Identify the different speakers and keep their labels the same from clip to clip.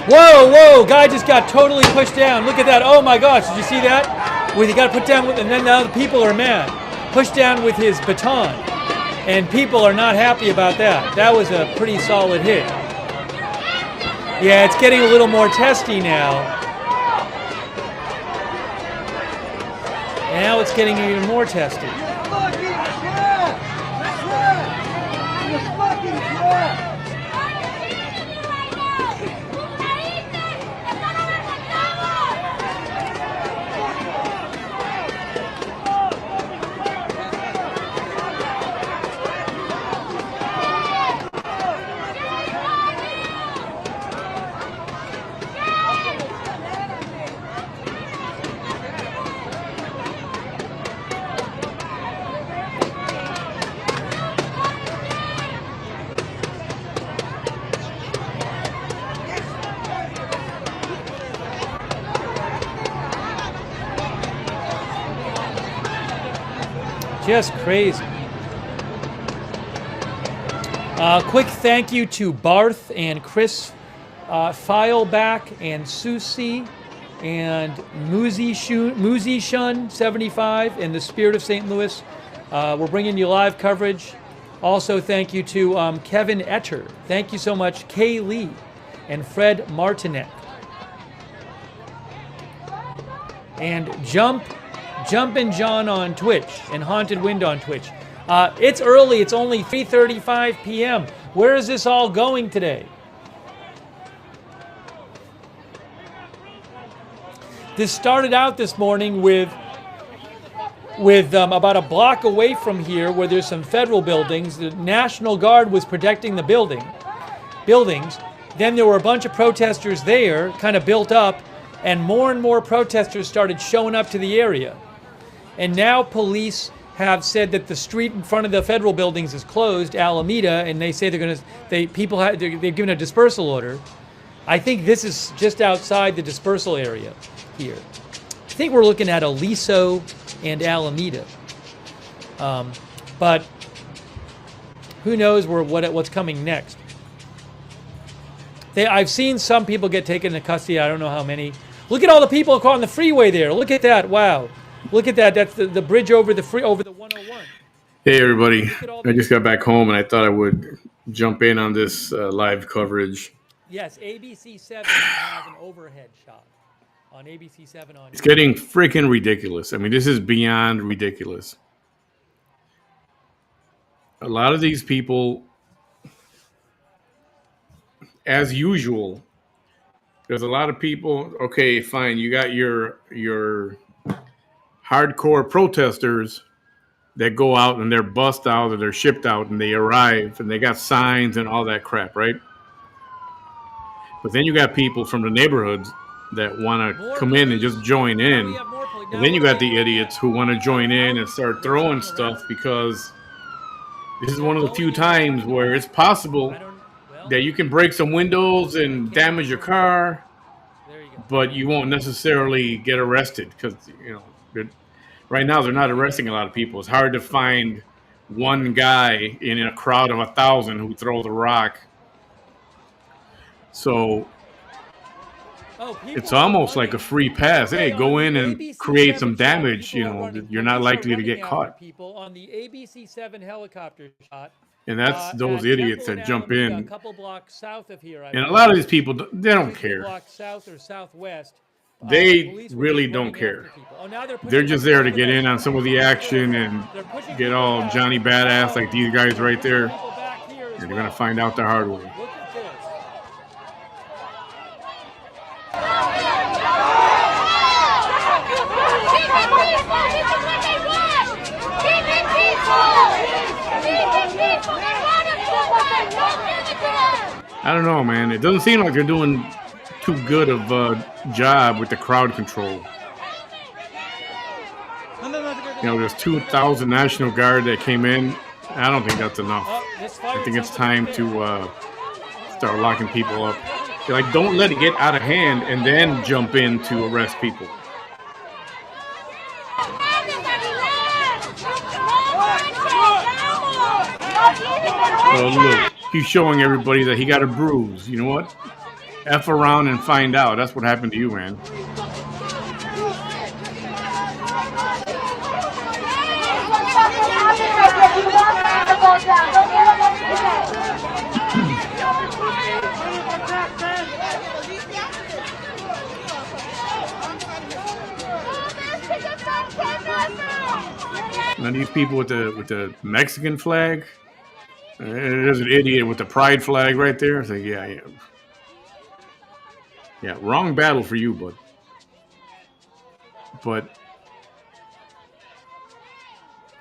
Speaker 1: Whoa, whoa, guy just got totally pushed down. Look at that. Oh my gosh, did you see that? Where he got put down with, and then now the people are mad. Pushed down with his baton. And people are not happy about that. That was a pretty solid hit. Yeah, it's getting a little more testy now. And now it's getting even more testy. Just crazy. Quick thank you to Barth and Chris Fileback and Susie and Muzi Shun 75 and the Spirit of St. Louis. We're bringing you live coverage. Also thank you to Kevin Etter. Thank you so much. Kay Lee and Fred Martinek. And Jumpin' John on Twitch and Haunted Wind on Twitch. It's early. It's only 3:35 p.m. Where is this all going today? This started out this morning with about a block away from here where there's some federal buildings. The National Guard was protecting the buildings. Then there were a bunch of protesters there, kind of built up, and more protesters started showing up to the area. And now police have said that the street in front of the federal buildings is closed, Alameda, and they say they've given a dispersal order. I think this is just outside the dispersal area here. I think we're looking at Aliso and Alameda. But who knows what's coming next. I've seen some people get taken into custody. I don't know how many. Look at all the people on the freeway there. Look at that. Wow. Look at that. That's the bridge over the 101.
Speaker 2: Hey, everybody. I just got back home, and I thought I would jump in on this live coverage.
Speaker 1: Yes, ABC 7 has an overhead shot on ABC 7.
Speaker 2: It's getting freaking ridiculous. I mean, this is beyond ridiculous. A lot of these people, as usual, there's a lot of people, okay, fine, you got your hardcore protesters that go out and they're bussed out or they're shipped out and they arrive and they got signs and all that crap, right? But then you got people from the neighborhoods that want to come in and just join in. And then you got the idiots who want to join in and start throwing stuff because this is one of the few times where it's possible that you can break some windows and damage your car, but you won't necessarily get arrested because, Right now, they're not arresting a lot of people. It's hard to find one guy in a crowd of 1,000 who throws a rock. So it's almost like a free pass. Hey, go in and create some damage. You know, you're not likely to get caught.
Speaker 1: People on the ABC-7 helicopter shot.
Speaker 2: And that's those
Speaker 1: At
Speaker 2: idiots
Speaker 1: Temple
Speaker 2: that
Speaker 1: and
Speaker 2: jump
Speaker 1: Alameda, a
Speaker 2: in.
Speaker 1: couple blocks south of here.
Speaker 2: And a lot of these people, they don't care.
Speaker 1: Blocks south or southwest.
Speaker 2: They really don't care. They're just there to get in on some of the action and get all Johnny Badass like these guys right there. And they're going to find out the hard way.
Speaker 1: Look at this.
Speaker 2: I don't know, man. It doesn't seem like they're doing too good of a job with the crowd control. You know, there's 2,000 National Guard that came in. I don't think that's enough. I think it's time to start locking people up. They're like, don't let it get out of hand and then jump in to arrest people. Oh, look, he's showing everybody that he got a bruise. You know what? F around and find out. That's what happened to you, man. Now these people with the Mexican flag. There's an idiot with the pride flag right there. It's like, yeah. Wrong battle for you, bud. But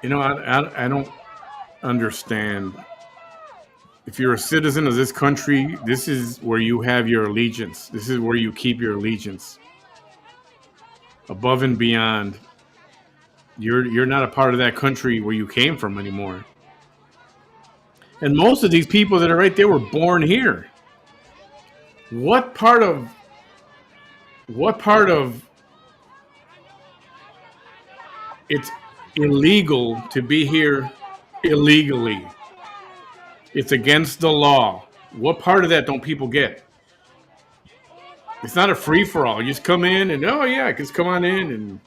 Speaker 2: you know, I don't understand. If you're a citizen of this country, this is where you have your allegiance. This is where you keep your allegiance. Above and beyond. You're not a part of that country where you came from anymore. And most of these people that are right there were born here. What part of it's illegal to be here illegally? It's against the law. What part of that don't people get? It's not a free-for-all. You just come in and, oh yeah, just come on in and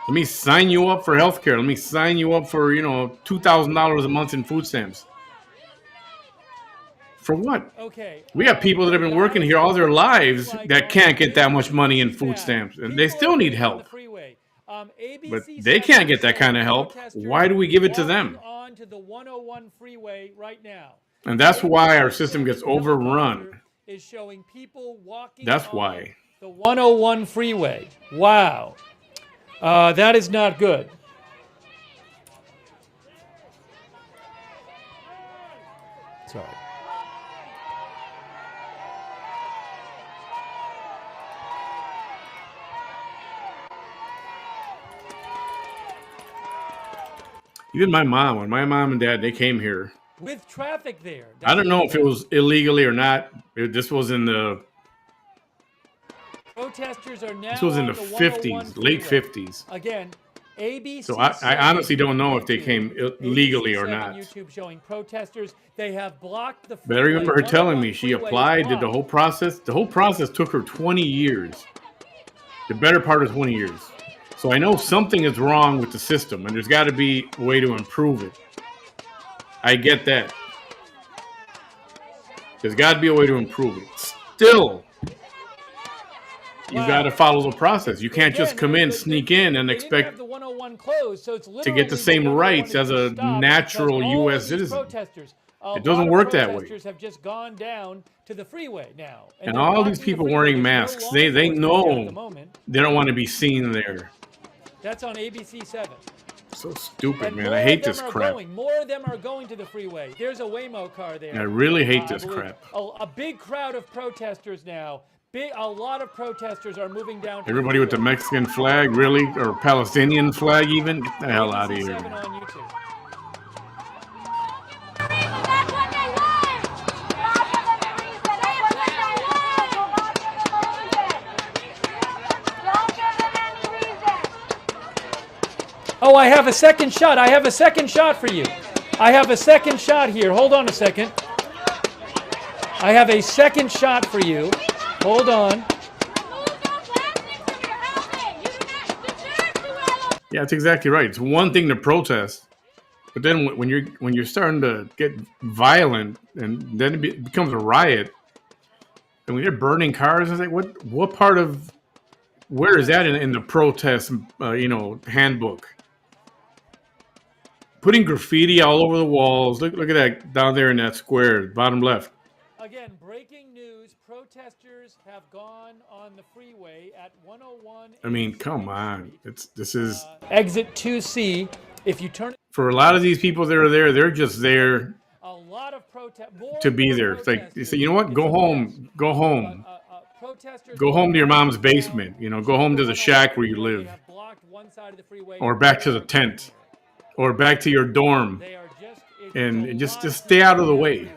Speaker 2: let me sign you up for healthcare. Let me sign you up for, $2,000 a month in food stamps. For what?
Speaker 1: Okay.
Speaker 2: We have people that have been working here all their lives that can't get that much money in food stamps, and they still need help. But they can't get that kind of help. Why do we give it to them?
Speaker 1: Onto the 101 freeway right now.
Speaker 2: And that's why our system gets overrun.
Speaker 1: Is showing people walking.
Speaker 2: That's why.
Speaker 1: The 101 freeway. Wow. That is not good. Sorry.
Speaker 2: Even my mom, when my mom and dad, they came here.
Speaker 1: With traffic there.
Speaker 2: I don't know if it was illegally or not. This was in the...
Speaker 1: Protesters are now
Speaker 2: This was in the 50s, late 50s.
Speaker 1: Again, ABC.
Speaker 2: So I honestly don't know if they came legally or not.
Speaker 1: YouTube showing protesters. They have blocked the.
Speaker 2: But I remember her telling me she applied, did the whole process. The whole process took her 20 years. The better part of 20 years. So I know something is wrong with the system, and there's got to be a way to improve it. I get that. There's got to be a way to improve it. Still, you got to follow the process. You can't just come in, sneak in, and expect
Speaker 1: the 101 closed, so it's
Speaker 2: to get the same rights as a natural U.S. citizen. It doesn't work that way.
Speaker 1: Protesters have just gone down to the freeway now,
Speaker 2: and all these people wearing masks, they know they don't want to be seen there.
Speaker 1: That's on ABC-7.
Speaker 2: So stupid, man. I hate this crap.
Speaker 1: More of them are going to the freeway. There's a Waymo car there.
Speaker 2: I really hate this crap.
Speaker 1: A big crowd of protesters now. A lot of protesters are moving down.
Speaker 2: Everybody with the Mexican flag, really? Or Palestinian flag even? Get the hell out of here.
Speaker 1: On YouTube. Oh, I have a second shot. I have a second shot for you. I have a second shot here. Hold on a second. I have a second shot for you. Hold on.
Speaker 2: Yeah, that's exactly right. It's one thing to protest, but then when you're starting to get violent, and then it becomes a riot, and when you're burning cars, it's like what part of where is that in the protest handbook? Putting graffiti all over the walls. Look at that down there in that square, bottom left.
Speaker 1: Again, breaking news: protesters have gone on the freeway at 101.
Speaker 2: I mean, come on. This is
Speaker 1: exit 2C. If you turn
Speaker 2: for a lot of these people that are there, they're just there
Speaker 1: a lot of
Speaker 2: to be there. It's like you say, you know what? Go home. Go home.
Speaker 1: Protesters
Speaker 2: Go home to your mom's basement. Go home to the shack where you live, or back to the tent, or back to your dorm, and just stay out of the way.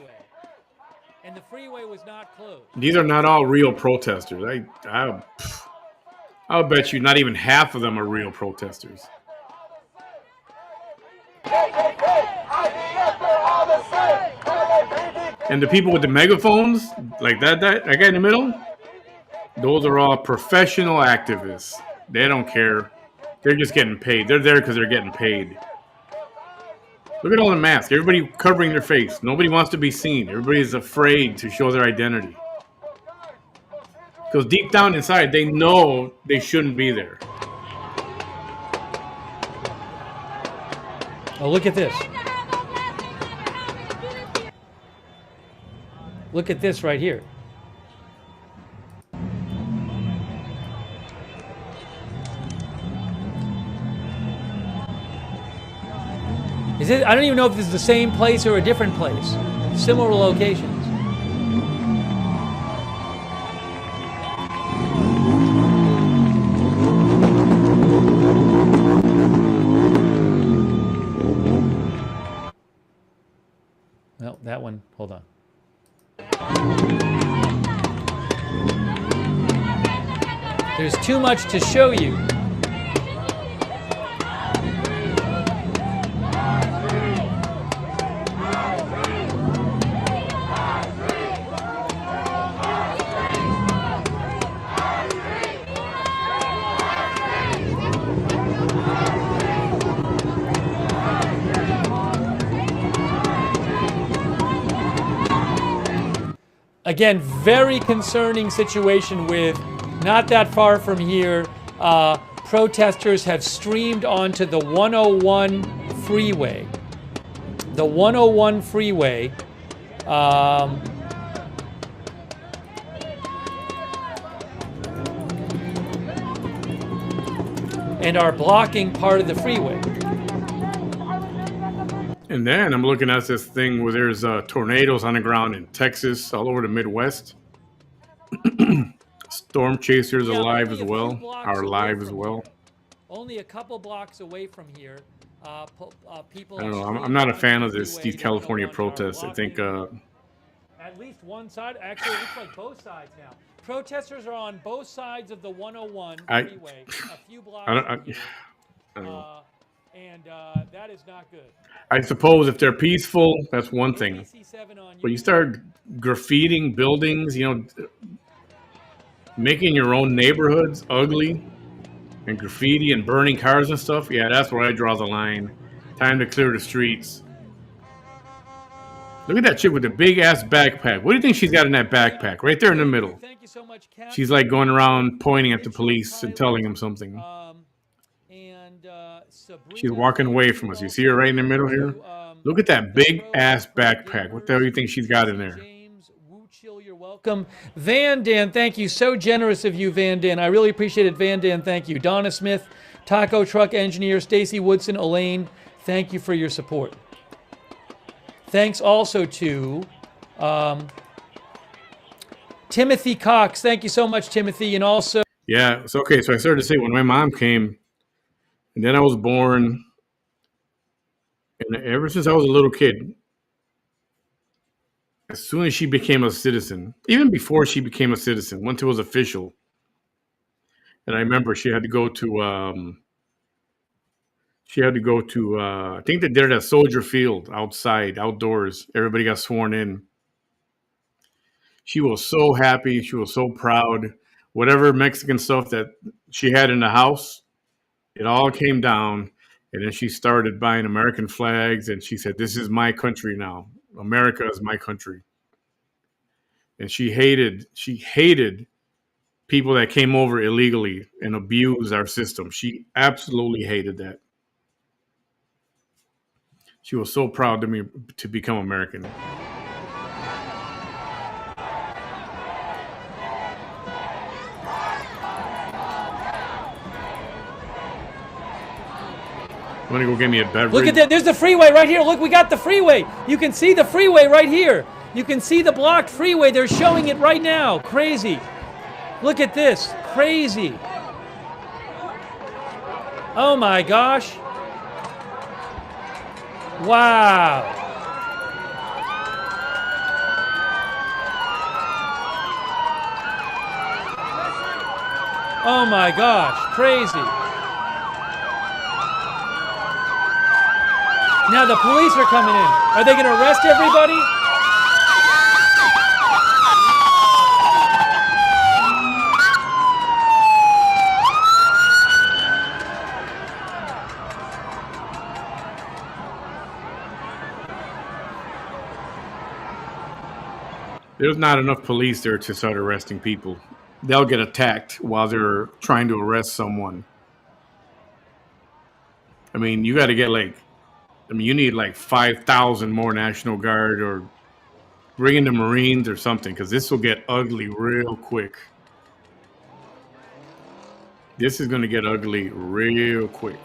Speaker 1: And the freeway was not closed.
Speaker 2: These are not all real protesters. I'll bet you not even half of them are real protesters. And the people with the megaphones, like that guy in the middle, those are all professional activists. They don't care. They're just getting paid. They're there because they're getting paid. Look at all the masks. Everybody covering their face. Nobody wants to be seen. Everybody's afraid to show their identity. Because deep down inside, they know they shouldn't be there.
Speaker 1: Oh, look at this. Look at this right here. Is it? I don't even know if this is the same place or a different place. Similar locations. Well, that one, hold on. There's too much to show you. Again, very concerning situation with, not that far from here, protesters have streamed onto the 101 freeway. The 101 freeway. And are blocking part of the freeway.
Speaker 2: And then I'm looking at this thing where there's tornadoes on the ground in Texas, all over the Midwest. Storm chasers alive as well, are alive as well.
Speaker 1: Only a couple blocks away from here, people.
Speaker 2: I don't know. I'm not a fan of these California protests. I think
Speaker 1: at least one side. Actually, it looks like both sides now. Protesters are on both sides of the 101 freeway, a few blocks from here. I don't know. And that is not good.
Speaker 2: I suppose if they're peaceful, that's one thing. But you start graffitiing buildings, making your own neighborhoods ugly, and graffiti and burning cars and stuff, yeah, that's where I draw the line. Time to clear the streets. Look at that chick with the big-ass backpack. What do you think she's got in that backpack? Right there in the middle. She's like going around pointing at the police and telling them something. She's walking away from us. You see her right in the middle here? Look at that big-ass backpack. What the hell do you think she's got in there?
Speaker 1: You're welcome. Van Dan, thank you. So generous of you, Van Dan. I really appreciate it, Van Dan. Thank you. Donna Smith, Taco Truck Engineer, Stacy Woodson, Elaine, thank you for your support. Thanks also to Timothy Cox. Thank you so much, Timothy. And also...
Speaker 2: Yeah, it's okay. So I started to say when my mom came, and then I was born, and ever since I was a little kid, as soon as she became a citizen, even before she became a citizen, once it was official, and I remember she had to go to She had to go to, I think they did it at Soldier Field outside, outdoors. Everybody got sworn in. She was so happy. She was so proud. Whatever Mexican stuff that she had in the house, it all came down. And then she started buying American flags. And she said, "This is my country now. America is my country." And she hated people that came over illegally and abused our system. She absolutely hated that. She was so proud to me to become American. I'm gonna go get me a beverage.
Speaker 1: Look at that. There's the freeway right here. Look, we got the freeway. You can see the freeway right here. You can see the blocked freeway. They're showing it right now. Crazy. Look at this. Crazy. Oh my gosh. Wow. Oh my gosh. Crazy. Now the police are coming in. Are they going to arrest everybody?
Speaker 2: There's not enough police there to start arresting people. They'll get attacked while they're trying to arrest someone. I mean, you got to get you need like 5,000 more National Guard or bring in the Marines or something, because this will get ugly real quick. This is going to get ugly real quick.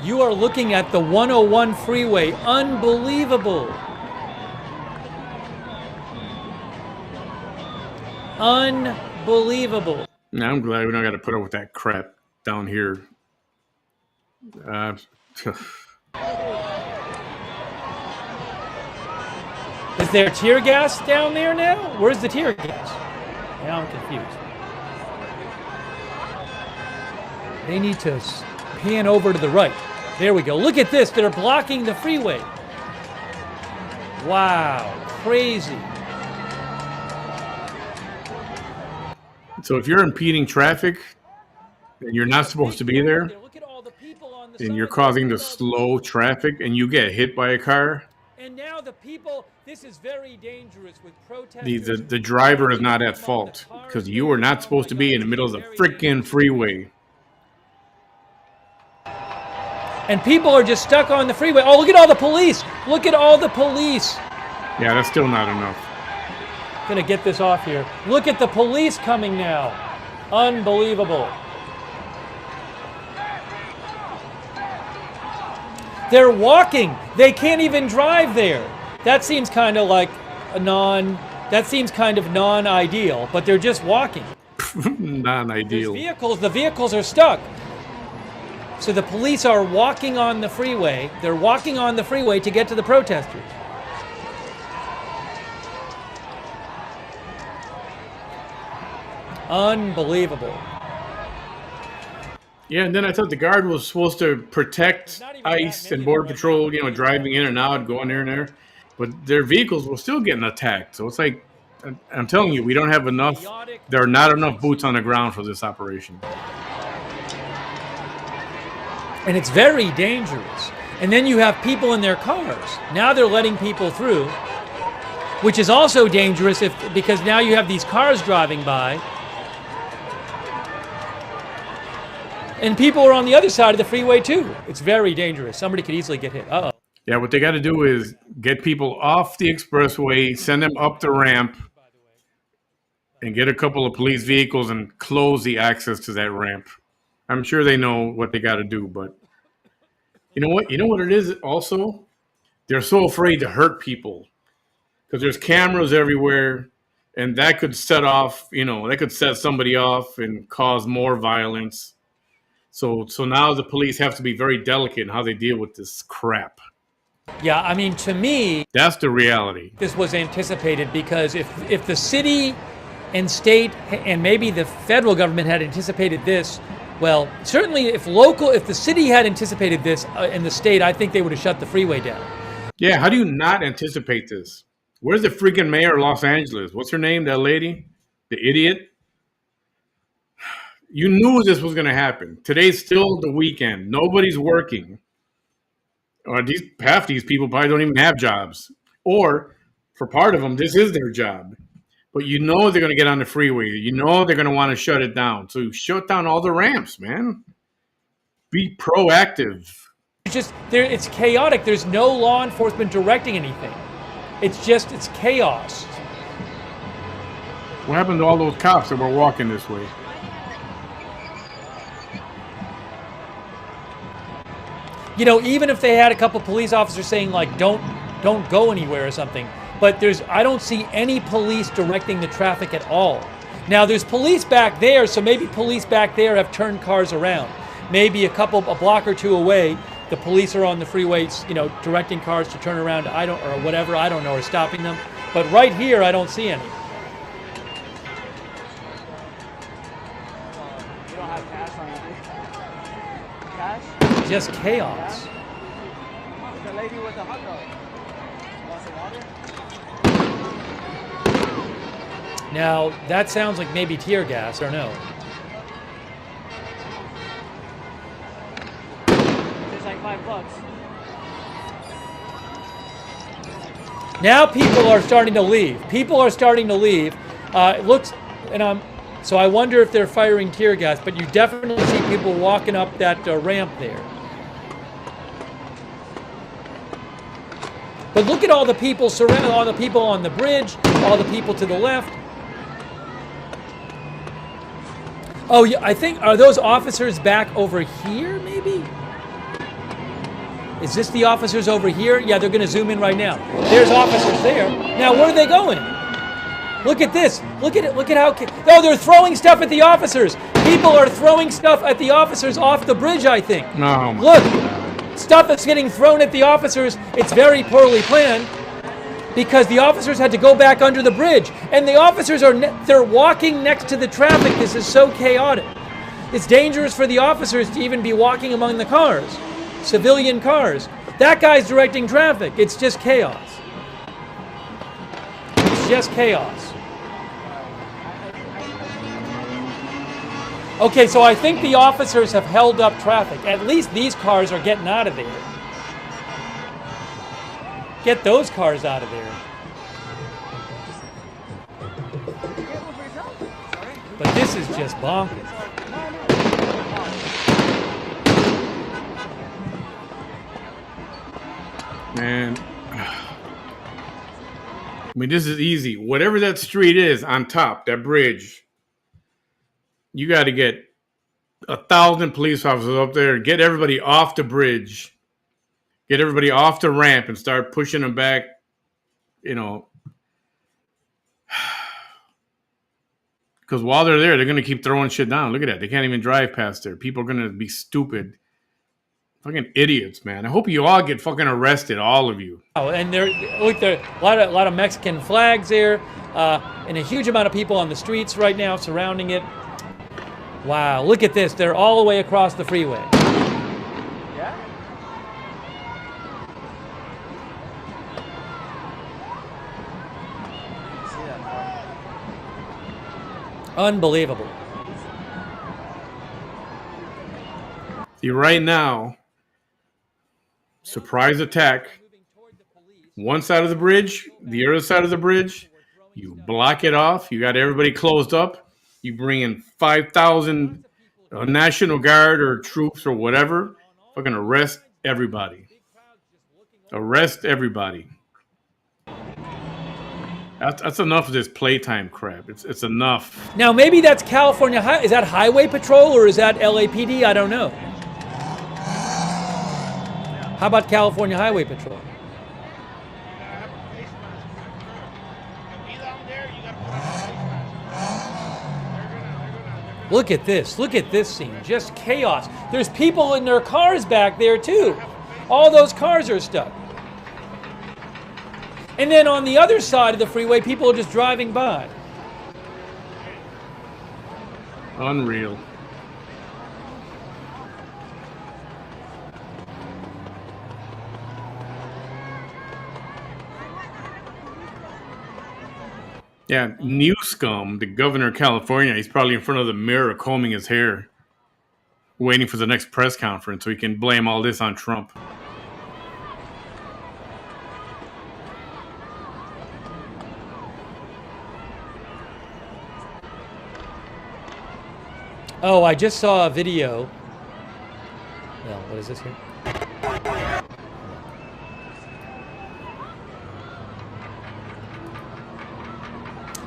Speaker 1: You are looking at the 101 freeway. Unbelievable. Unbelievable.
Speaker 2: Now I'm glad we don't got to put up with that crap down here.
Speaker 1: Is there tear gas down there now? Where's the tear gas? Now I'm confused. They need to pan over to the right. There we go. Look at this. They're blocking the freeway. Wow. Crazy.
Speaker 2: So if you're impeding traffic and you're not supposed to be there, and you're causing the slow traffic and you get hit by a car,
Speaker 1: and now the people, this is very dangerous with protesters.
Speaker 2: the driver is not at fault, because you are not supposed to be in the middle of the freaking freeway.
Speaker 1: And people are just stuck on the freeway. Oh, look at all the police. Look at all the police.
Speaker 2: Yeah, that's still not enough.
Speaker 1: Gonna get this off here. Look at the police coming now. Unbelievable. They're walking. They can't even drive there. That seems kind of like non-ideal, but they're just walking.
Speaker 2: Non-ideal.
Speaker 1: The vehicles are stuck. So the police are walking on the freeway. They're walking on the freeway to get to the protesters. Unbelievable.
Speaker 2: Yeah, and then I thought the guard was supposed to protect ICE and Border Patrol, driving in and out, going here and there. But their vehicles were still getting attacked. So it's like, I'm telling you, we don't have enough. There are not enough boots on the ground for this operation.
Speaker 1: And it's very dangerous. And then you have people in their cars. Now they're letting people through, which is also dangerous because now you have these cars driving by. And people are on the other side of the freeway too. It's very dangerous. Somebody could easily get hit. Uh-oh.
Speaker 2: Yeah, what they got to do is get people off the expressway, send them up the ramp, and get a couple of police vehicles and close the access to that ramp. I'm sure they know what they got to do, but you know what? You know what it is also? They're so afraid to hurt people because there's cameras everywhere, and that could set off, that could set somebody off and cause more violence. So now the police have to be very delicate in how they deal with this crap.
Speaker 1: Yeah, I mean, to me,
Speaker 2: That's the reality.
Speaker 1: this was anticipated because if the city and state and maybe the federal government had anticipated this, well, certainly if the city had anticipated this in the state, I think they would have shut the freeway down.
Speaker 2: Yeah, how do you not anticipate this? Where's the freaking mayor of Los Angeles? What's her name? That lady? The idiot? You knew this was going to happen. Today's still the weekend. Nobody's working. Or half these people probably don't even have jobs. Or for part of them, this is their job. But you know they're going to get on the freeway. You know they're going to want to shut it down. So shut down all the ramps, man. Be proactive.
Speaker 1: It's chaotic. There's no law enforcement directing anything. It's chaos.
Speaker 2: What happened to all those cops that were walking this way?
Speaker 1: You know, even if they had a couple police officers saying like, don't go anywhere or something, but I don't see any police directing the traffic at all. Now there's police back there, so maybe police back there have turned cars around. Maybe a block or two away, the police are on the freeways, you know, directing cars to turn around, or whatever, I don't know, or stopping them. But right here, I don't see any.
Speaker 3: You don't have cash on you. Cash?
Speaker 1: Just chaos.
Speaker 3: The lady with the hot dog. Want some water?
Speaker 1: Now, that sounds like maybe tear gas, or no?
Speaker 3: It's like $5.
Speaker 1: Now people are starting to leave. People are starting to leave. It looks, so I wonder if they're firing tear gas, but you definitely see people walking up that ramp there. But look at all the people surrounding, all the people on the bridge, all the people to the left. Oh, yeah, I think, are those officers back over here, maybe? Is this the officers over here? Yeah, they're going to zoom in right now. There's officers there. Now, where are they going? Look at this. Look at it. Look at how... Oh, they're throwing stuff at the officers. People are throwing stuff at the officers off the bridge, I think.
Speaker 2: No.
Speaker 1: Look. Stuff that's getting thrown at the officers. It's very poorly planned because the officers had to go back under the bridge. And the officers they're walking next to the traffic. This is so chaotic. It's dangerous for the officers to even be walking among the cars. Civilian cars. That guy's directing traffic. It's just chaos. It's just chaos. Okay, so I think the officers have held up traffic. At least these cars are getting out of there. Get those cars out of there. But this is just bonkers.
Speaker 2: Man, I mean, this is easy. Whatever that street is on top, that bridge, you got to get 1,000 police officers up there, get everybody off the bridge, get everybody off the ramp and start pushing them back, you know. Because while they're there, they're going to keep throwing shit down. Look at that. They can't even drive past there. People are going to be stupid. Fucking idiots, man. I hope you all get fucking arrested, all of you.
Speaker 1: Oh, and there are a lot of Mexican flags there, and a huge amount of people on the streets right now surrounding it. Wow, look at this. They're all the way across the freeway.
Speaker 3: Yeah? See that far?
Speaker 1: Unbelievable.
Speaker 2: See, right now, surprise attack. One side of the bridge, the other side of the bridge, you block it off. You got everybody closed up. You bring in 5,000 National Guard or troops or whatever. Fucking arrest everybody. Arrest everybody. That's enough of this playtime crap. It's enough.
Speaker 1: Now, maybe that's California. Is that Highway Patrol or is that LAPD? I don't know. How about California Highway Patrol? Look at this. Look at this scene. Just chaos. There's people in their cars back there too. All those cars are stuck. And then on the other side of the freeway, people are just driving by.
Speaker 2: Unreal. Yeah, Newscomb, the governor of California, he's probably in front of the mirror combing his hair, waiting for the next press conference so he can blame all this on Trump.
Speaker 1: Oh, I just saw a video. Well, what is this here?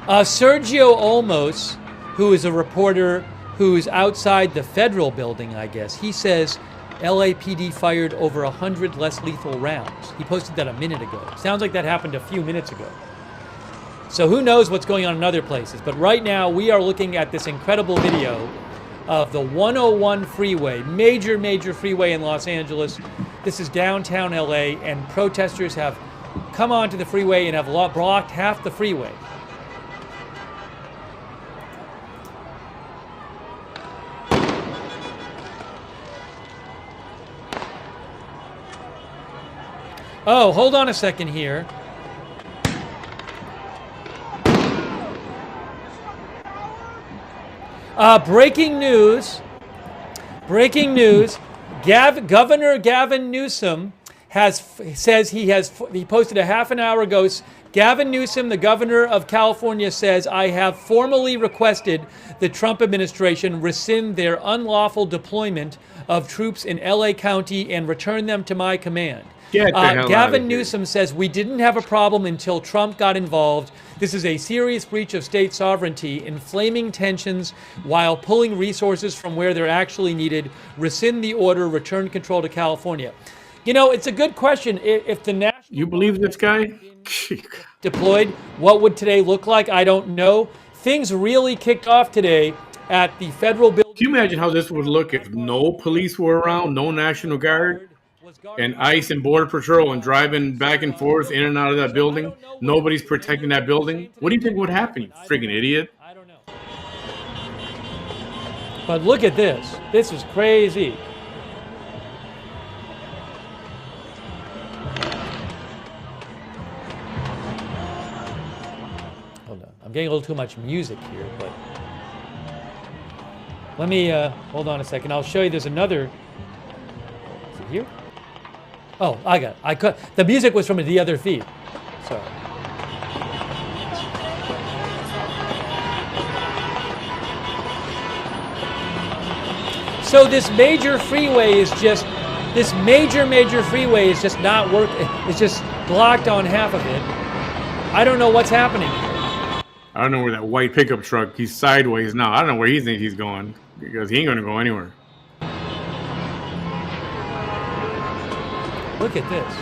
Speaker 1: Sergio Olmos, who is a reporter who's outside the federal building, I guess, he says LAPD fired over 100 less lethal rounds. He posted that a minute ago. Sounds like that happened a few minutes ago. So who knows what's going on in other places. But right now we are looking at this incredible video of the 101 freeway, major freeway in Los Angeles. This is downtown LA, and protesters have come onto the freeway and have blocked half the freeway. Oh, hold on a second here. Breaking news. Governor Gavin Newsom he posted a half an hour ago. Gavin Newsom, the governor of California, says, I have formally requested the Trump administration rescind their unlawful deployment of troops in LA County and return them to my command. Gavin Newsom says, we didn't have a problem until Trump got involved. This is a serious breach of state sovereignty, inflaming tensions while pulling resources from where they're actually needed. Rescind the order, return control to California. You know, it's a good question. If the national...
Speaker 2: You believe this guy?
Speaker 1: deployed, what would today look like? I don't know. Things really kicked off today at the federal building.
Speaker 2: Can you imagine how this would look if no police were around, no National Guard, and ICE and Border Patrol and driving back and forth in and out of that building? Nobody's protecting that building. What do you think would happen, you friggin' idiot?
Speaker 1: I don't know. But look at this. This is crazy. Hold on. I'm getting a little too much music here, but let me hold on a second. I'll show you. There's another. Is it here? Oh, I got it. The music was from the other feed. Sorry. So this major freeway is just not working. It's just blocked on half of it. I don't know what's happening here.
Speaker 2: I don't know where that white pickup truck, he's sideways now. I don't know where he thinks he's going, because he ain't going to go anywhere.
Speaker 1: Look at this.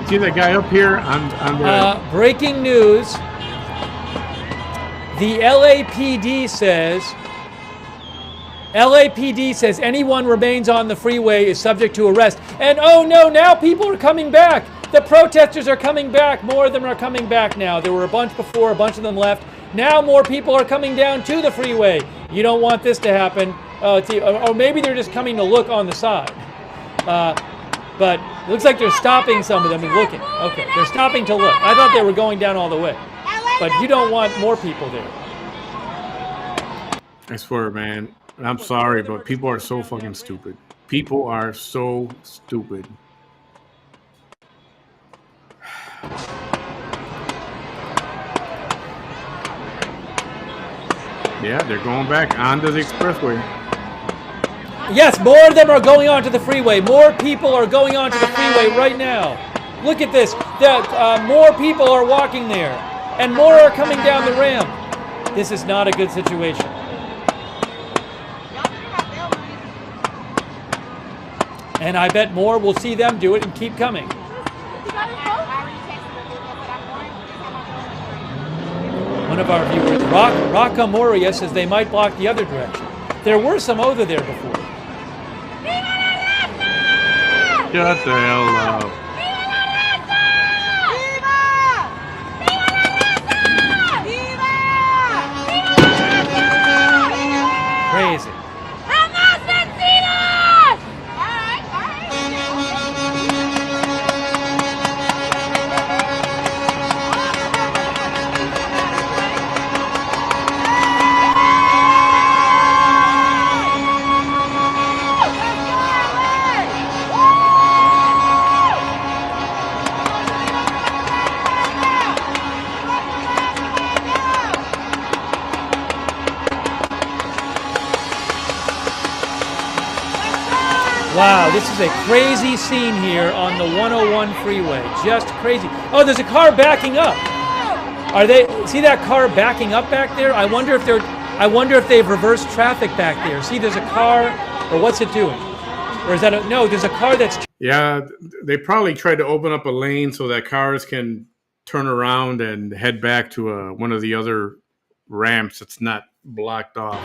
Speaker 2: See that guy up here on the...
Speaker 1: Breaking news. The LAPD says anyone remains on the freeway is subject to arrest. And oh no, now people are coming back. The protesters are coming back. More of them are coming back now. There were a bunch before, a bunch of them left. Now more people are coming down to the freeway. You don't want this to happen. Or maybe they're just coming to look on the side. But it looks like they're stopping some of them and looking. Okay, they're stopping to look. I thought they were going down all the way. But you don't want more people there.
Speaker 2: I swear, man. I'm sorry, but people are so fucking stupid. People are so stupid. Yeah, they're going back onto the expressway.
Speaker 1: Yes, more of them are going onto the freeway. More people are going onto the freeway right now. Look at this. More people are walking there. And more are coming down the ramp. This is not a good situation. And I bet more will see them do it and keep coming. One of our viewers, Rockamoria, says they might block the other direction. There were some over there before.
Speaker 2: Shut the hell up.
Speaker 1: Crazy. Wow, this is a crazy scene here on the 101 freeway. Just crazy. Oh, there's a car backing up. Are they? See that car backing up back there? I wonder if they've reversed traffic back there. See, there's a car, or what's it doing? Or is that no? There's a car that's.
Speaker 2: Yeah, they probably tried to open up a lane so that cars can turn around and head back to one of the other ramps that's not blocked off.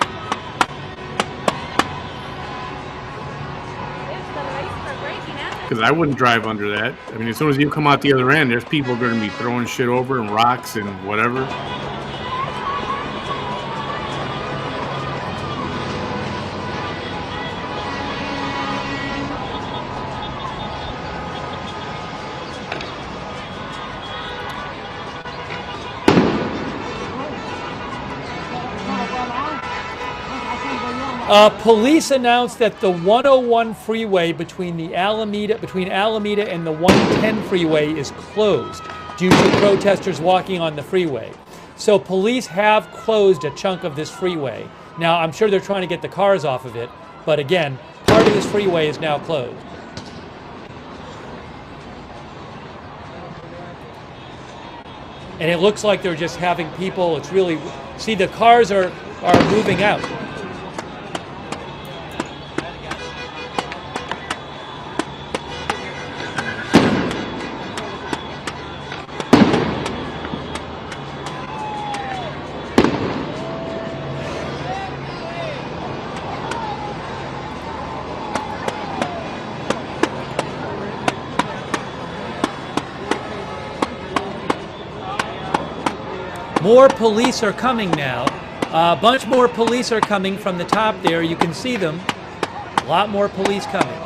Speaker 2: Because I wouldn't drive under that. I mean, as soon as you come out the other end, there's people going to be throwing shit over and rocks and whatever.
Speaker 1: Police announced that the 101 freeway between Alameda and the 110 freeway is closed due to protesters walking on the freeway. So police have closed a chunk of this freeway. Now, I'm sure they're trying to get the cars off of it, but again, part of this freeway is now closed. And it looks like they're just having people, it's really, see, the cars are moving out. More police are coming now. A bunch more police are coming from the top there. You can see them. A lot more police coming.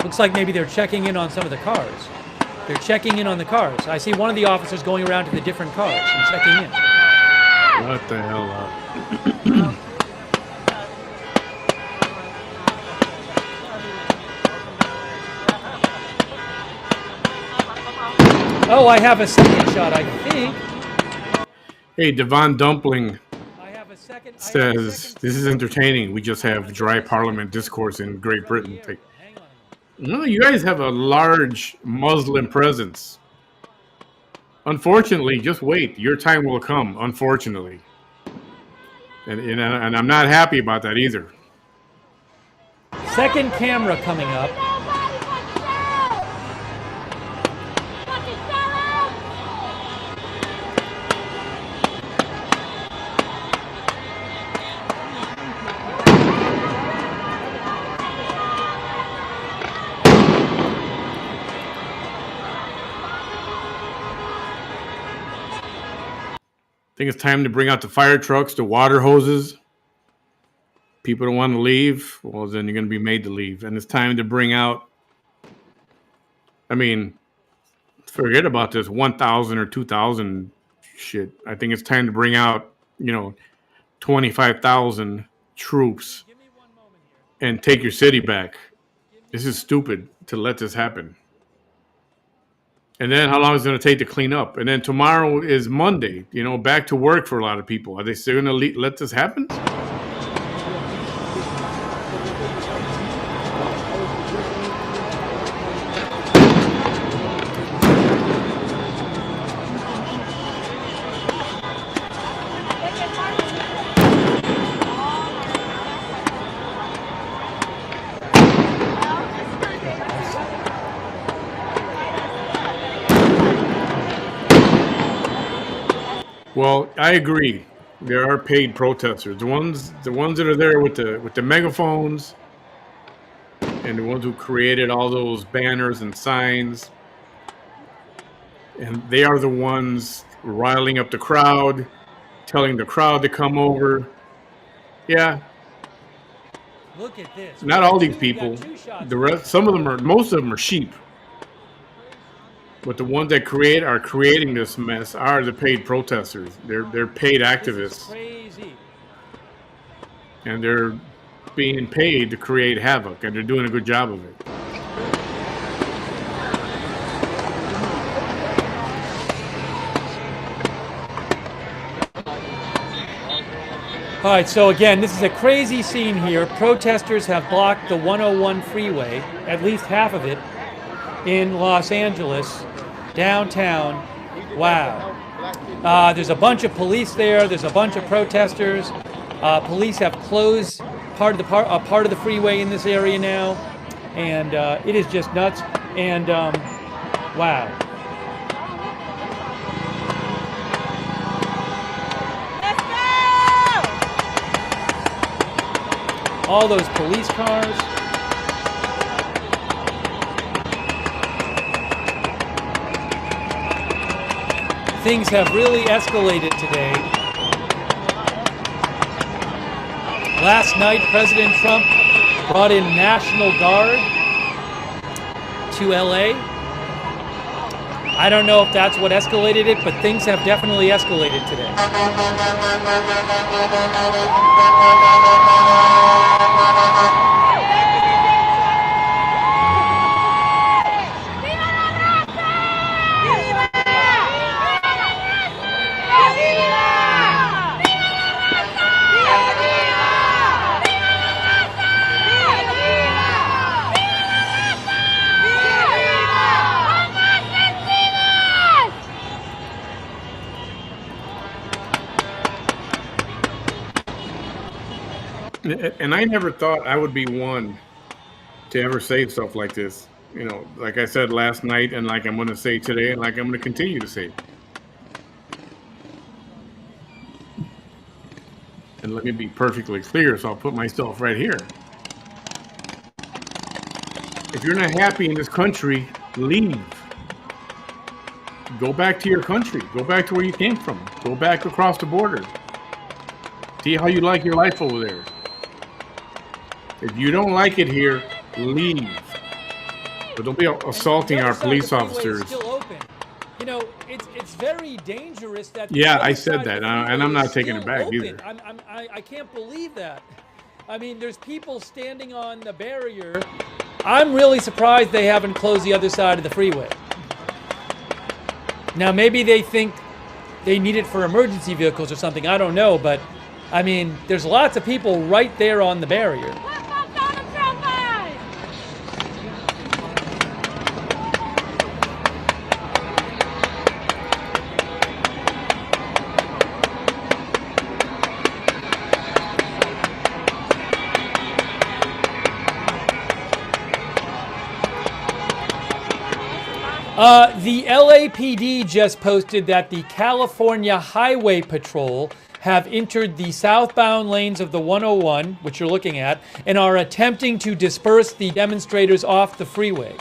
Speaker 1: Looks like maybe they're checking in on some of the cars. They're checking in on the cars. I see one of the officers going around to the different cars and checking in.
Speaker 2: What the hell up?
Speaker 1: Oh, I have a second shot, I think.
Speaker 2: Hey, Devon Dumpling says, this is entertaining. We just have dry parliament discourse in Great Britain. Like, no, you guys have a large Muslim presence. Unfortunately, just wait. Your time will come, unfortunately. And I'm not happy about that either.
Speaker 1: Second camera coming up.
Speaker 2: I think it's time to bring out the fire trucks, the water hoses. People don't want to leave. Well, then you're going to be made to leave. And it's time to bring out, I mean, forget about this 1,000 or 2,000 shit. I think it's time to bring out, 25,000 troops and take your city back. This is stupid to let this happen. And then how long is it going to take to clean up? And then tomorrow is Monday, back to work for a lot of people. Are they still going to let this happen? Well, I agree. There are paid protesters. The ones that are there with the megaphones and the ones who created all those banners and signs, and they are the ones riling up the crowd, telling the crowd to come over. Yeah,
Speaker 1: Look at this.
Speaker 2: not all these people.
Speaker 1: Two shots
Speaker 2: The
Speaker 1: of
Speaker 2: rest,
Speaker 1: this.
Speaker 2: most of them are sheep. But the ones that are creating this mess are the paid protesters. They're paid
Speaker 1: This is
Speaker 2: activists,
Speaker 1: crazy.
Speaker 2: and they're being paid to create havoc, and they're doing a good job of it.
Speaker 1: All right, so again, this is a crazy scene here. Protesters have blocked the 101 freeway, at least half of it, in Los Angeles, downtown. Wow. There's a bunch of police there. There's a bunch of protesters. Police have closed part of the freeway in this area now, and it is just nuts. And wow. All those police cars. Things have really escalated today. Last night, President Trump brought in National Guard to LA. I don't know if that's what escalated it, but things have definitely escalated today.
Speaker 2: And I never thought I would be one to ever say stuff like this. You know, like I said last night, and like I'm going to say today, and like I'm going to continue to say. And let me be perfectly clear, so I'll put myself right here. If you're not happy in this country, leave. Go back to your country. Go back to where you came from. Go back across the border. See how you like your life over there. If you don't like it here, leave. But don't be assaulting our police officers.
Speaker 1: Still open. You know, it's very dangerous that.
Speaker 2: Yeah, I said that, and I'm not taking it back either.
Speaker 1: I can't believe that. I mean, there's people standing on the barrier. I'm really surprised they haven't closed the other side of the freeway. Now, maybe they think they need it for emergency vehicles or something. I don't know, but I mean, there's lots of people right there on the barrier. The LAPD just posted that the California Highway Patrol have entered the southbound lanes of the 101, which you're looking at, and are attempting to disperse the demonstrators off the freeway.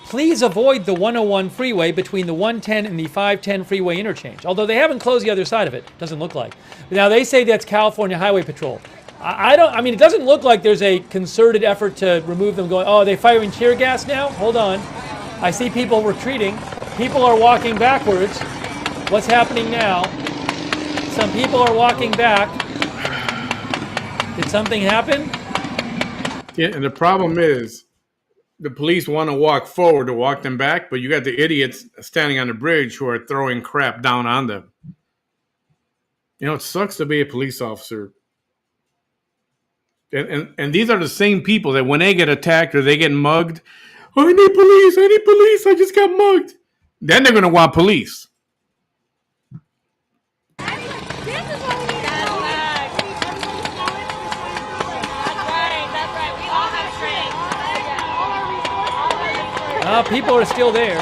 Speaker 1: Please avoid the 101 freeway between the 110 and the 510 freeway interchange, although they haven't closed the other side of it. Doesn't look like. Now, they say that's California Highway Patrol. I mean, it doesn't look like there's a concerted effort to remove them going, oh, are they firing tear gas now? Hold on. I see people retreating. People are walking backwards. What's happening now? Some people are walking back. Did something happen?
Speaker 2: Yeah, and the problem is the police want to walk forward to walk them back, but you got the idiots standing on the bridge who are throwing crap down on them. You know, it sucks to be a police officer. And these are the same people that when they get attacked or they get mugged, oh, I need police, I just got mugged. Then they're going to want police.
Speaker 1: People are still there.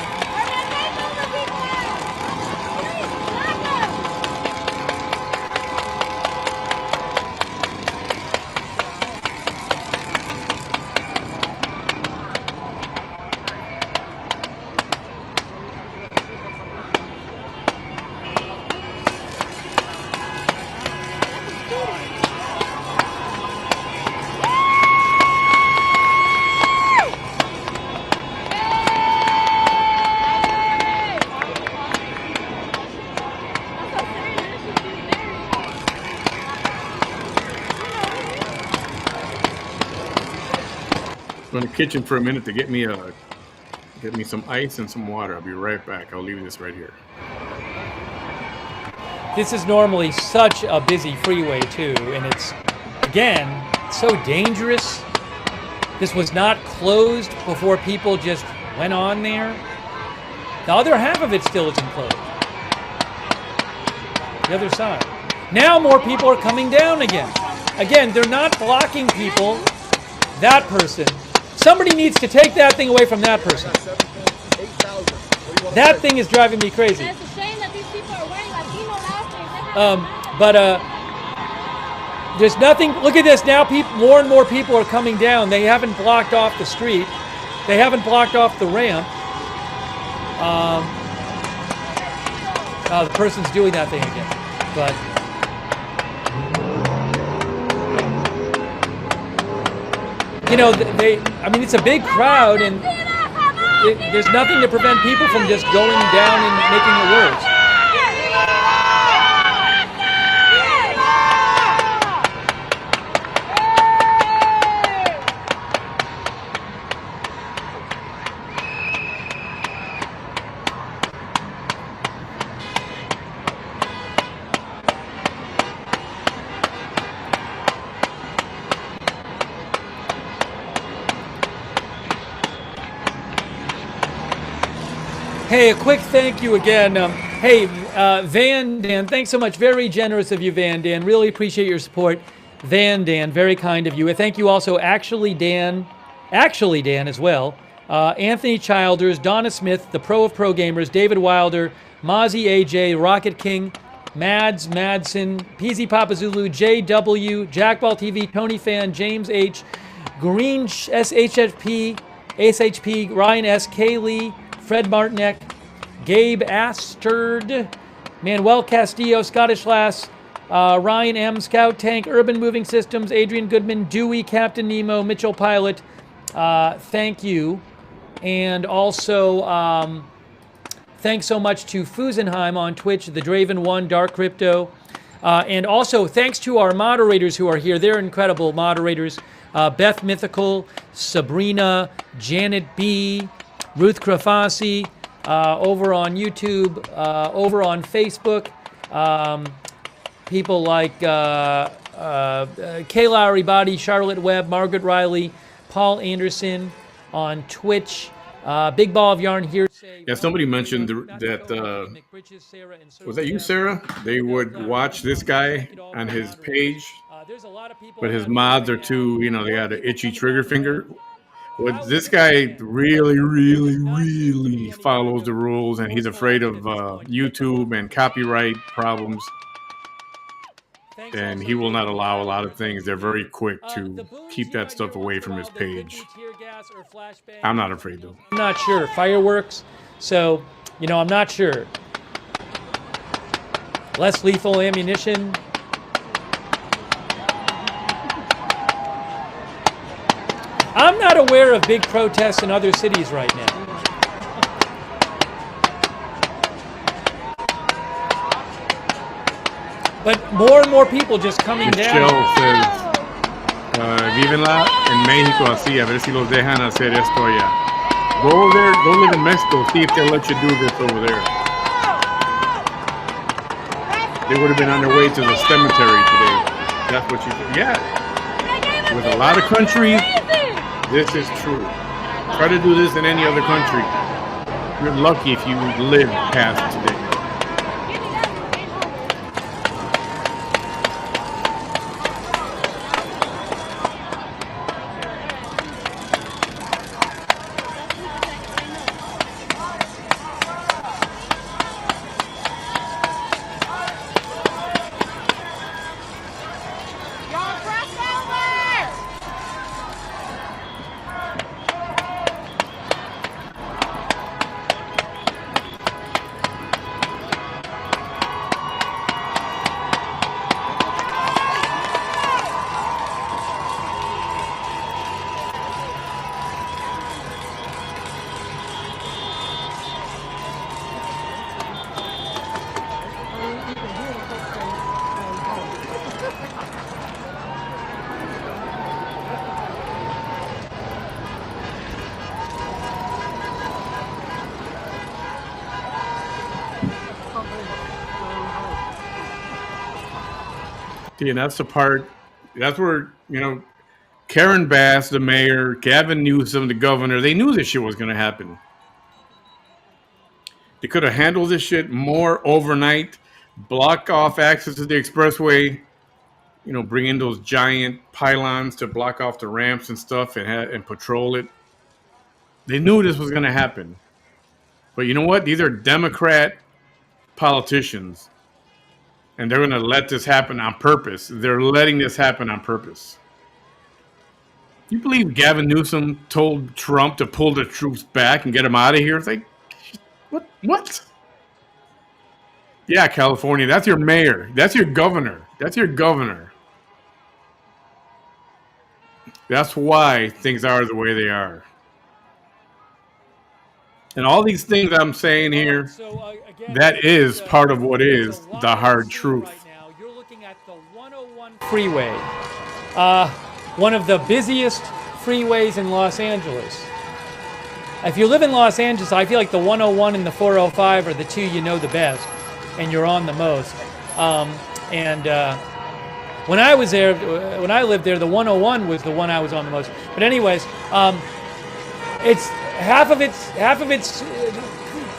Speaker 2: Go in the kitchen for a minute to get me some ice and some water. I'll be right back. I'll leave this right here.
Speaker 1: This is normally such a busy freeway too, and it's, again, so dangerous. This was not closed before people just went on there. The other half of it still isn't closed. The other side. Now more people are coming down again. Again, they're not blocking people. That person. Somebody needs to take that thing away from that person. That thing is driving me crazy.
Speaker 4: It's a shame that these people are wearing Latino outfits.
Speaker 1: There's nothing. Look at this now. More and more people are coming down. They haven't blocked off the street. They haven't blocked off the ramp. The person's doing that thing again. But you know, I mean, it's a big crowd, and there's nothing to prevent people from just going down and making it worse. Hey, a quick thank you again. Van Dan, thanks so much. Very generous of you, Van Dan. Really appreciate your support. Van Dan, very kind of you. And thank you also, Actually Dan as well. Anthony Childers, Donna Smith, the Pro of Pro Gamers, David Wilder, Mozzie AJ, Rocket King, Mads Madsen, PZ Papa Zulu, JW, Jackball TV, Tony Fan, James H, Green SHP, Ryan S, Kaylee, Fred Martinek, Gabe Asterd, Manuel Castillo, Scottish Lass, Ryan M, Scout Tank, Urban Moving Systems, Adrian Goodman, Dewey, Captain Nemo, Mitchell Pilot. Thank you. And also, thanks so much to Fusenheim on Twitch, The Draven1, Dark Crypto. And also, thanks to our moderators who are here. They're incredible moderators. Beth Mythical, Sabrina, Janet B., Ruth Krafasi, over on YouTube, over on Facebook, people like Kay Lowry Body, Charlotte Webb, Margaret Riley, Paul Anderson on Twitch, Big Ball of Yarn Hearsay.
Speaker 2: Yeah, somebody mentioned that, was that you, Sarah? They would watch this guy on his page, but his mods are too, you know, they got an itchy trigger finger. Well, this guy really follows the rules, and he's afraid of YouTube and copyright problems. And he will not allow a lot of things. They're very quick to keep that stuff away from his page. I'm not afraid, though.
Speaker 1: I'm not sure. Fireworks. So, you know, I'm not sure. Less lethal ammunition. I'm not aware of big protests in other cities right now. But more and more people just coming down.
Speaker 2: Michelle says, Vívenla en México así, a ver si los dejan hacer esto allá. Go there, go live in Mexico, see if they'll let you do this over there. They would have been on their way to the cemetery today. That's what she said. Yeah. With a lot of countries, this is true. Try to do this in any other country. You're lucky if you live past today. See, and that's the part. That's where Karen Bass, the mayor, Gavin Newsom, the governor. They knew this shit was going to happen. They could have handled this shit more overnight. Block off access to the expressway. Bring in those giant pylons to block off the ramps and stuff, and patrol it. They knew this was going to happen. But you know what? These are Democrat politicians. And they're going to let this happen on purpose. They're letting this happen on purpose. You believe Gavin Newsom told Trump to pull the troops back and get them out of here? It's like, what? Yeah, California, that's your mayor. That's your governor. That's your governor. That's why things are the way they are. And all these things I'm saying here, that is part of what is the hard truth.
Speaker 1: Right now, you're looking at the 101 freeway, one of the busiest freeways in Los Angeles. If you live in Los Angeles, I feel like the 101 and the 405 are the two you know the best, and you're on the most. When I was there, when I lived there, the 101 was the one I was on the most. But anyways, it's half of it's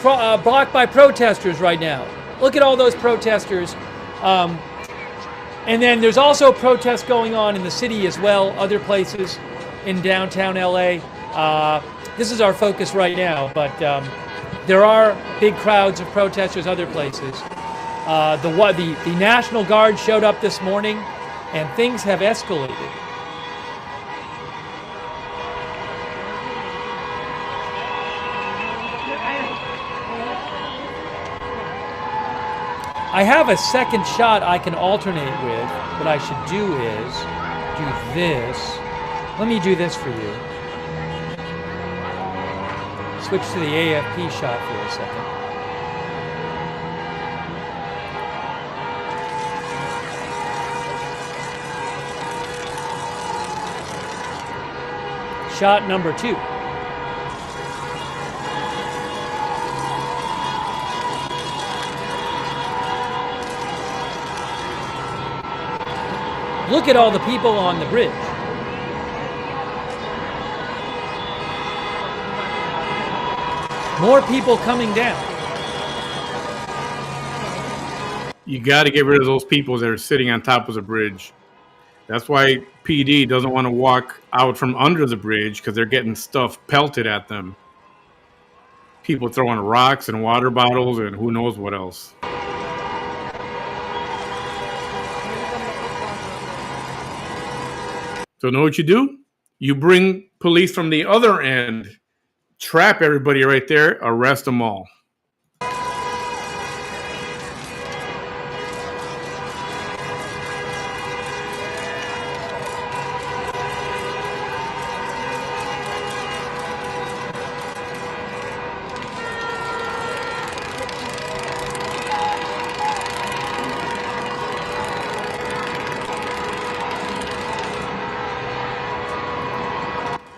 Speaker 1: blocked by protesters right now. Look at all those protesters. And then there's also protests going on in the city as well, other places in downtown LA. This is our focus right now, but there are big crowds of protesters other places. The National Guard showed up this morning, and things have escalated. I have a second shot I can alternate with. What I should do is do this. Let me do this for you. Switch to the AFP shot for a second. Shot number 2. Look at all the people on the bridge. More people coming down.
Speaker 2: You got to get rid of those people that are sitting on top of the bridge. That's why PD doesn't want to walk out from under the bridge, because they're getting stuff pelted at them. People throwing rocks and water bottles and who knows what else. So know what you do? You bring police from the other end, trap everybody right there, arrest them all.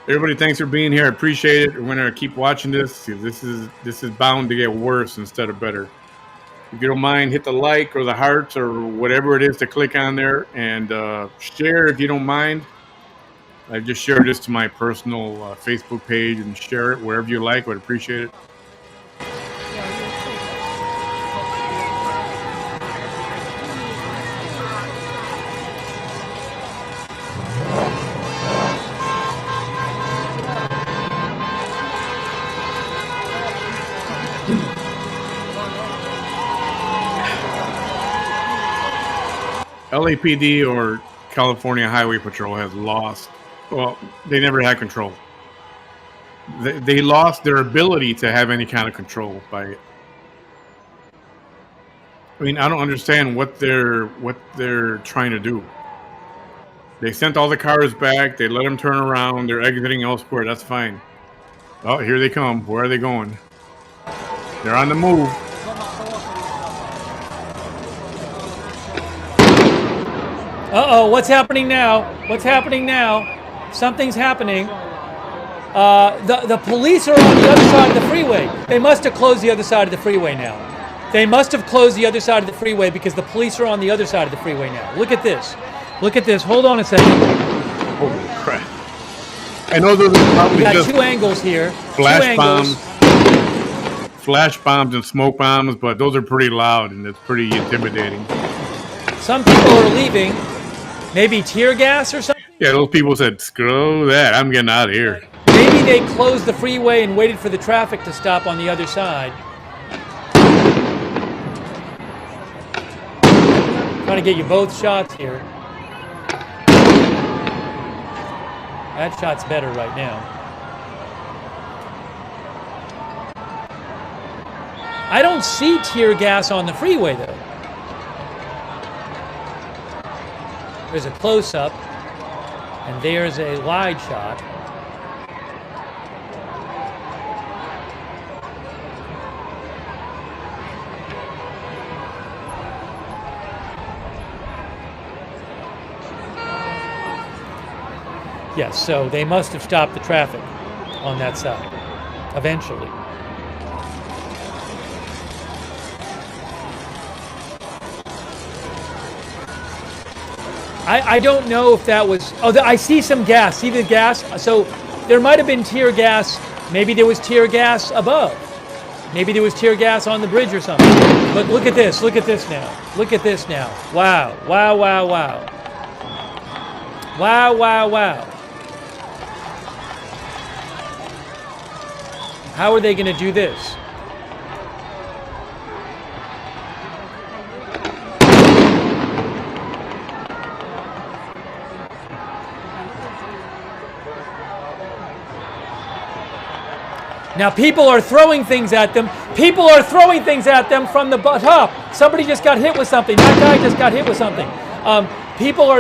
Speaker 2: Everybody, thanks for being here. I appreciate it. We're gonna keep watching this. This is bound to get worse instead of better. If you don't mind, hit the like or the hearts or whatever it is to click on there, and share if you don't mind. I just shared this to my personal Facebook page, and share it wherever you like. I would appreciate it. LAPD or California Highway Patrol has lost. Well, they never had control. They lost their ability to have any kind of control by it. I mean, I don't understand what they're trying to do. They sent all the cars back. They let them turn around. They're exiting elsewhere. That's fine. Oh, here they come. Where are they going? They're on the move.
Speaker 1: Uh-oh, what's happening now? What's happening now? Something's happening. The police are on the other side of the freeway. They must have closed the other side of the freeway now. They must have closed the other side of the freeway because the police are on the other side of the freeway now. Look at this. Look at this. Hold on a second.
Speaker 2: Holy crap. I know those are probably
Speaker 1: We got
Speaker 2: just
Speaker 1: two angles here.
Speaker 2: flash
Speaker 1: Two angles.
Speaker 2: bombs and smoke bombs, but those are pretty loud and it's pretty intimidating.
Speaker 1: Some people are leaving. Maybe tear gas or something?
Speaker 2: Yeah, those people said, screw that, I'm getting out of here.
Speaker 1: Maybe they closed the freeway and waited for the traffic to stop on the other side. Trying to get you both shots here. That shot's better right now. I don't see tear gas on the freeway though. There's a close-up, and there's a wide shot. Yes, so they must have stopped the traffic on that side, eventually. I don't know if that was... Oh, I see some gas. See the gas? So there might have been tear gas. Maybe there was tear gas above. Maybe there was tear gas on the bridge or something. But look at this. Look at this now. Look at this now. Wow. Wow, wow, wow. Wow, wow, wow. How are they going to do this? Now people are throwing things at them. People are throwing things at them from the top. Somebody just got hit with something. That guy just got hit with something.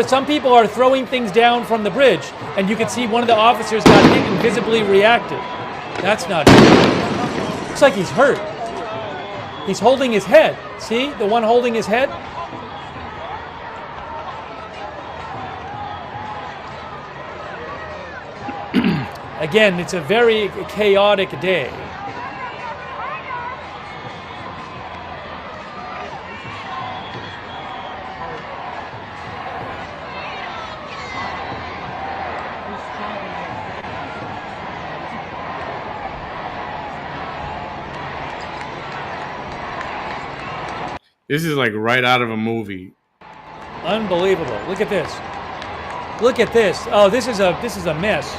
Speaker 1: Some people are throwing things down from the bridge, and you can see one of the officers got hit and visibly reacted. That's not good. Looks like he's hurt. He's holding his head. See, the one holding his head? Again, it's a very chaotic day.
Speaker 2: This is like right out of a movie.
Speaker 1: Unbelievable. Look at this. Look at this. Oh, this is a mess.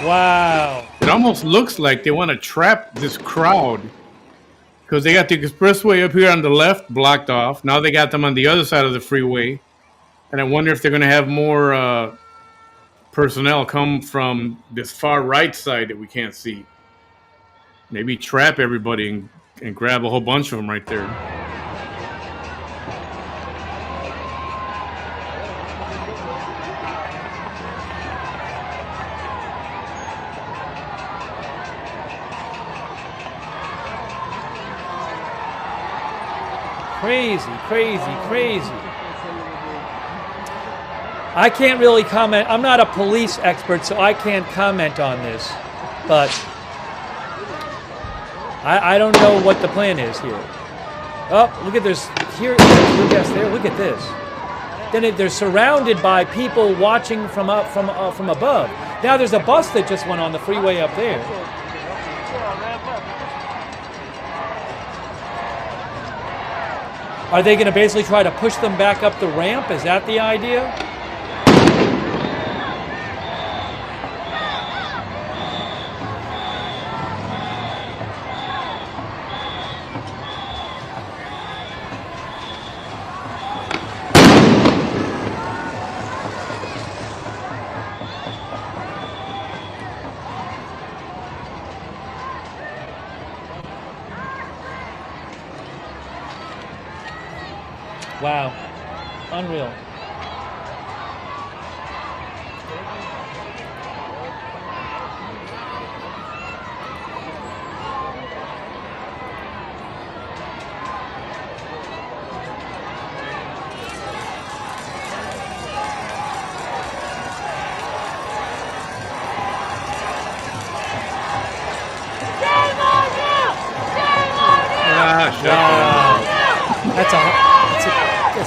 Speaker 1: Wow.
Speaker 2: It almost looks like they want to trap this crowd because they got the expressway up here on the left blocked off. Now they got them on the other side of the freeway. And I wonder if they're going to have more personnel come from this far right side that we can't see. Maybe trap everybody and grab a whole bunch of them right there.
Speaker 1: Crazy, crazy, crazy. I can't really comment. I'm not a police expert, so I can't comment on this. But I don't know what the plan is here. Oh, look at this. Here, yes, there. Look at this. Then they're surrounded by people watching from above. Now there's a bus that just went on the freeway up there. Are they going to basically try to push them back up the ramp? Is that the idea? Wow. Unreal.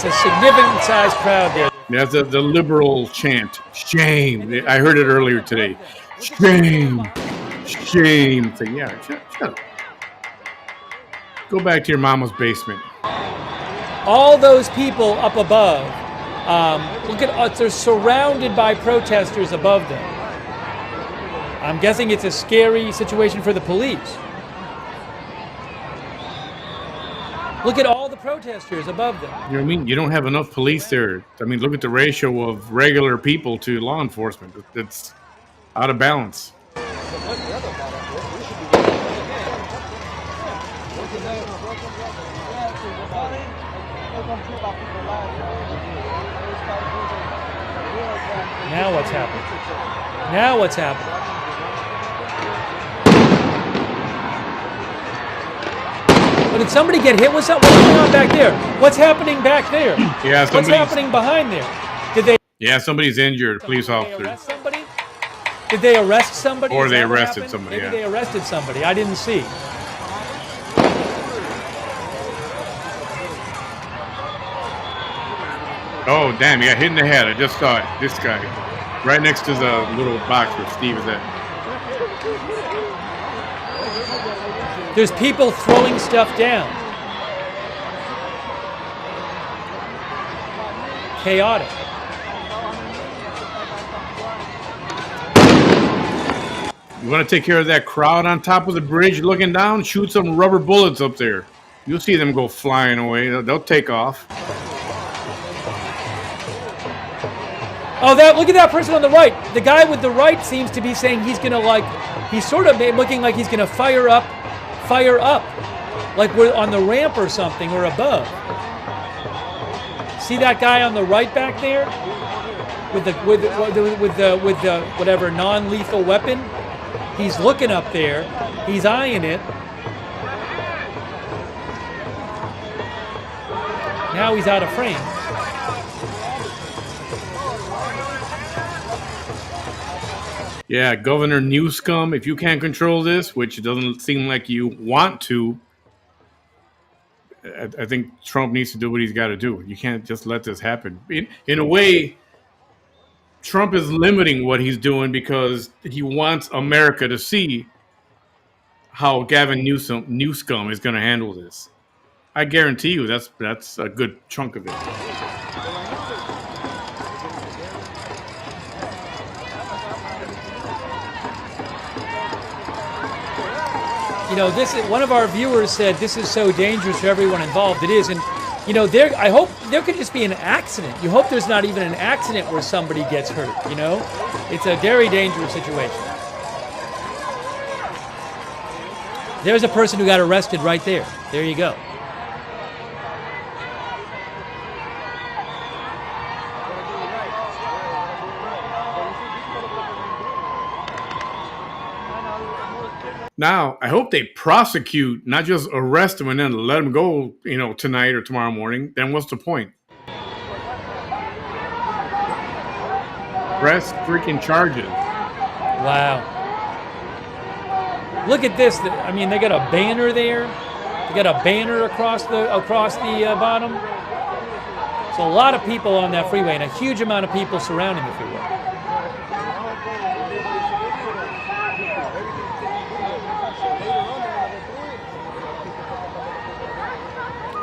Speaker 1: It's a significant sized crowd there.
Speaker 2: That's the liberal chant. Shame. I heard it earlier today. Shame. Shame. It's like, yeah, shut up. Go back to your mama's basement.
Speaker 1: All those people up above, look at, they're surrounded by protesters above them. I'm guessing it's a scary situation for the police. Look at all the protesters above them.
Speaker 2: You know what I mean? You don't have enough police there. I mean, look at the ratio of regular people to law enforcement. It's out of balance.
Speaker 1: Now what's happening? Now what's happening? But did somebody get hit with something? What's going on back there? What's happening back there?
Speaker 2: Yeah,
Speaker 1: what's happening behind there? Did they?
Speaker 2: Yeah, somebody's injured. Police officer.
Speaker 1: Arrest somebody? Did they arrest somebody?
Speaker 2: Or they arrested somebody.
Speaker 1: Maybe
Speaker 2: yeah.
Speaker 1: they arrested somebody. I didn't see.
Speaker 2: Oh, damn, he got hit in the head. I just saw it. This guy. Right next to the little box where Steve is at.
Speaker 1: There's people throwing stuff down. Chaotic.
Speaker 2: You want to take care of that crowd on top of the bridge looking down? Shoot some rubber bullets up there. You'll see them go flying away. They'll take off.
Speaker 1: Oh, look at that person on the right. The guy with the right seems to be saying he's going to he's sort of looking like he's going to fire up, like we're on the ramp or something or above. See that guy on the right back there with the whatever non-lethal weapon? He's looking up there. He's eyeing it. Now he's out of frame.
Speaker 2: Yeah, Governor Newscomb, if you can't control this, which doesn't seem like you want to, I think Trump needs to do what he's got to do. You can't just let this happen. In a way, Trump is limiting what he's doing because he wants America to see how Gavin Newscomb is going to handle this. I guarantee you that's a good chunk of it.
Speaker 1: You know, one of our viewers said this is so dangerous for everyone involved. It is, and you know, I hope there could just be an accident. You hope there's not even an accident where somebody gets hurt. You know, it's a very dangerous situation. There's a person who got arrested right there. There you go.
Speaker 2: Now, I hope they prosecute, not just arrest him and then let him go, you know, tonight or tomorrow morning. Then what's the point? Press freaking charges.
Speaker 1: Wow. Look at this. I mean, they got a banner there. They got a banner across the bottom. So a lot of people on that freeway and a huge amount of people surrounding the freeway.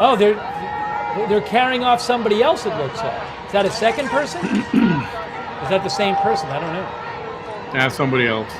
Speaker 1: Oh, they're carrying off somebody else, it looks like. Is that a second person? Is that the same person? I don't know.
Speaker 2: That's somebody else.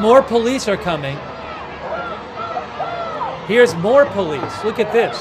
Speaker 1: More police are coming. Here's more police. Look at this.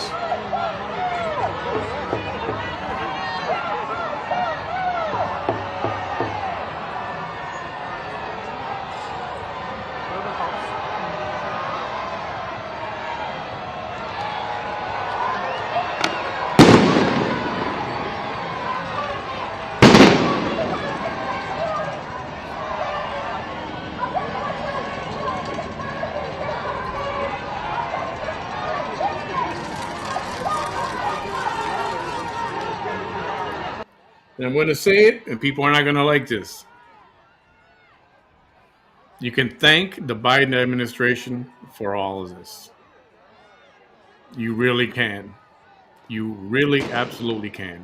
Speaker 2: And I'm going to say it, and people are not going to like this. You can thank the Biden administration for all of this. You really can. You really absolutely can.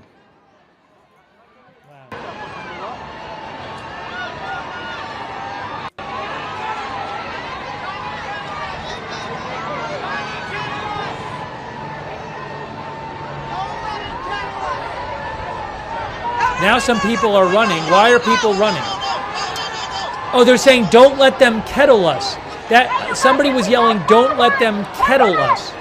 Speaker 1: Now some people are running. Why are people running? Oh, they're saying, don't let them kettle us. That somebody was yelling, don't let them kettle us.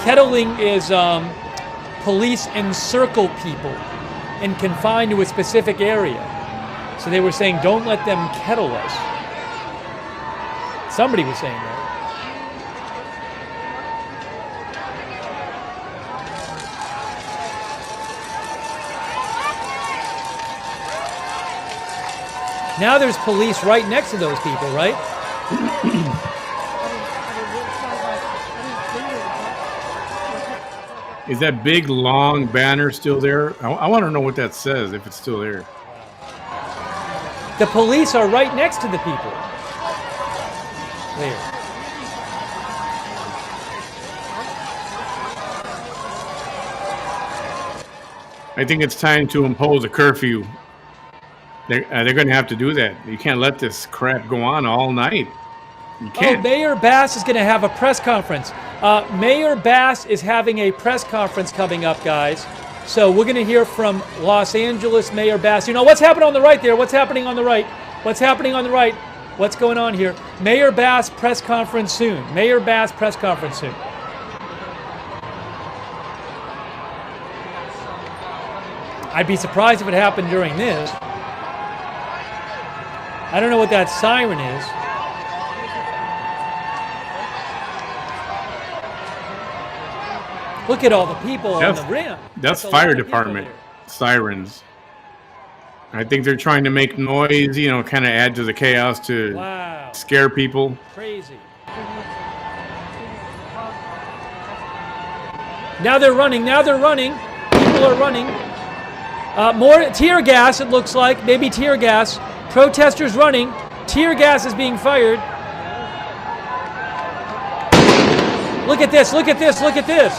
Speaker 1: Kettling is police encircle people and confine to a specific area. So they were saying, don't let them kettle us. Somebody was saying that. Now there's police right next to those people, right?
Speaker 2: Is that big, long banner still there? I want to know what that says, if it's still there.
Speaker 1: The police are right next to the people. There.
Speaker 2: I think it's time to impose a curfew. They're going to have to do that. You can't let this crap go on all night. You can't.
Speaker 1: Oh, Mayor Bass is going to have a press conference. Mayor Bass is having a press conference coming up, guys. So we're going to hear from Los Angeles Mayor Bass. You know, what's happening on the right there? What's happening on the right? What's happening on the right? What's going on here? Mayor Bass press conference soon. Mayor Bass press conference soon. I'd be surprised if it happened during this. I don't know what that siren is. Look at all the people on the rim.
Speaker 2: That's fire department sirens. I think they're trying to make noise, you know, kind of add to the chaos to scare people.
Speaker 1: Crazy. Now they're running. Now they're running. People are running. More tear gas, it looks like. Maybe tear gas. Protesters running. Tear gas is being fired. Look at this. Look at this. Look at this.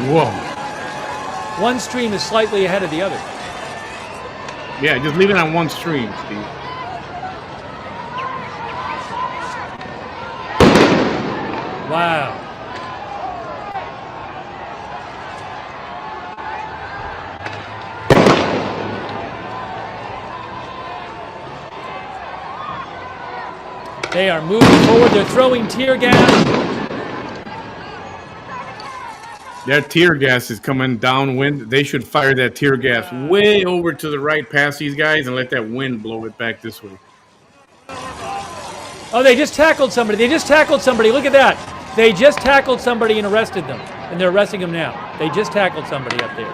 Speaker 2: Whoa.
Speaker 1: One stream is slightly ahead of the other.
Speaker 2: Yeah, just leave it on one stream, Steve.
Speaker 1: Wow. They are moving forward. They're throwing tear gas.
Speaker 2: That tear gas is coming downwind. They should fire that tear gas way over to the right past these guys and let that wind blow it back this way.
Speaker 1: Oh, they just tackled somebody. They just tackled somebody. Look at that. They just tackled somebody and arrested them. And they're arresting them now. They just tackled somebody up there.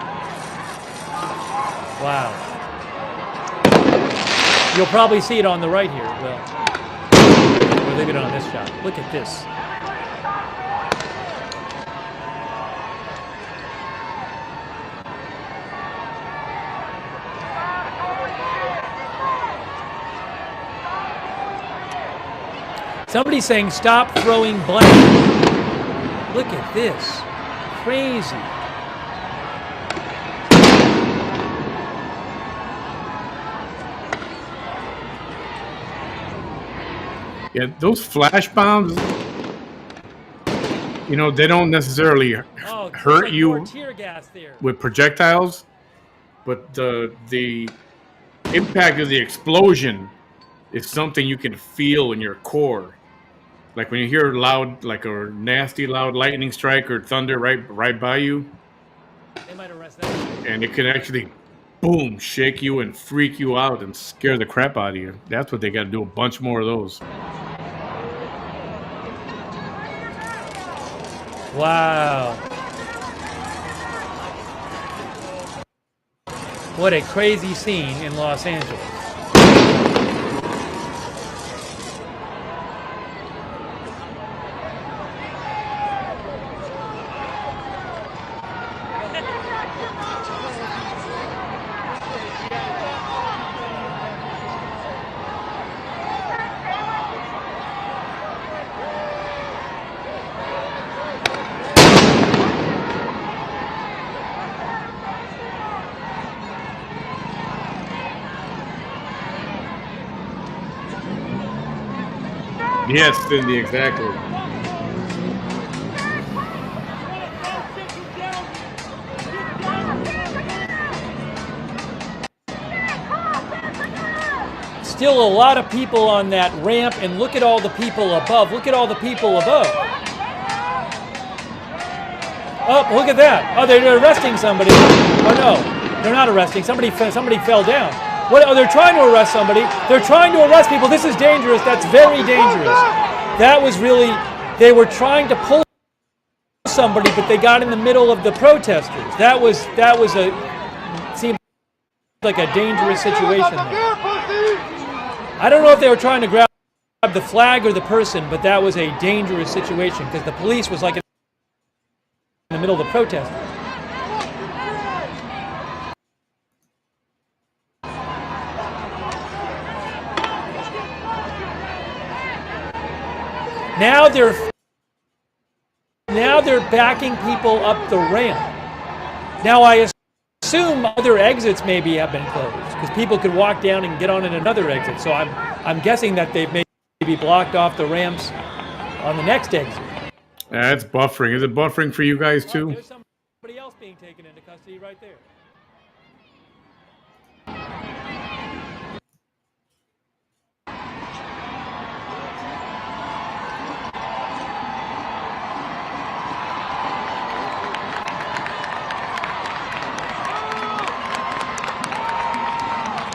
Speaker 1: Wow. You'll probably see it on the right here as well. We're leaving it on this shot. Look at this. Somebody's saying, stop throwing blame. Look at this. Crazy.
Speaker 2: Yeah, those flash bombs, you know, they don't necessarily hurt you with projectiles, but the impact of the explosion is something you can feel in your core. Like when you hear loud, like a nasty loud lightning strike or thunder right by you,
Speaker 1: they might arrest that.
Speaker 2: And it can actually, boom, shake you and freak you out and scare the crap out of you. That's what they got to do, a bunch more of those.
Speaker 1: Wow. What a crazy scene in Los Angeles.
Speaker 2: Yes, Cindy, exactly.
Speaker 1: Still a lot of people on that ramp, and look at all the people above. Look at all the people above. Oh, look at that. Oh, they're arresting somebody. Oh, no. They're not arresting. Somebody fell down. What? Oh, they're trying to arrest somebody. They're trying to arrest people. This is dangerous. That's very dangerous. That was really, they were trying to pull somebody, but they got in the middle of the protesters. That was seemed like a dangerous situation there. I don't know if they were trying to grab the flag or the person, but that was a dangerous situation because the police was like in the middle of the protesters. Now they're backing people up the ramp. Now I assume other exits maybe have been closed because people could walk down and get on in another exit. So I'm guessing that they've maybe blocked off the ramps on the next exit.
Speaker 2: That's buffering. Is it buffering for you guys too?
Speaker 1: There's somebody else being taken into custody right there.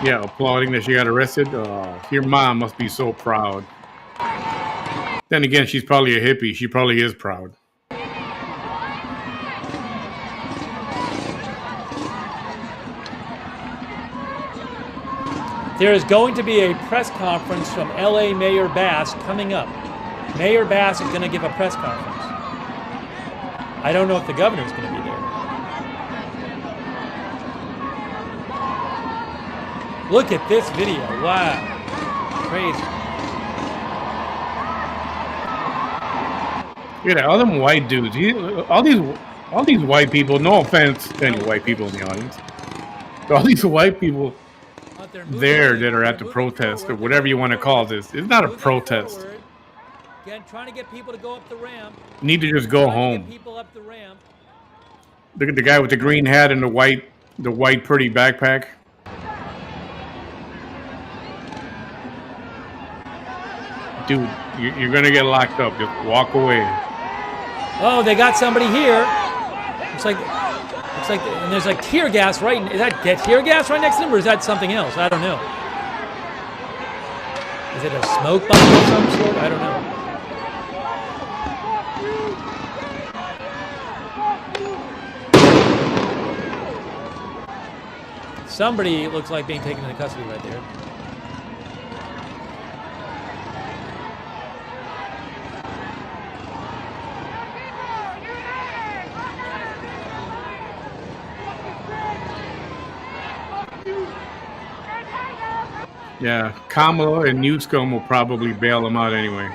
Speaker 2: Yeah, applauding that she got arrested. Oh, your mom must be so proud. Then again, she's probably a hippie. She probably is proud.
Speaker 1: There is going to be a press conference from LA Mayor Bass coming up. Mayor Bass is going to give a press conference. I don't know if the governor's going to be there. Look at this video. Wow. Crazy.
Speaker 2: Look at all them white dudes. All these white people, no offense to any white people in the audience. But all these white people there that are at the protest or whatever you want to call this. It's not a protest.
Speaker 1: Again, trying to get people to go up the ramp.
Speaker 2: Need to just go home.
Speaker 1: People up the ramp.
Speaker 2: Look at the guy with the green hat and the white pretty backpack. Dude, you're gonna get locked up. Just walk away.
Speaker 1: Oh, they got somebody here. Looks like, and there's like tear gas right. Is that tear gas right next to them, or is that something else? I don't know. Is it a smoke bomb of some sort? I don't know. Somebody looks like being taken into custody right there.
Speaker 2: Yeah, Kamala and Newscomb will probably bail him out anyway.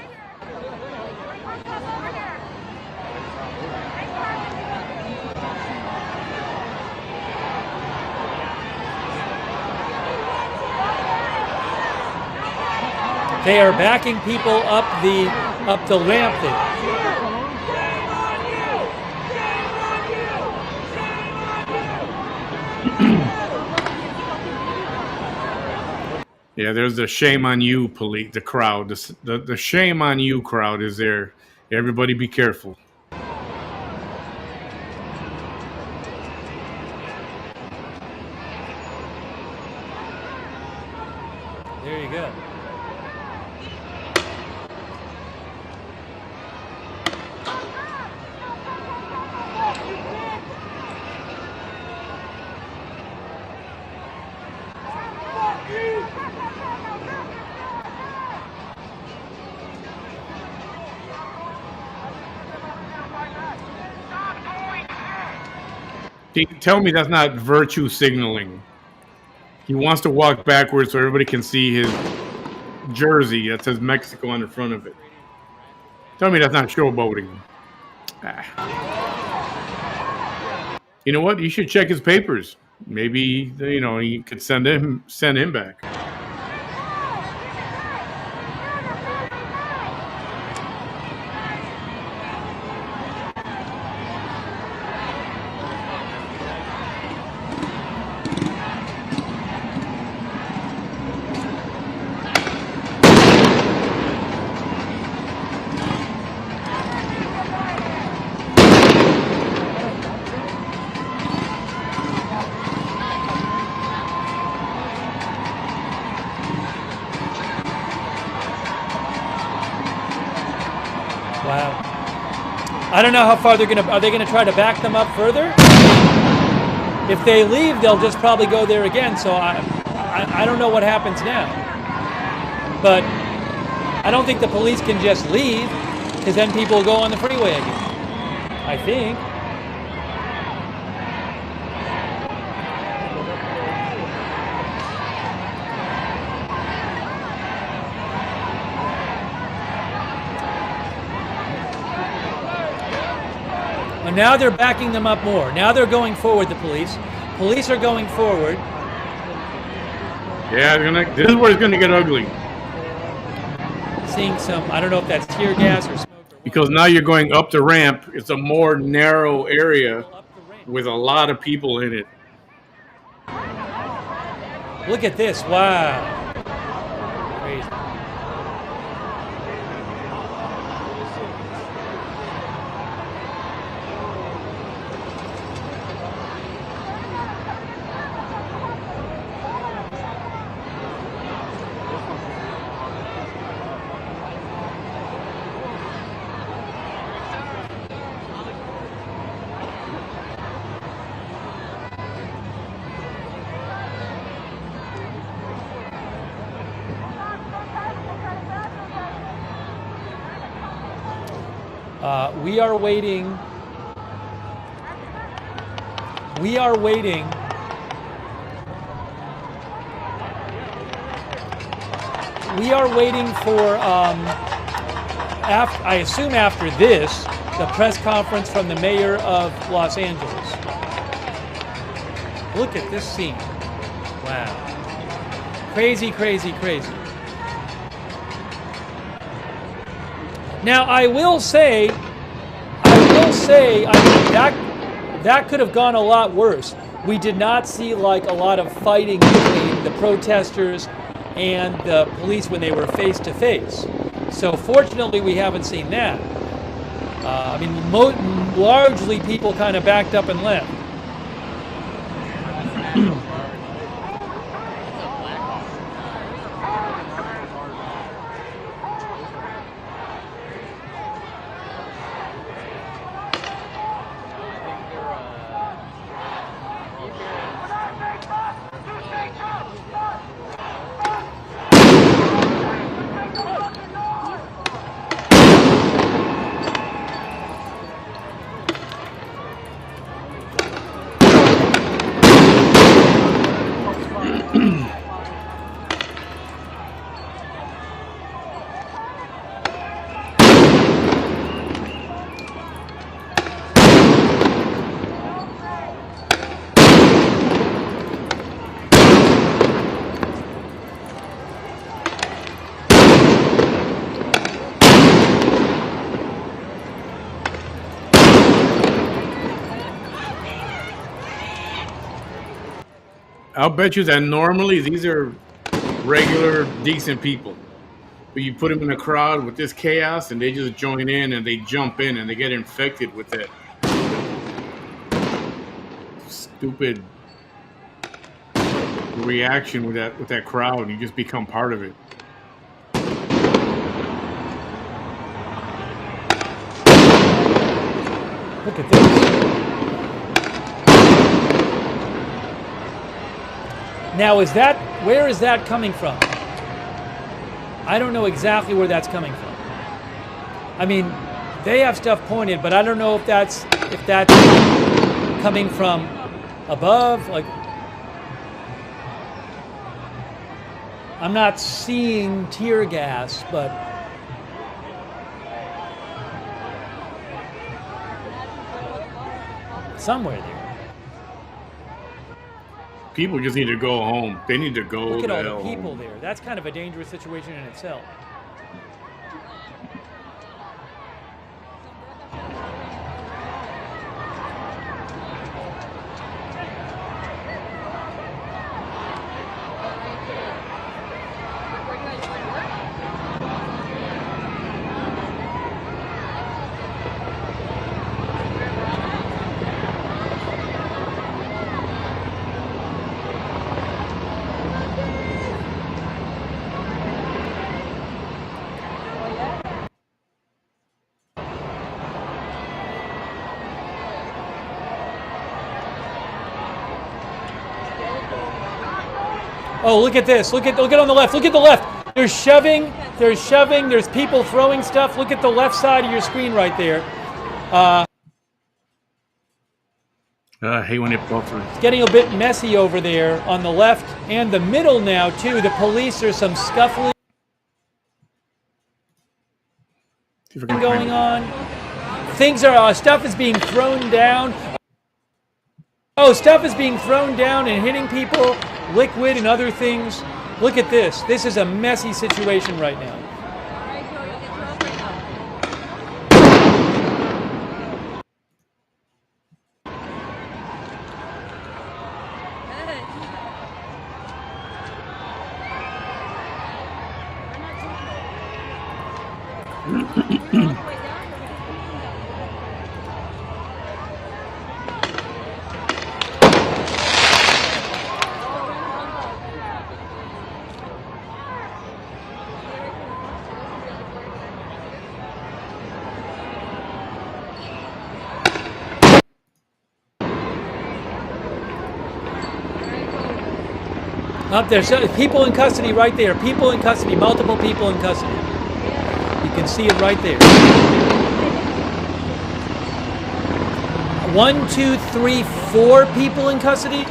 Speaker 1: They are backing people up the ramp there.
Speaker 2: Yeah, there's the shame on you police, the crowd. The shame on you crowd is there. Everybody be careful.
Speaker 1: There you go.
Speaker 2: Tell me that's not virtue signaling. He wants to walk backwards so everybody can see his jersey that says Mexico on the front of it. Tell me that's not showboating. You know what? You should check his papers. Maybe he could send him back.
Speaker 1: Wow. I don't know how far are they gonna try to back them up further? If they leave, they'll just probably go there again, so I don't know what happens now. But I don't think the police can just leave, because then people will go on the freeway again. I think. And now they're backing them up more. Now they're going forward, the police. Police are going forward.
Speaker 2: Yeah, this is where it's going to get ugly.
Speaker 1: Seeing some, I don't know if that's tear gas or smoke.
Speaker 2: Because now you're going up the ramp. It's a more narrow area with a lot of people in it.
Speaker 1: Look at this. Wow. Crazy. We are waiting. We are waiting. We are waiting for, I assume after this, the press conference from the mayor of Los Angeles. Look at this scene. Wow. Crazy, crazy, crazy. Now, I will say, that could have gone a lot worse. We did not see like a lot of fighting between the protesters and the police when they were face to face. So fortunately, we haven't seen that. I mean, largely people kind of backed up and left.
Speaker 2: I'll bet you that normally these are regular, decent people. But you put them in a crowd with this chaos and they just join in and they jump in and they get infected with that stupid reaction with that crowd, and you just become part of it.
Speaker 1: Look at this. Now, where is that coming from? I don't know exactly where that's coming from. I mean, they have stuff pointed, but I don't know if that's coming from above. Like, I'm not seeing tear gas, but somewhere there.
Speaker 2: People just need to go home. They need to go
Speaker 1: Look at
Speaker 2: the
Speaker 1: all
Speaker 2: hell
Speaker 1: the people
Speaker 2: home.
Speaker 1: there. That's kind of a dangerous situation in itself. Oh, look at this. Look at on the left. Look at the left. There's shoving. There's people throwing stuff. Look at the left side of your screen right there.
Speaker 2: I hate when it buffers.
Speaker 1: It's getting a bit messy over there on the left and the middle now too. The police, there's some scuffling
Speaker 2: See if I can
Speaker 1: going
Speaker 2: find
Speaker 1: on. Things are stuff is being thrown down. Oh, stuff is being thrown down and hitting people, liquid and other things. Look at this. This is a messy situation right now. Up there, so people in custody right there. People in custody, multiple people in custody. You can see it right there. 1, 2, 3, 4 people in custody.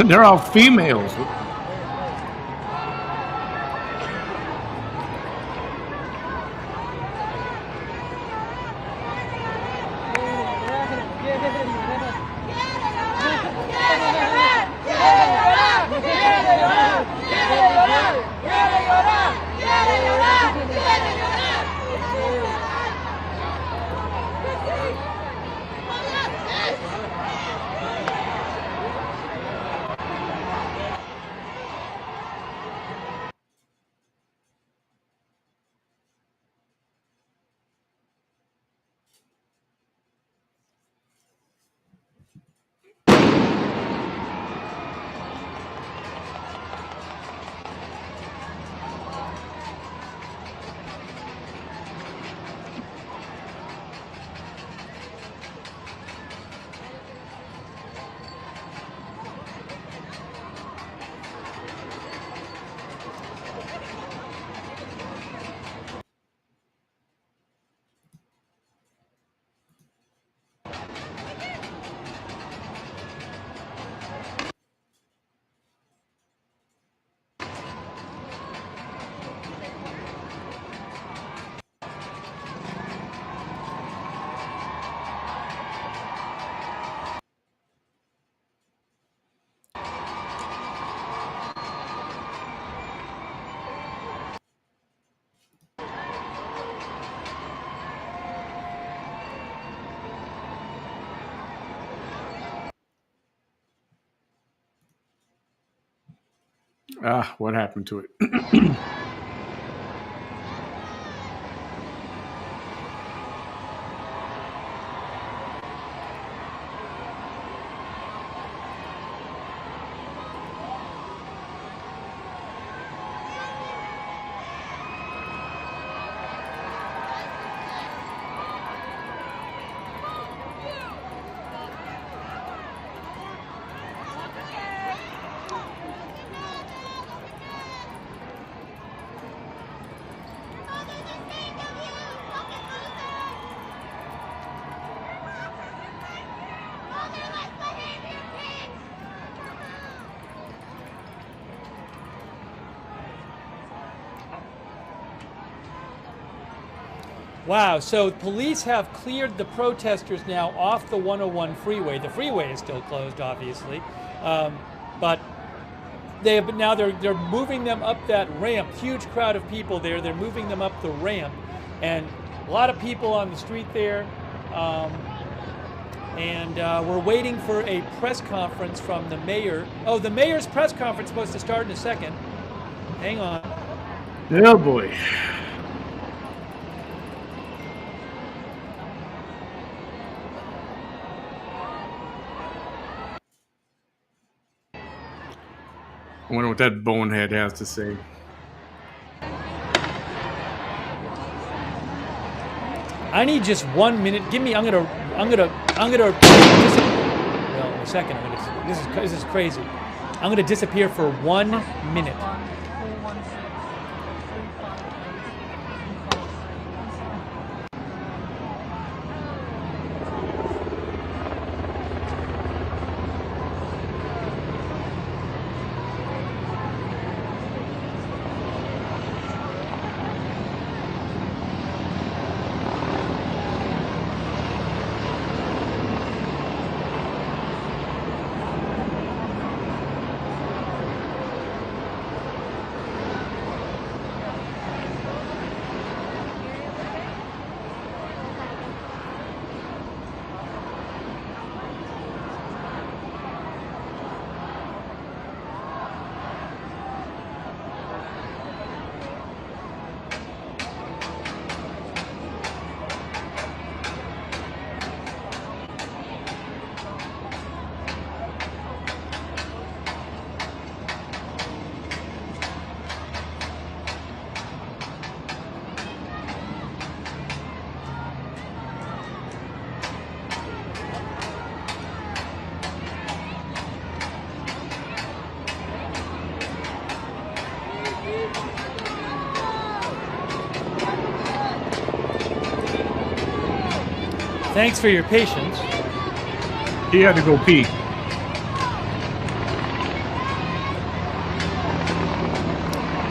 Speaker 2: They're all females. What happened to it?
Speaker 1: Wow, so police have cleared the protesters now off the 101 freeway. The freeway is still closed, obviously, but they're moving them up that ramp. Huge crowd of people there. They're moving them up the ramp, and a lot of people on the street there. And we're waiting for a press conference from the mayor. Oh, the mayor's press conference is supposed to start in a second. Hang on.
Speaker 2: Oh boy. I wonder what that bonehead has to say.
Speaker 1: I need just 1 minute. Give me. I'm gonna. Well, in a second. This is crazy. I'm gonna disappear for 1 minute. Thanks for your patience.
Speaker 2: He had to go pee.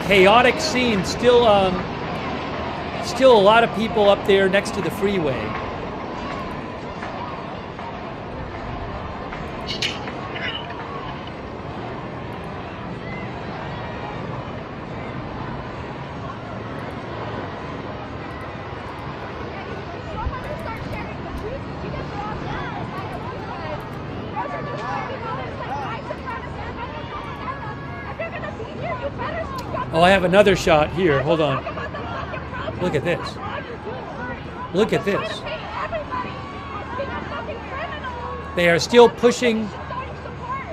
Speaker 1: Chaotic scene. Still a lot of people up there next to the freeway. Oh, I have another shot here. Hold on. Look at this. Look at this. They are still pushing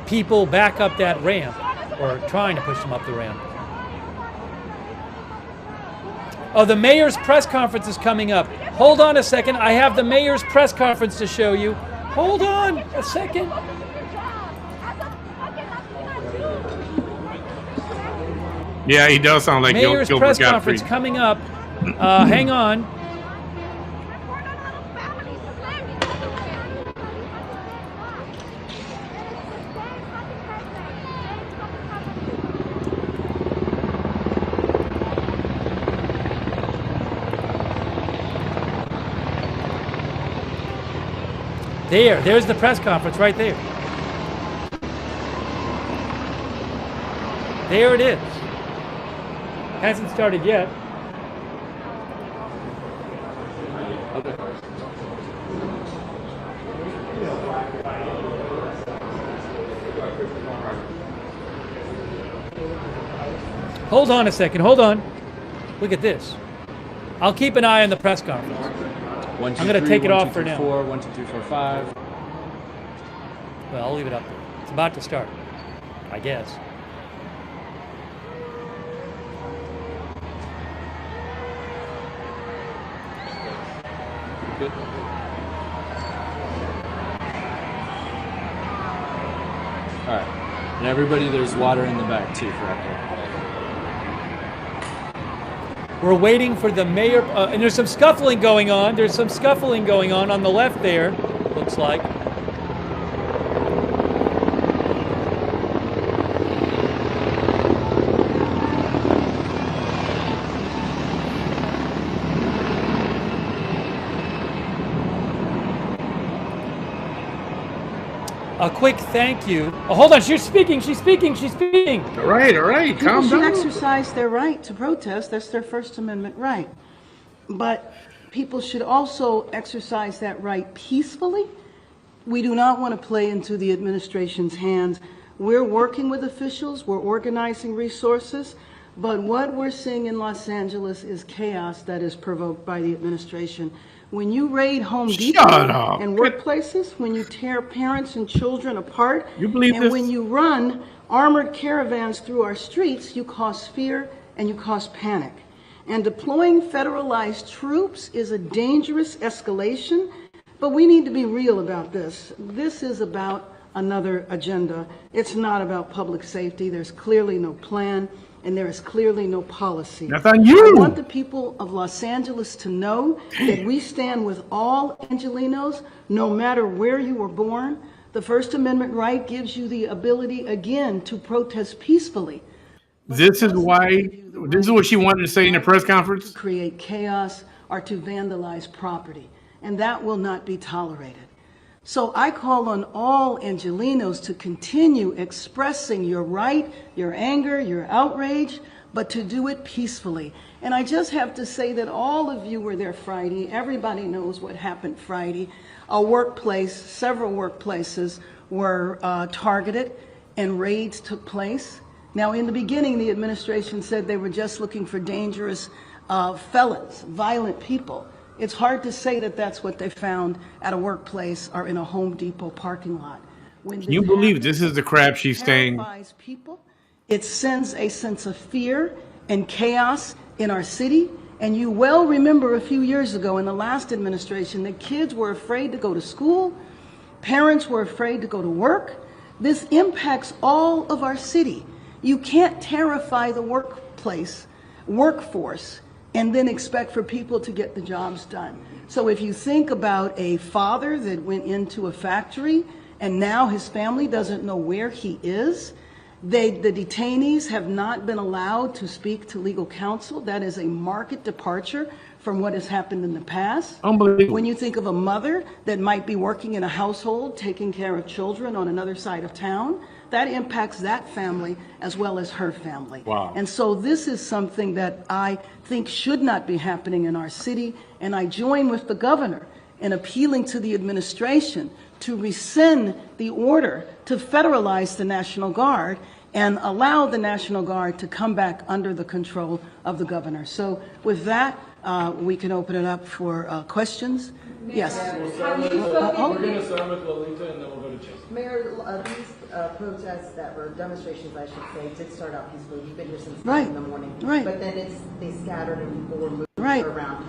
Speaker 1: people back up that ramp, or trying to push them up the ramp. Oh, the mayor's press conference is coming up. Hold on a second. I have the mayor's press conference to show you. Hold on a second.
Speaker 2: Yeah, he does sound like
Speaker 1: Mayor's
Speaker 2: Gilbert
Speaker 1: press
Speaker 2: Gottfried.
Speaker 1: conference coming up. Hang on. There's the press conference right there. There it is. Hasn't started yet. Hold on a second. Hold on. Look at this. I'll keep an eye on the press conference.
Speaker 5: One, two,
Speaker 1: I'm going to take it
Speaker 5: one,
Speaker 1: off
Speaker 5: two,
Speaker 1: for
Speaker 5: three,
Speaker 1: now.
Speaker 5: 4, 1, 2, 3, 4, 5.
Speaker 1: Well, I'll leave it up there. It's about to start, I guess.
Speaker 5: Good. All right. And everybody, there's water in the back too for alcohol.
Speaker 1: We're waiting for the mayor, and there's some scuffling going on. There's some scuffling going on the left there, looks like. a quick thank you. Oh, hold on, she's speaking.
Speaker 2: All right,
Speaker 6: People
Speaker 2: calm
Speaker 6: should
Speaker 2: down.
Speaker 6: exercise their right to protest. That's their First Amendment right. But people should also exercise that right peacefully. We do not want to play into the administration's hands. We're working with officials, we're organizing resources, but what we're seeing in Los Angeles is chaos that is provoked by the administration. When you raid Home Depot
Speaker 2: up.
Speaker 6: and workplaces, when you tear parents and children apart,
Speaker 2: You believe
Speaker 6: and
Speaker 2: this?
Speaker 6: when you run armored caravans through our streets, you cause fear and you cause panic. And deploying federalized troops is a dangerous escalation, but we need to be real about this. This is about another agenda. It's not about public safety. There's clearly no plan, and there is clearly no policy.
Speaker 2: That's on you.
Speaker 6: I want the people of Los Angeles to know that we stand with all Angelenos, no matter where you were born. The First Amendment right gives you the ability, again, to protest peacefully.
Speaker 2: This is what she wanted to say in the press
Speaker 6: To
Speaker 2: conference.
Speaker 6: create chaos or to vandalize property, and that will not be tolerated. So I call on all Angelenos to continue expressing your right, your anger, your outrage, but to do it peacefully. And I just have to say that all of you were there Friday. Everybody knows what happened Friday. A workplace, several workplaces were targeted and raids took place. Now, in the beginning, the administration said they were just looking for dangerous felons, violent people. It's hard to say that that's what they found at a workplace or in a Home Depot parking lot. When
Speaker 2: Can you believe this is the crap she's saying?
Speaker 6: terrifies people, it sends a sense of fear and chaos in our city. And you well remember a few years ago in the last administration that kids were afraid to go to school, parents were afraid to go to work. This impacts all of our city. You can't terrify the workforce, and then expect for people to get the jobs done. So if you think about a father that went into a factory and now his family doesn't know where he is, the detainees have not been allowed to speak to legal counsel. That is a marked departure from what has happened in the past.
Speaker 2: Unbelievable.
Speaker 6: When you think of a mother that might be working in a household, taking care of children on another side of town, that impacts that family as well as her family.
Speaker 2: Wow.
Speaker 6: And so this is something that I think should not be happening in our city. And I join with the governor in appealing to the administration to rescind the order to federalize the National Guard and allow the National Guard to come back under the control of the governor. So with that, we can open it up for questions. Yes.
Speaker 7: We're going
Speaker 5: to start with Lolita and then we'll go to Chase.
Speaker 7: Mayor, these protests that were demonstrations, I should say, did start out peacefully. You've been here since 9 in the morning.
Speaker 6: Right.
Speaker 7: But then they scattered and people were moving
Speaker 6: Right.
Speaker 7: around.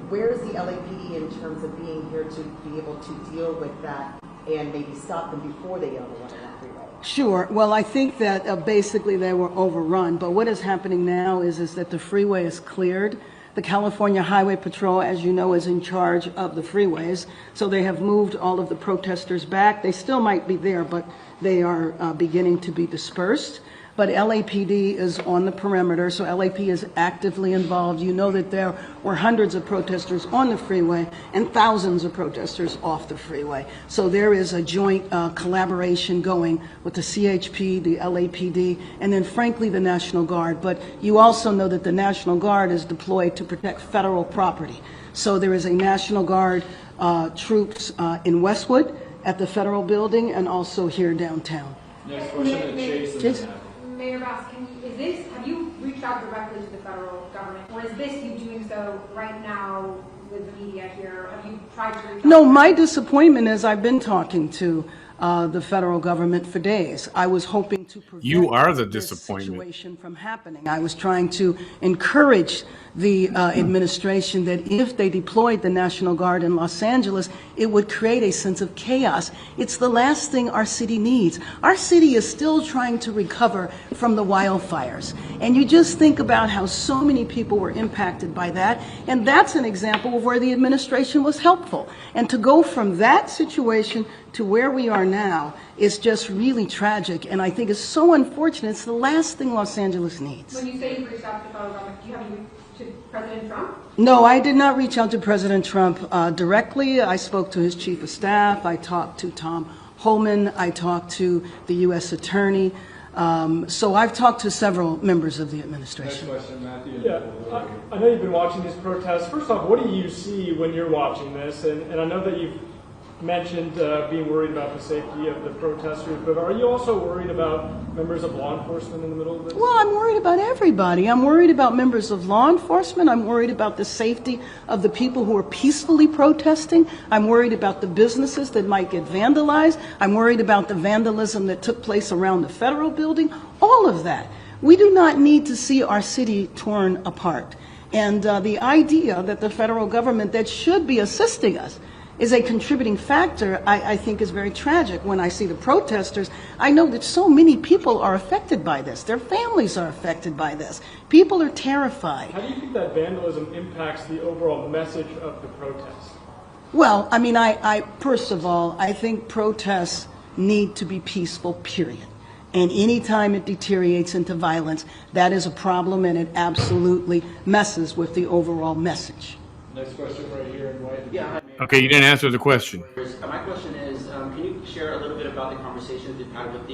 Speaker 7: Where is the LAPD in terms of being here to be able to deal with that and maybe stop them before they yell the one on the freeway?
Speaker 6: Sure. Well, I think that basically they were overrun. But what is happening now is that the freeway is cleared. The California Highway Patrol, as you know, is in charge of the freeways. So they have moved all of the protesters back. They still might be there, but they are beginning to be dispersed. But LAPD is on the perimeter, so LAP is actively involved. You know that there were hundreds of protesters on the freeway and thousands of protesters off the freeway. So there is a joint collaboration going with the CHP, the LAPD, and then frankly the National Guard. But you also know that the National Guard is deployed to protect federal property. So there is a National Guard troops in Westwood at the federal building and also here downtown.
Speaker 5: Next question to Chase.
Speaker 8: Mayor Bass, have you reached out directly to the federal government, or is this you doing so right now with the media here? Have you tried to reach out?
Speaker 6: No, my disappointment is I've been talking to the federal government for days. I was hoping to prevent
Speaker 2: You are the
Speaker 6: this
Speaker 2: disappointment.
Speaker 6: situation from happening. I was trying to encourage the administration that if they deployed the National Guard in Los Angeles, it would create a sense of chaos. It's the last thing our city needs. Our city is still trying to recover from the wildfires. And you just think about how so many people were impacted by that. And that's an example of where the administration was helpful. And to go from that situation to where we are now is just really tragic. And I think it's so unfortunate. It's the last thing Los Angeles needs.
Speaker 8: When you say you reached out to the federal government, do you have any to President Trump?
Speaker 6: No, I did not reach out to President Trump directly. I spoke to his chief of staff. I talked to Tom Pullman, I talked to the U.S. Attorney. So I've talked to several members of the administration.
Speaker 5: Next question, Matthew.
Speaker 9: Yeah, I know you've been watching these protests. First off, what do you see when you're watching this? And I know that you've mentioned being worried about the safety of the protesters, but are you also worried about members of law enforcement in the middle of this?
Speaker 6: Well, I'm worried about everybody. I'm worried about members of law enforcement. I'm worried about the safety of the people who are peacefully protesting. I'm worried about the businesses that might get vandalized. I'm worried about the vandalism that took place around the federal building. All of that. We do not need to see our city torn apart. And the idea that the federal government that should be assisting us is a contributing factor, I think is very tragic. When I see the protesters, I know that so many people are affected by this. Their families are affected by this. People are terrified.
Speaker 9: How do you think that vandalism impacts the overall message of the protest?
Speaker 6: Well, I mean, I first of all, I think protests need to be peaceful, period. And anytime it deteriorates into violence, that is a problem, and it absolutely messes with the overall message.
Speaker 5: Next question right here in white.
Speaker 10: Yeah.
Speaker 2: Okay, you didn't answer the question.
Speaker 10: My question is, can you share a little bit about the conversations you've had with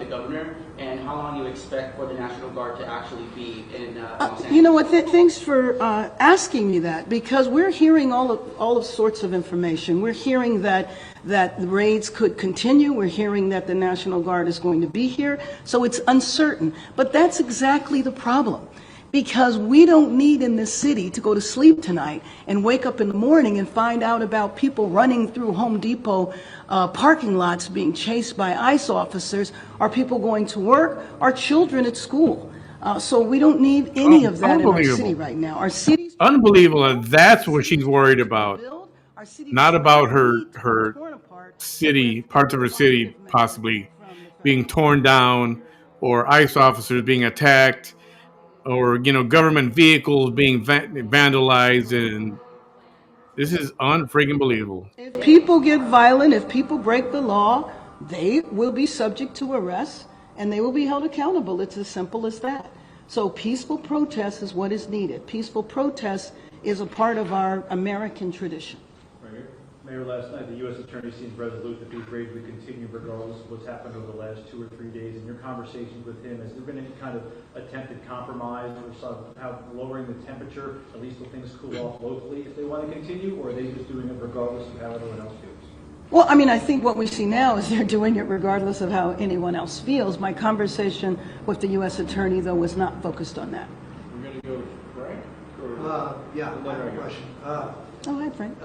Speaker 10: the governor, and how long you expect for the National Guard to actually be in Los Angeles?
Speaker 6: You know what? Thanks for asking me that, because we're hearing all of sorts of information. We're hearing that the raids could continue. We're hearing that the National Guard is going to be here. So it's uncertain. But that's exactly the problem. Because we don't need in this city to go to sleep tonight and wake up in the morning and find out about people running through Home Depot parking lots being chased by ICE officers, or people going to work, or children at school. So we don't need any of that in our city right now. Our city's
Speaker 2: Unbelievable. That's what she's worried about. Not about her city, parts of her city possibly being torn down, or ICE officers being attacked, or government vehicles being vandalized, and this is unfreaking believable.
Speaker 6: If people get violent, if people break the law, they will be subject to arrest and they will be held accountable. It's as simple as that. So peaceful protest is what is needed. Peaceful protest is a part of our American tradition.
Speaker 11: Mayor, last night the U.S. Attorney seems resolute that these raids would continue regardless of what's happened over the last 2 or 3 days. In your conversations with him, has there been any kind of attempted compromise or somehow lowering the temperature, at least till things cool off locally, if they want to continue, or are they just doing it regardless of how everyone else feels?
Speaker 6: Well, I mean, I think what we see now is they're doing it regardless of how anyone else feels. My conversation with the U.S. Attorney, though, was not focused on that.
Speaker 5: We're going to go to Frank?
Speaker 12: Yeah, I have a question.
Speaker 6: Oh, hi, Frank.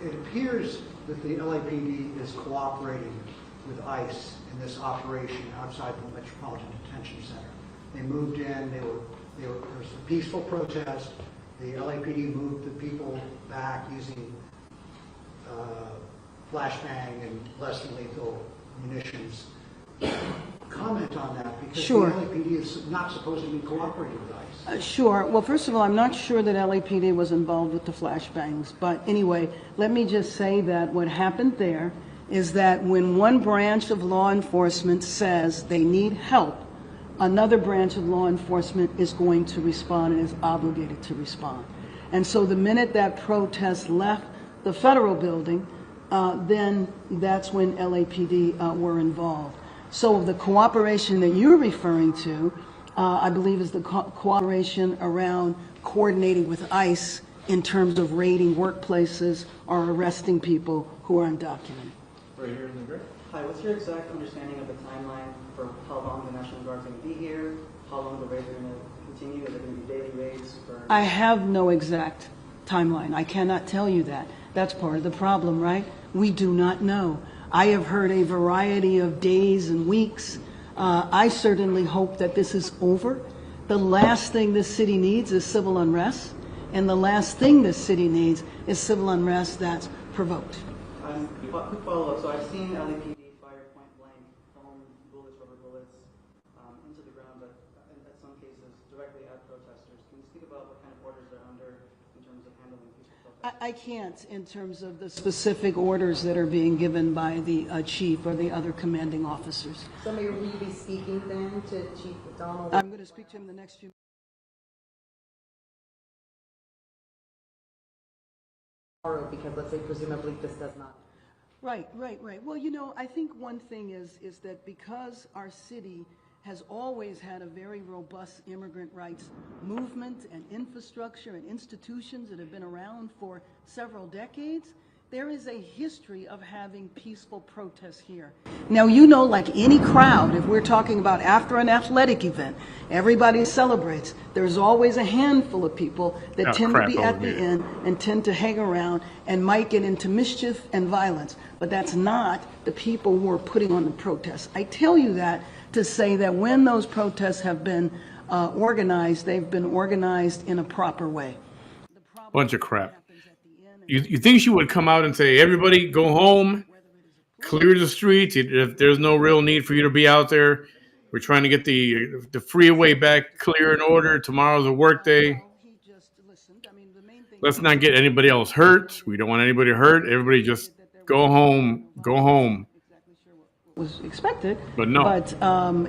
Speaker 12: It appears that the LAPD is cooperating with ICE in this operation outside the Metropolitan Detention Center. They moved in, there was a peaceful protest. The LAPD moved the people back using flashbang and less than lethal munitions. Comment on that, because
Speaker 6: Sure.
Speaker 12: the LAPD is not supposed to be cooperating with ICE.
Speaker 6: Sure. Well, first of all, I'm not sure that LAPD was involved with the flashbangs. But anyway, let me just say that what happened there is that when one branch of law enforcement says they need help, another branch of law enforcement is going to respond and is obligated to respond. And so the minute that protest left the federal building, then that's when LAPD were involved. So the cooperation that you're referring to, I believe, is the cooperation around coordinating with ICE in terms of raiding workplaces or arresting people who are undocumented.
Speaker 5: Right here in the group.
Speaker 10: Hi, what's your exact understanding of the timeline for how long the National Guard's going to be here? How long the raids are going to continue? Is it going to be daily raids?
Speaker 6: I have no exact timeline. I cannot tell you that. That's part of the problem, right? We do not know. I have heard a variety of days and weeks. I certainly hope that this is over. The last thing this city needs is civil unrest, and the last thing this city needs is civil unrest that's provoked.
Speaker 10: Quick follow-up. So I've seen LAPD fire point blank, foam bullets, rubber bullets into the ground, but in some cases directly at protesters. Can you speak about what kind of orders they're under in terms of handling peaceful protesters?
Speaker 6: I can't in terms of the specific orders that are being given by the chief or the other commanding officers.
Speaker 7: So Mayor, will you be speaking then to Chief Donald?
Speaker 6: I'm going to speak to him in the next few
Speaker 7: because let's say presumably this does not.
Speaker 6: Right, right, right. Well, you know, I think one thing is that because our city has always had a very robust immigrant rights movement and infrastructure and institutions that have been around for several decades, there is a history of having peaceful protests here. Now, you know, like any crowd, if we're talking about after an athletic event, everybody celebrates. There's always a handful of people that tend to be at the end and tend to hang around and might get into mischief and violence. But that's not the people who are putting on the protests. I tell you that to say that when those protests have been organized, they've been organized in a proper way.
Speaker 2: Bunch of crap. You think she would come out and say, everybody go home, clear the streets, if there's no real need for you to be out there. We're trying to get the freeway back clear and order. Tomorrow's a work day. Let's not get anybody else hurt. We don't want anybody hurt. Everybody just go home, go home.
Speaker 6: Was expected,
Speaker 2: but no.
Speaker 6: But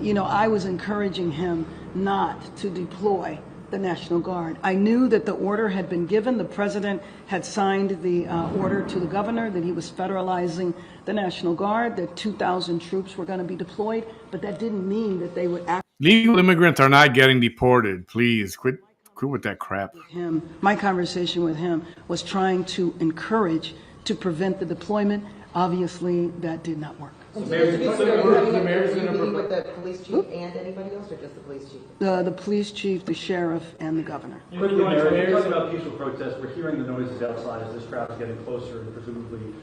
Speaker 6: you know, I was encouraging him not to deploy the National Guard. I knew that the order had been given. The president had signed the order to the governor that he was federalizing the National Guard, that 2,000 troops were going to be deployed, but that didn't mean that they would act.
Speaker 2: Legal immigrants are not getting deported. Please quit with that crap.
Speaker 6: My conversation with him was trying to encourage to prevent the deployment. Obviously, that did not work.
Speaker 7: So Mayor's going to meeting with the police chief and anybody else, or just the police chief?
Speaker 6: The police chief, the sheriff, and the governor.
Speaker 11: When you're talking about peaceful protests, we're hearing the noises outside as this crowd is getting closer and presumably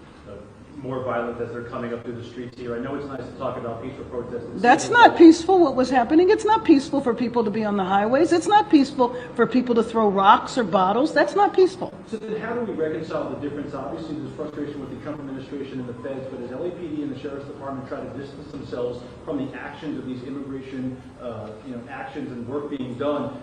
Speaker 11: more violent as they're coming up through the streets here. I know it's nice to talk about peaceful protests.
Speaker 6: That's not peaceful, what was happening. It's not peaceful for people to be on the highways. It's not peaceful for people to throw rocks or bottles. That's not peaceful.
Speaker 11: So then how do we reconcile the difference? Obviously, there's frustration with the Trump administration and the feds, but as LAPD and the Sheriff's Department try to distance themselves from the actions of these immigration actions and work being done,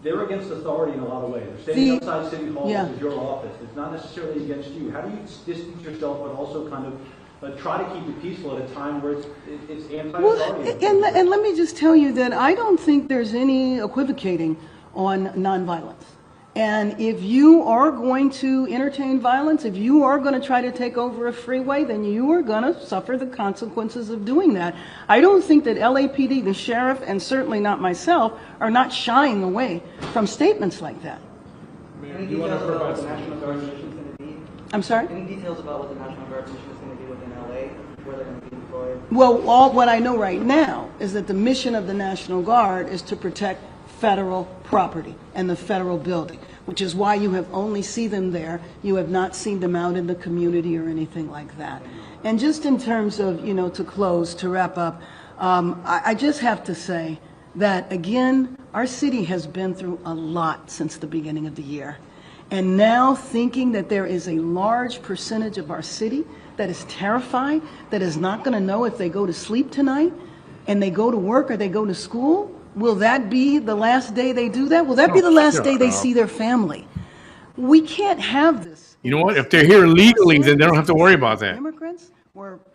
Speaker 11: they're against authority in a lot of ways. They're standing outside City Hall, which is your office. It's not necessarily against you. How do you distance yourself, but also kind of try to keep it peaceful at a time where it's anti-authority?
Speaker 6: Well, and let me just tell you that I don't think there's any equivocating on nonviolence. And if you are going to entertain violence, if you are going to try to take over a freeway, then you are going to suffer the consequences of doing that. I don't think that LAPD, the sheriff, and certainly not myself, are not shying away from statements like that.
Speaker 10: Any details about what the National Guard mission is going to be?
Speaker 6: I'm sorry?
Speaker 10: Any details about what the National Guard mission is going to be within LA, where they're going to be deployed?
Speaker 6: Well, what I know right now is that the mission of the National Guard is to protect federal property and the federal building, which is why you have only seen them there. You have not seen them out in the community or anything like that. And just in terms of, you know, to close, to wrap up, I just have to say that, again, our city has been through a lot since the beginning of the year. And now thinking that there is a large percentage of our city that is terrified, that is not going to know if they go to sleep tonight and they go to work or they go to school, will that be the last day they do that? Will that be the last day they see their family? We can't have this.
Speaker 2: You know what? If they're here legally, then they don't have to worry about that.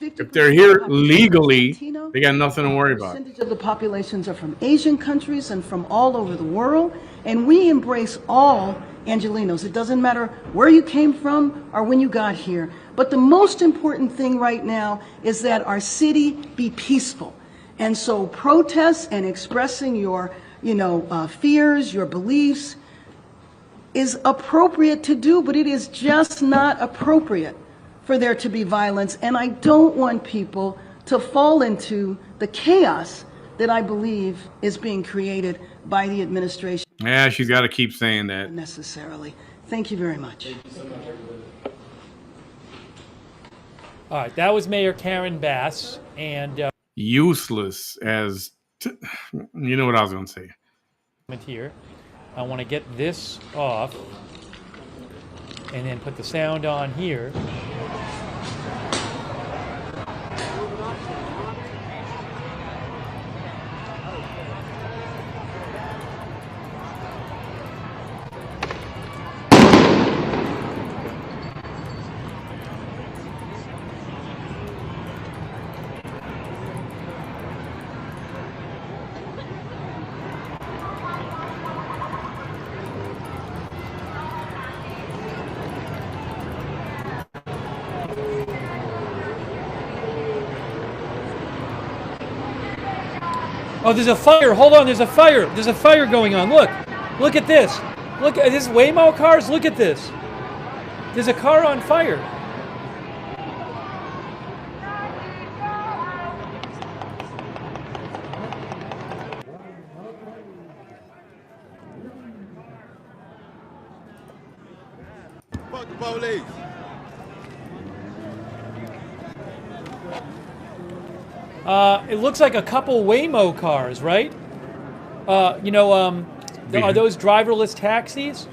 Speaker 2: If they're here legally, they got nothing to worry about.
Speaker 6: Percentage of the populations are from Asian countries and from all over the world, and we embrace all Angelenos. It doesn't matter where you came from or when you got here. But the most important thing right now is that our city be peaceful. And so protests and expressing your, fears, your beliefs is appropriate to do, but it is just not appropriate for there to be violence. And I don't want people to fall into the chaos that I believe is being created by the administration.
Speaker 2: Yeah, she's got to keep saying that.
Speaker 6: Necessarily. Thank you very much.
Speaker 11: Thank you so much, everybody.
Speaker 1: All right, that was Mayor Karen Bass, and
Speaker 2: useless as you know what I was going to say.
Speaker 1: Here, I want to get this off and then put the sound on here. Oh, there's a fire. Hold on, there's a fire. There's a fire going on. Look. Look at this. Look at this Waymo cars. Look at this. There's a car on fire.
Speaker 13: Fuck the police.
Speaker 1: It looks like a couple Waymo cars, right? Are those driverless taxis?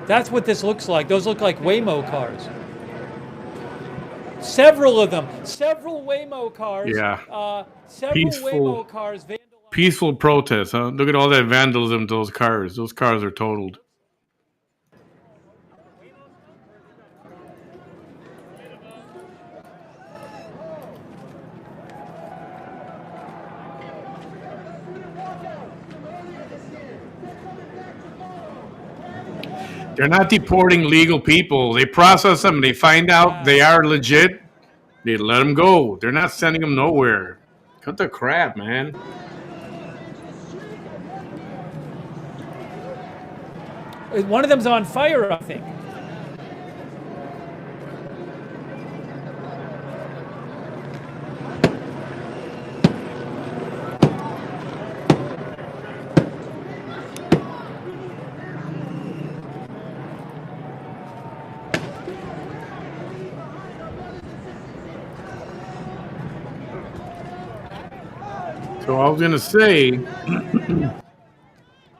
Speaker 1: That's what this looks like. Those look like Waymo cars. Several of them. Several Waymo cars.
Speaker 2: Yeah.
Speaker 1: Several Waymo cars.
Speaker 2: Peaceful protest, huh? Look at all that vandalism to those cars. Those cars are totaled. They're not deporting legal people. They process them. They find out they are legit. They let them go. They're not sending them nowhere. Cut the crap, man.
Speaker 1: One of them's on fire, I think.
Speaker 2: So I was going to say,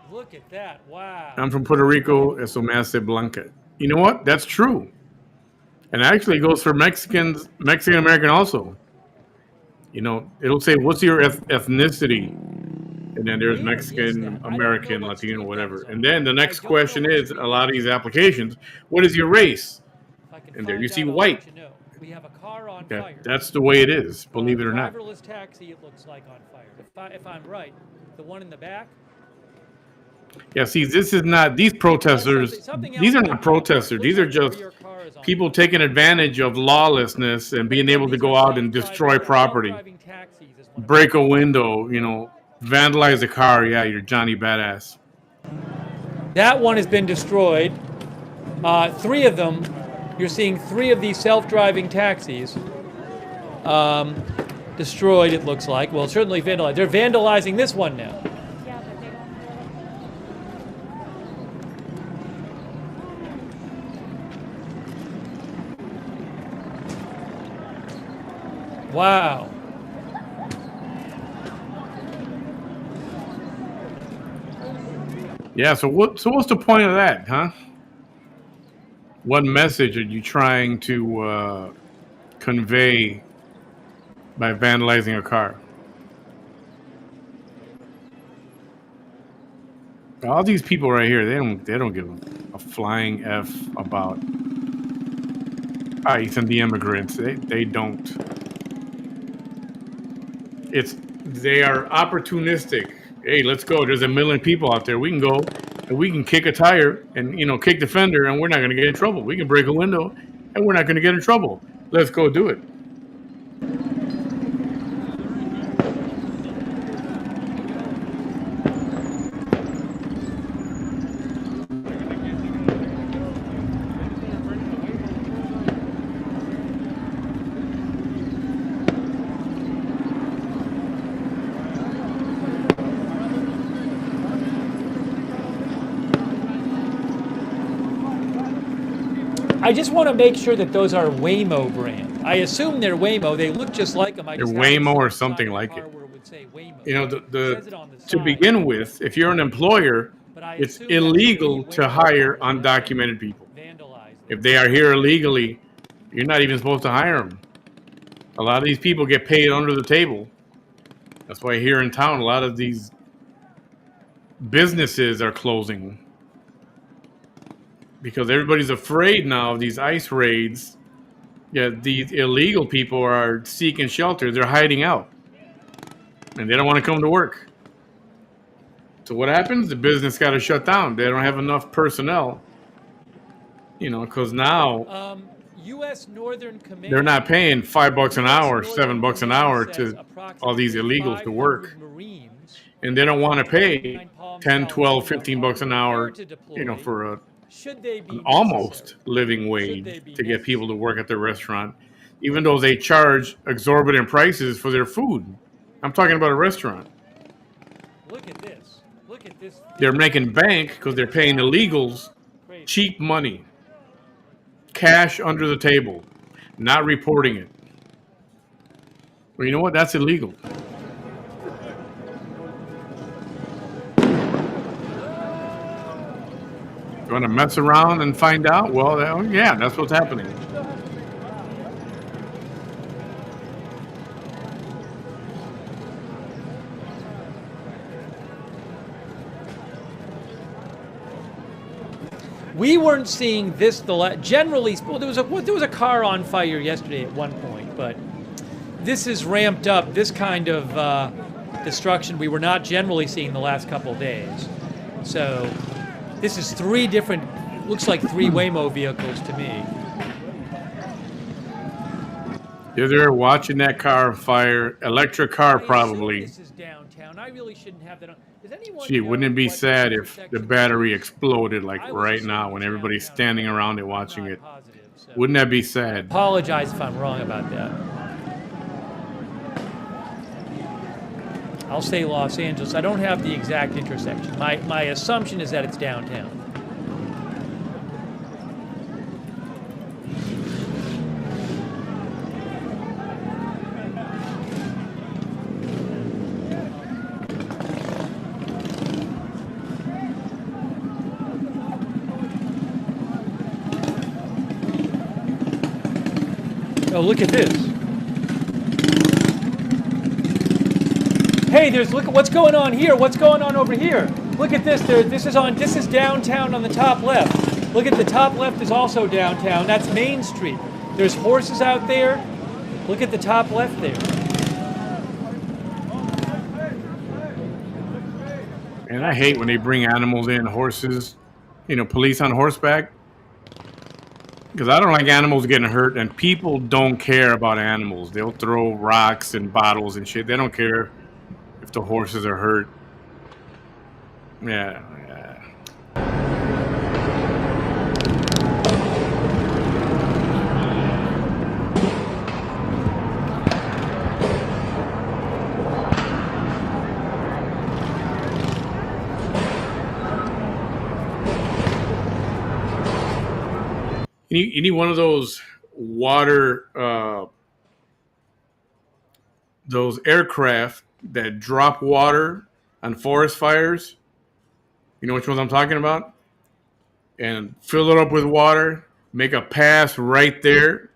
Speaker 1: look at that. Wow.
Speaker 2: I'm from Puerto Rico, eso me hace blanca. You know what? That's true. And actually it goes for Mexican American also. You know, it'll say, what's your ethnicity? And then there's Mexican, American, Latino, whatever. And then the next question is, a lot of these applications, what is your race? And there you see white.
Speaker 1: We have a car on fire.
Speaker 2: That's the way it is, believe it or not.
Speaker 1: Driverless taxi, it looks like on fire. If I'm right, the one in the back.
Speaker 2: Yeah, see, this is not, these protesters, these are not protesters. These are just people taking advantage of lawlessness and being able to go out and destroy property, break a window, you know, vandalize a car. Yeah, you're Johnny Badass.
Speaker 1: That one has been destroyed. 3 of them, you're seeing 3 of these self-driving taxis destroyed, it looks like. Well, certainly vandalized. They're vandalizing this one now. Wow.
Speaker 2: Yeah, so what's the point of that, huh? What message are you trying to convey by vandalizing a car? All these people right here, they don't give a flying F about ICE and the immigrants. They don't. They are opportunistic. Hey, let's go. There's a million people out there. We can go and we can kick a tire and, you know, kick the fender and we're not going to get in trouble. We can break a window and we're not going to get in trouble. Let's go do it.
Speaker 1: I just want to make sure that those are Waymo brand. I assume they're Waymo. They look just like them.
Speaker 2: They're Waymo or something like it. You know, to begin with, if you're an employer, it's illegal to hire undocumented people. If they are here illegally, you're not even supposed to hire them. A lot of these people get paid under the table. That's why here in town, a lot of these businesses are closing. Because everybody's afraid now of these ICE raids. Yeah, these illegal people are seeking shelter. They're hiding out. And they don't want to come to work. So what happens? The business got to shut down. They don't have enough personnel. You know, because now
Speaker 1: U.S. Northern Command.
Speaker 2: They're not paying $5 an hour,
Speaker 1: US
Speaker 2: $7 an
Speaker 1: Command
Speaker 2: hour
Speaker 1: says
Speaker 2: to all these
Speaker 1: approximately
Speaker 2: illegals to work.
Speaker 1: 500 Marines
Speaker 2: And they don't want to pay
Speaker 1: Palm,
Speaker 2: 10, 12,
Speaker 1: California,
Speaker 2: $15 an hour,
Speaker 1: to deploy.
Speaker 2: for
Speaker 1: Should they
Speaker 2: an
Speaker 1: be
Speaker 2: almost
Speaker 1: necessary?
Speaker 2: living
Speaker 1: Should
Speaker 2: wage
Speaker 1: they be
Speaker 2: to get people to
Speaker 1: necessary?
Speaker 2: work at their restaurant, even though they charge exorbitant prices for their food. I'm talking about a restaurant.
Speaker 1: Look at this. Look at this.
Speaker 2: They're making bank because they're paying illegals cheap money, cash under the table, not reporting it. Well, you know what? That's illegal. You want to mess around and find out? Well, yeah, that's what's happening.
Speaker 1: We weren't seeing this generally. Well, there was a car on fire yesterday at one point, but this is ramped up. This kind of destruction we were not generally seeing the last couple of days. So this is three different. Looks like three Waymo vehicles to me.
Speaker 2: You're there watching that car fire, electric car probably.
Speaker 1: This is downtown. I really shouldn't have that on. Does anyone
Speaker 2: Gee,
Speaker 1: know
Speaker 2: wouldn't it be
Speaker 1: what
Speaker 2: sad
Speaker 1: this
Speaker 2: if the
Speaker 1: intersection
Speaker 2: battery
Speaker 1: is?
Speaker 2: exploded like right now when everybody's standing around it watching it? Wouldn't that be sad?
Speaker 1: Apologize if I'm wrong about that. I'll say Los Angeles. I don't have the exact intersection. My assumption is that it's downtown. Oh, look at this. Hey, look at what's going on here. What's going on over here? Look at this. This is downtown on the top left. Look at the top left is also downtown. That's Main Street. There's horses out there. Look at the top left there.
Speaker 2: And I hate when they bring animals in, horses, police on horseback. Because I don't like animals getting hurt, and people don't care about animals. They'll throw rocks and bottles and shit. They don't care if the horses are hurt. Yeah. You need one of those water, those aircraft that drop water on forest fires. You know which ones I'm talking about? And fill it up with water, make a pass right there,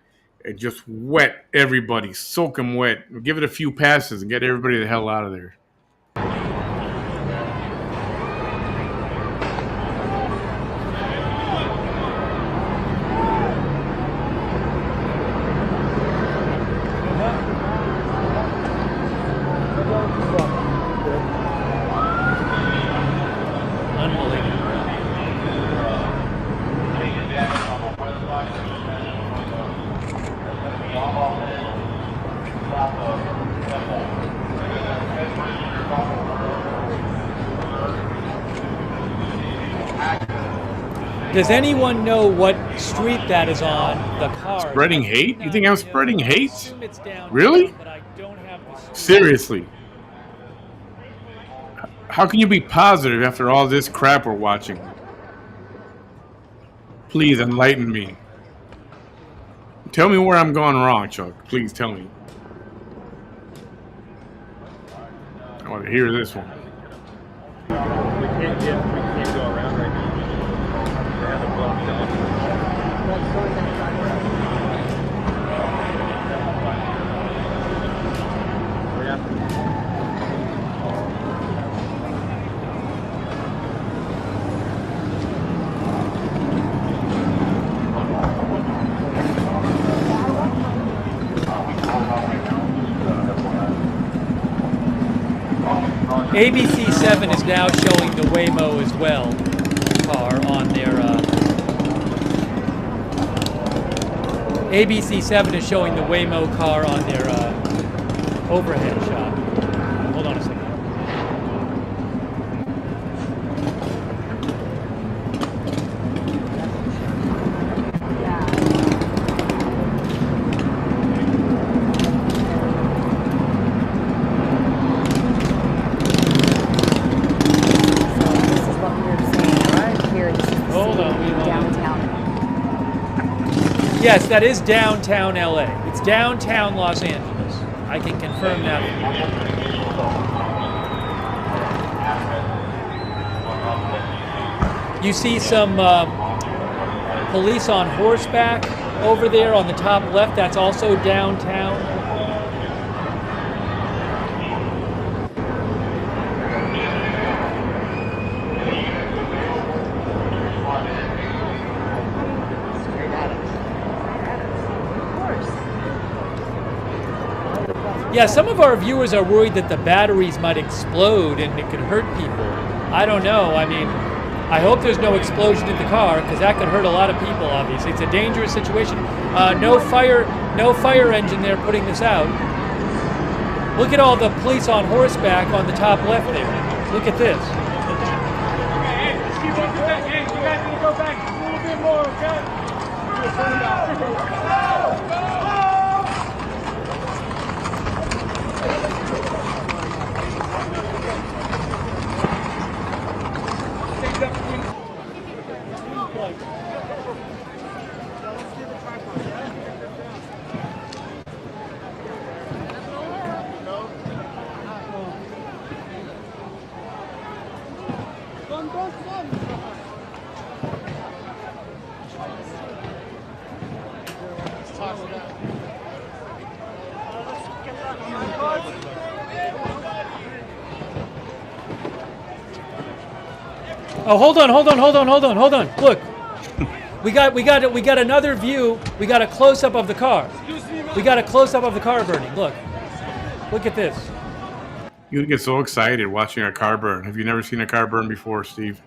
Speaker 2: and just wet everybody, soak them wet. Give it a few passes and get everybody the hell out of there.
Speaker 1: Does anyone know what street that is on? The car.
Speaker 2: Spreading hate? You think I'm spreading hate? Really? Seriously? How can you be positive after all this crap we're watching? Please enlighten me. Tell me where I'm going wrong, Chuck. Please tell me. I want to hear this one.
Speaker 14: We can't go around right now. They have it blocked off.
Speaker 1: ABC7 is now showing the Waymo as well car on their ABC7 is showing the Waymo car on their overhead shot. Hold on a second. Yes, that is downtown LA. It's downtown Los Angeles. I can confirm that. You see some police on horseback over there on the top left. That's also downtown. Yeah, some of our viewers are worried that the batteries might explode and it could hurt people. I don't know. I mean, I hope there's no explosion in the car because that could hurt a lot of people, obviously. It's a dangerous situation. No fire engine there putting this out. Look at all the police on horseback on the top left there. Look at this.
Speaker 3: Hey, let's keep on back. Hey, you guys need to go back a little bit more, okay?
Speaker 1: Oh, hold on. Look, we got another view. We got a close up of the car. We got a close up of the car burning. Look at this.
Speaker 2: You get so excited watching a car burn. Have you never seen a car burn before, Steve?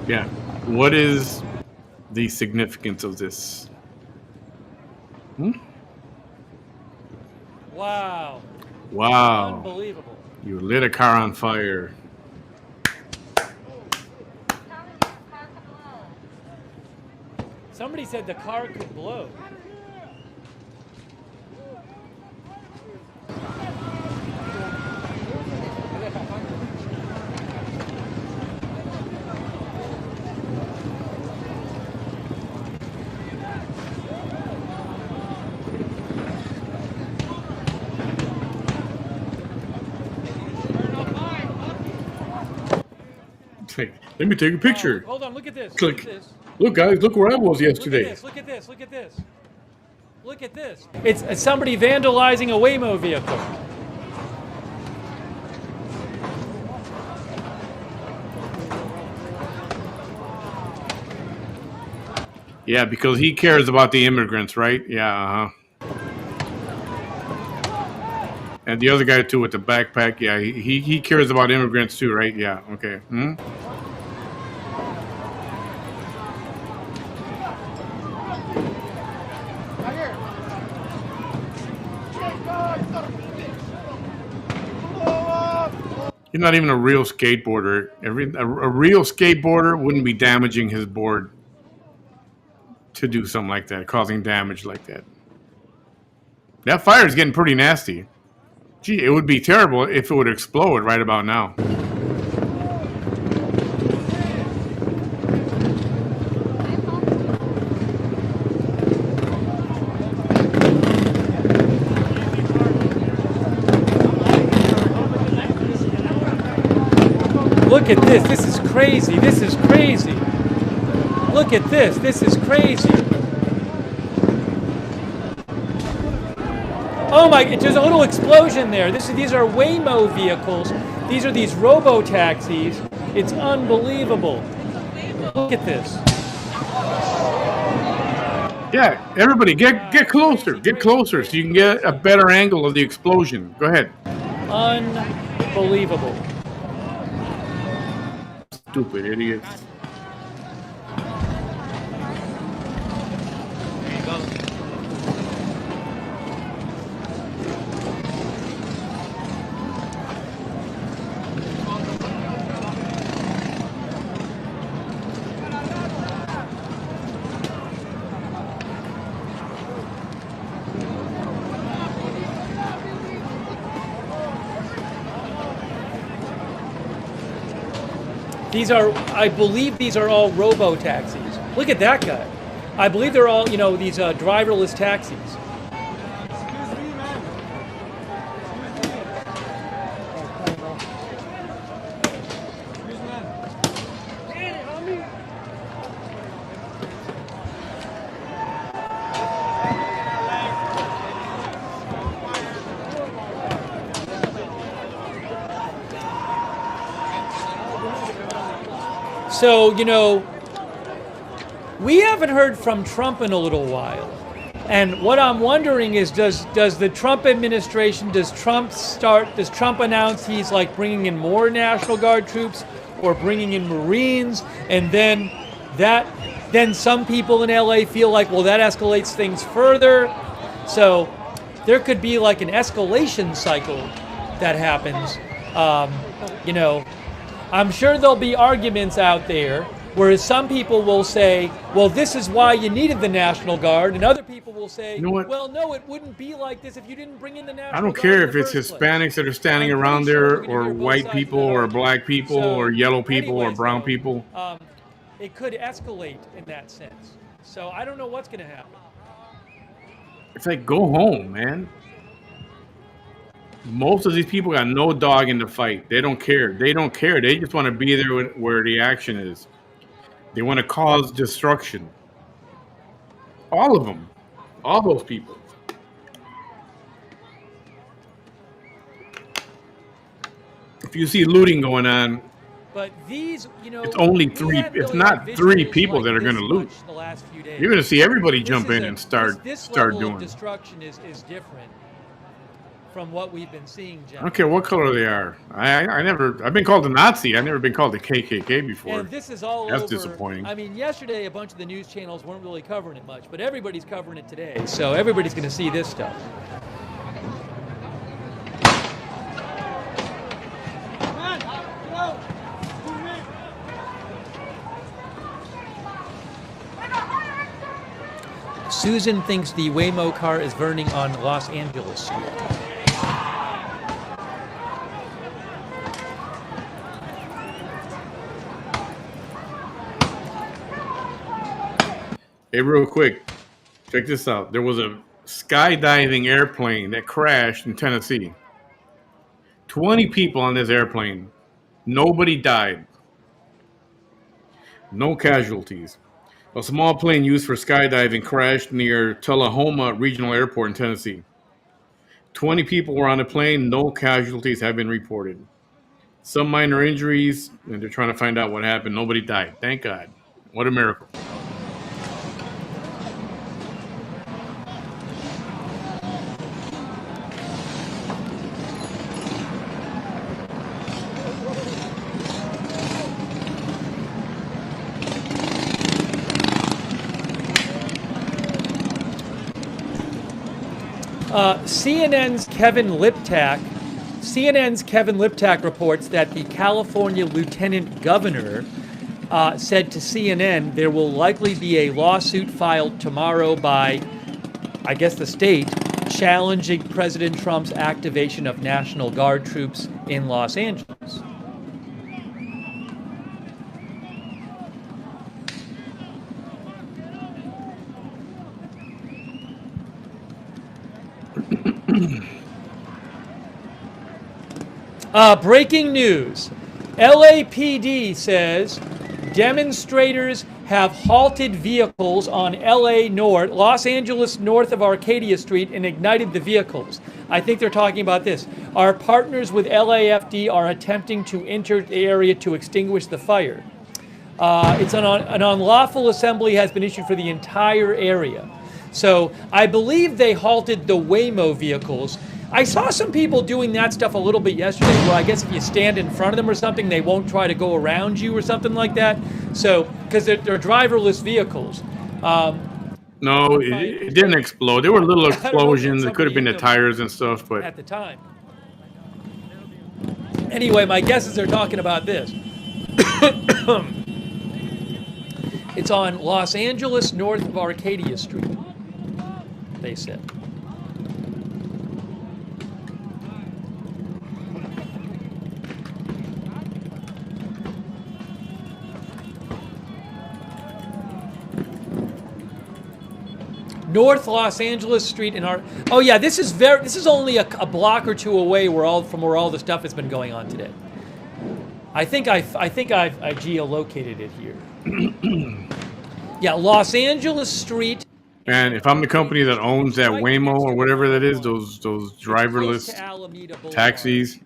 Speaker 2: Yeah. What is the significance of this?
Speaker 1: Wow.
Speaker 2: Wow.
Speaker 1: Unbelievable.
Speaker 2: You lit a car on fire.
Speaker 1: Somebody said the car could blow.
Speaker 2: Let me take a picture.
Speaker 1: Hold on, look at this.
Speaker 2: Click.
Speaker 1: Look at this.
Speaker 2: Look, guys, look where I was yesterday.
Speaker 1: Look at this. Look at this. Look at this. It's somebody vandalizing a Waymo vehicle.
Speaker 2: Yeah, because he cares about the immigrants, right? Yeah, And the other guy too with the backpack, yeah, he cares about immigrants too, right? Yeah, okay. He's not even a real skateboarder. A real skateboarder wouldn't be damaging his board to do something like that, causing damage like that. That fire is getting pretty nasty. Gee, it would be terrible if it would explode right about now.
Speaker 1: Look at this. This is crazy. This is crazy. Look at this. This is crazy. Oh my, there's a little explosion there. These are Waymo vehicles. These are these robo-taxis. It's unbelievable. Look at this.
Speaker 2: Yeah, everybody get closer. Get closer so you can get a better angle of the explosion. Go ahead.
Speaker 1: Unbelievable.
Speaker 2: Stupid idiots.
Speaker 1: I believe these are all robo-taxis. Look at that guy. I believe they're all, these driverless taxis. So, we haven't heard from Trump in a little while. And what I'm wondering is, does the Trump administration, does Trump announce he's like bringing in more National Guard troops or bringing in Marines? And then some people in LA feel like, well, that escalates things further. So there could be like an escalation cycle that happens. I'm sure there'll be arguments out there, whereas some people will say, well, this is why you needed the National Guard, and other people will say, well, no, it wouldn't be like this if you didn't bring in the National Guard.
Speaker 2: I don't care if it's Hispanics that are standing around there, or white people, or black people, or yellow people, or brown people.
Speaker 1: It could escalate in that sense. So I don't know what's going to happen.
Speaker 2: It's like, go home, man. Most of these people got no dog in the fight. They don't care. They just want to be there where the action is. They want to cause destruction. All of them. All those people. If you see looting going on,
Speaker 1: but these,
Speaker 2: it's only three. It's not three people that are going to loot. You're going to see everybody jump in and start doing.
Speaker 1: Destruction is different from what we've been seeing,
Speaker 2: I don't care what color they are. I've been called a Nazi. I've never been called a KKK before.
Speaker 1: And this is all
Speaker 2: That's
Speaker 1: over.
Speaker 2: disappointing.
Speaker 1: I mean, yesterday a bunch of the news channels weren't really covering it much, but everybody's covering it today. So everybody's going to see this stuff. Susan thinks the Waymo car is burning on Los Angeles Street.
Speaker 2: Hey, real quick, check this out. There was a skydiving airplane that crashed in Tennessee. 20 people on this airplane. Nobody died. No casualties. A small plane used for skydiving crashed near Tullahoma Regional Airport in Tennessee. 20 people were on the plane. No casualties have been reported. Some minor injuries, and they're trying to find out what happened. Nobody died. Thank God. What a miracle.
Speaker 1: CNN's Kevin Liptak reports that the California Lieutenant Governor said to CNN there will likely be a lawsuit filed tomorrow by, I guess, the state, challenging President Trump's activation of National Guard troops in Los Angeles. Breaking news. LAPD says demonstrators have halted vehicles on Los Angeles north of Arcadia Street and ignited the vehicles. I think they're talking about this. Our partners with LAFD are attempting to enter the area to extinguish the fire. It's an unlawful assembly has been issued for the entire area. So I believe they halted the Waymo vehicles. I saw some people doing that stuff a little bit yesterday, where I guess if you stand in front of them or something, they won't try to go around you or something like that. So, because they're driverless vehicles.
Speaker 2: No, it didn't explode. There were little explosions. It could have been the tires and stuff, but
Speaker 1: at the time. Anyway, my guess is they're talking about this. It's on Los Angeles north of Arcadia Street, they said. North Los Angeles Street in our. Oh yeah, this is only a block or two away from where all the stuff has been going on today. I think I've geolocated it here. Yeah, Los Angeles Street.
Speaker 2: And if I'm the company that owns that Waymo or whatever that is, those driverless taxis,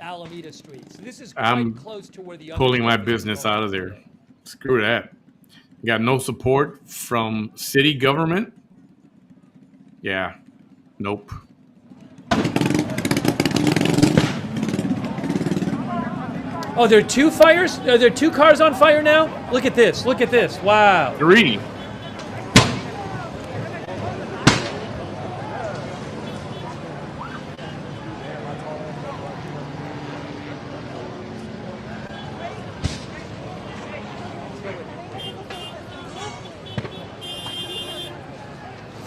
Speaker 1: Alameda Street. So this is
Speaker 2: I'm
Speaker 1: close to where the
Speaker 2: pulling my business out of there. Screw that. Got no support from city government. Yeah, nope.
Speaker 1: Oh, there are two fires? Are there two cars on fire now? Look at this. Look at this. Wow.
Speaker 2: 3.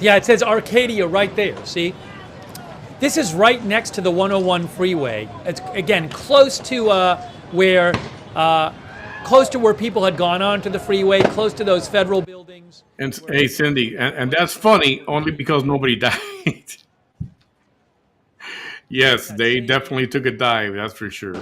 Speaker 1: Yeah, it says Arcadia right there, see? This is right next to the 101 freeway. It's, again, close to where people had gone onto the freeway, close to those federal buildings.
Speaker 2: And hey, Cindy, and that's funny only because nobody died. Yes, they definitely took a dive, that's for sure.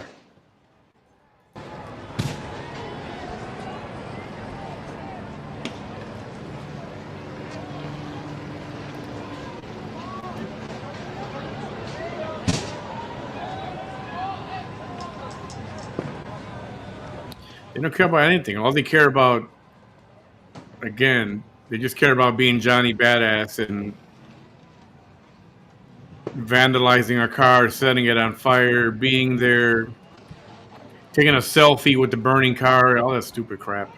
Speaker 2: They don't care about anything. All they care about, again, they just care about being Johnny Badass and vandalizing our car, setting it on fire, being there, taking a selfie with the burning car, all that stupid crap.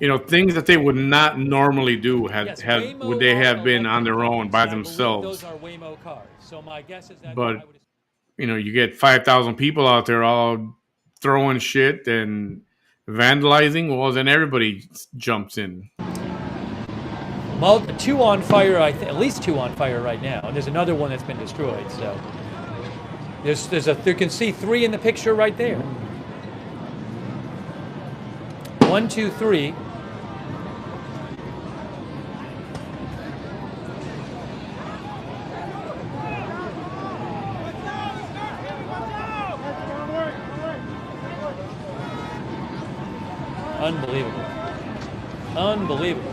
Speaker 2: You know, things that they would not normally do would they have been on their own by themselves.
Speaker 1: Those are Waymo cars. So my guess is that
Speaker 2: but you know, you get 5,000 people out there all throwing shit and vandalizing, well, then everybody jumps in.
Speaker 1: Two on fire, at least two on fire right now, and there's another one that's been destroyed. So you can see 3 in the picture right there. 1, 2, 3. Unbelievable. Unbelievable.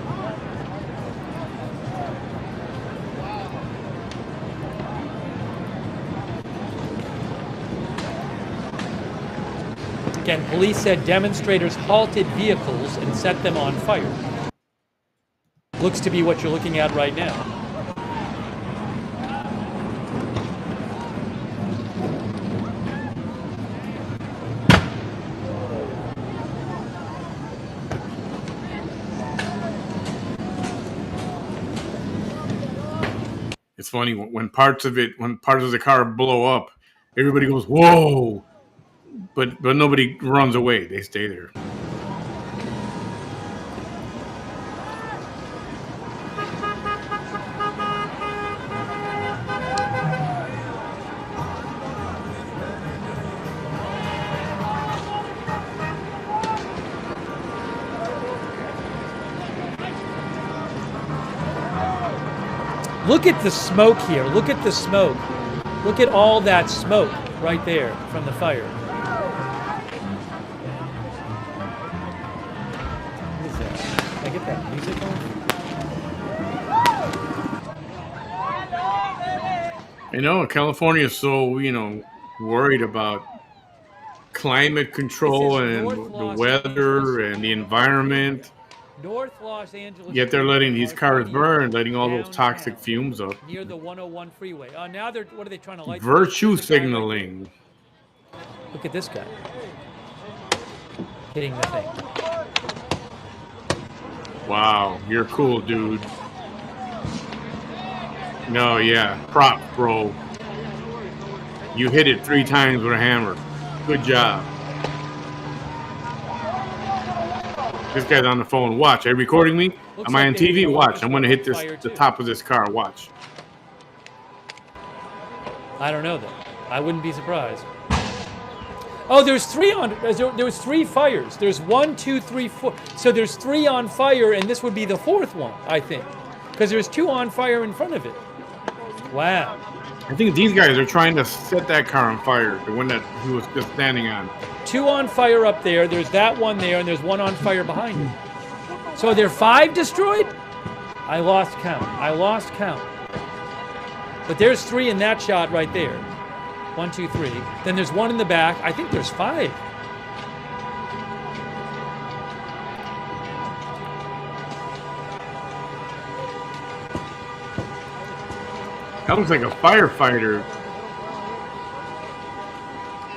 Speaker 1: Again, police said demonstrators halted vehicles and set them on fire. Looks to be what you're looking at right now.
Speaker 2: It's funny when parts of the car blow up, everybody goes, "Whoa!" But nobody runs away. They stay there.
Speaker 1: Look at the smoke here. Look at the smoke. Look at all that smoke right there from the fire.
Speaker 2: You know, California is so, worried about climate control and the weather and the environment.
Speaker 1: North Los Angeles.
Speaker 2: Yet they're letting these cars
Speaker 1: Arcadia,
Speaker 2: burn, letting all those
Speaker 1: downtown,
Speaker 2: toxic fumes up.
Speaker 1: near the 101 freeway. Now what are they trying to light?
Speaker 2: Virtue
Speaker 1: There's a guy right
Speaker 2: signaling.
Speaker 1: there. Look at this guy hitting the thing.
Speaker 2: Wow, you're cool, dude. No, yeah, prop, bro. You hit it 3 times with a hammer. Good job. This guy's on the phone. Watch. Are you recording me? Am I on TV? Watch. I'm going to hit the top of this car. Watch.
Speaker 1: I don't know though. I wouldn't be surprised. Oh, there's 3 on. There was 3 fires. There's 1, 2, 3, 4. So there's 3 on fire, and this would be the 4th one, I think, because there's 2 on fire in front of it. Wow.
Speaker 2: I think these guys are trying to set that car on fire, the one that he was just standing on.
Speaker 1: 2 on fire up there. There's that one there, and there's 1 on fire behind it. So are there 5 destroyed? I lost count. But there's 3 in that shot right there. 1, 2, 3. Then there's 1 in the back. I think there's 5.
Speaker 2: That looks like a firefighter.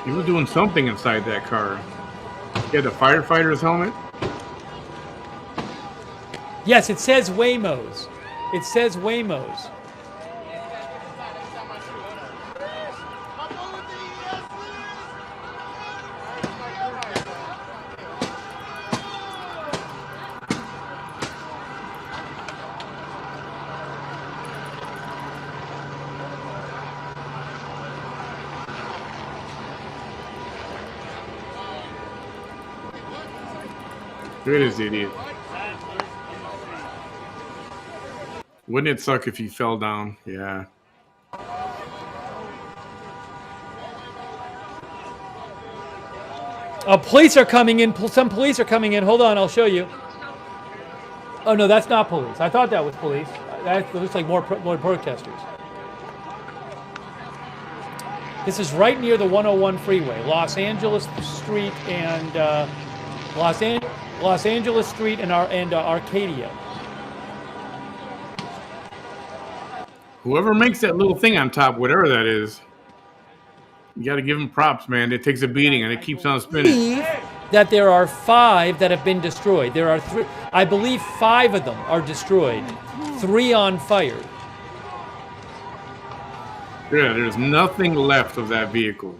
Speaker 2: He was doing something inside that car. He had a firefighter's helmet?
Speaker 1: Yes, it says Waymos. It says Waymos.
Speaker 2: Look at this idiot. Wouldn't it suck if he fell down? Yeah.
Speaker 1: Police are coming in. Some police are coming in. Hold on, I'll show you. Oh no, that's not police. I thought that was police. That looks like more protesters. This is right near the 101 freeway, Los Angeles Street and Los Angeles Street and Arcadia.
Speaker 2: Whoever makes that little thing on top, whatever that is, you got to give him props, man. It takes a beating and it keeps on spinning.
Speaker 1: That there are 5 that have been destroyed. There are 3. I believe 5 of them are destroyed. 3 on fire.
Speaker 2: Yeah, there's nothing left of that vehicle.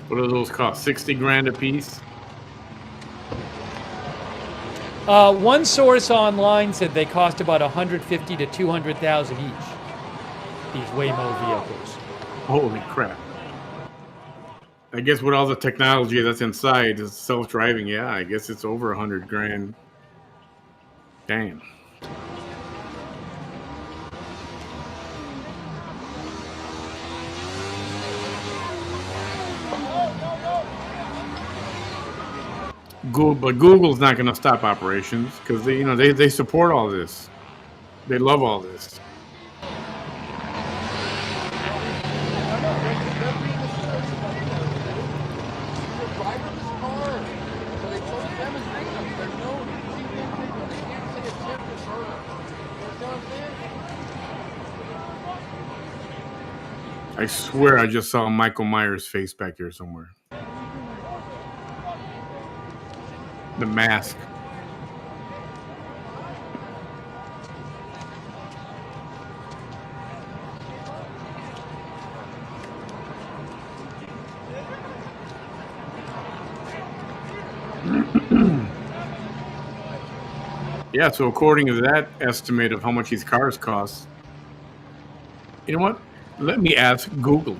Speaker 2: What do those cost? 60 grand a piece?
Speaker 1: One source online said they cost about $150,000 to $200,000 each. These Waymo vehicles.
Speaker 2: Holy crap! I guess with all the technology that's inside is self-driving. Yeah, I guess it's over 100 grand. Damn. But Google's not going to stop operations because they support all this. They love all this. I swear I just saw Michael Myers' face back there somewhere. The mask. Yeah, so according to that estimate of how much these cars cost, you know what? Let me ask Google.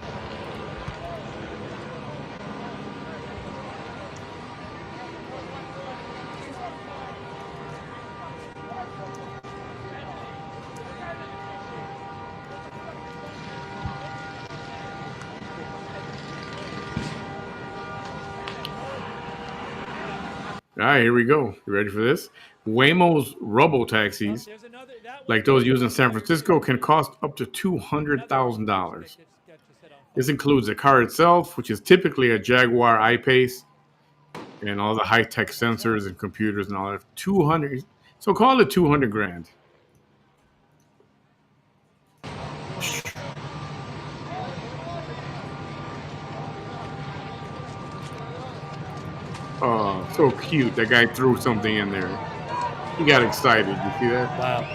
Speaker 2: All right, here we go. You ready for this? Waymo's robo-taxis, like those used in San Francisco, can cost up to $200,000. This includes the car itself, which is typically a Jaguar I-Pace, and all the high-tech sensors and computers and all that. 200, so call it 200 grand. Oh, so cute. That guy threw something in there. He got excited. You see that?
Speaker 1: Wow.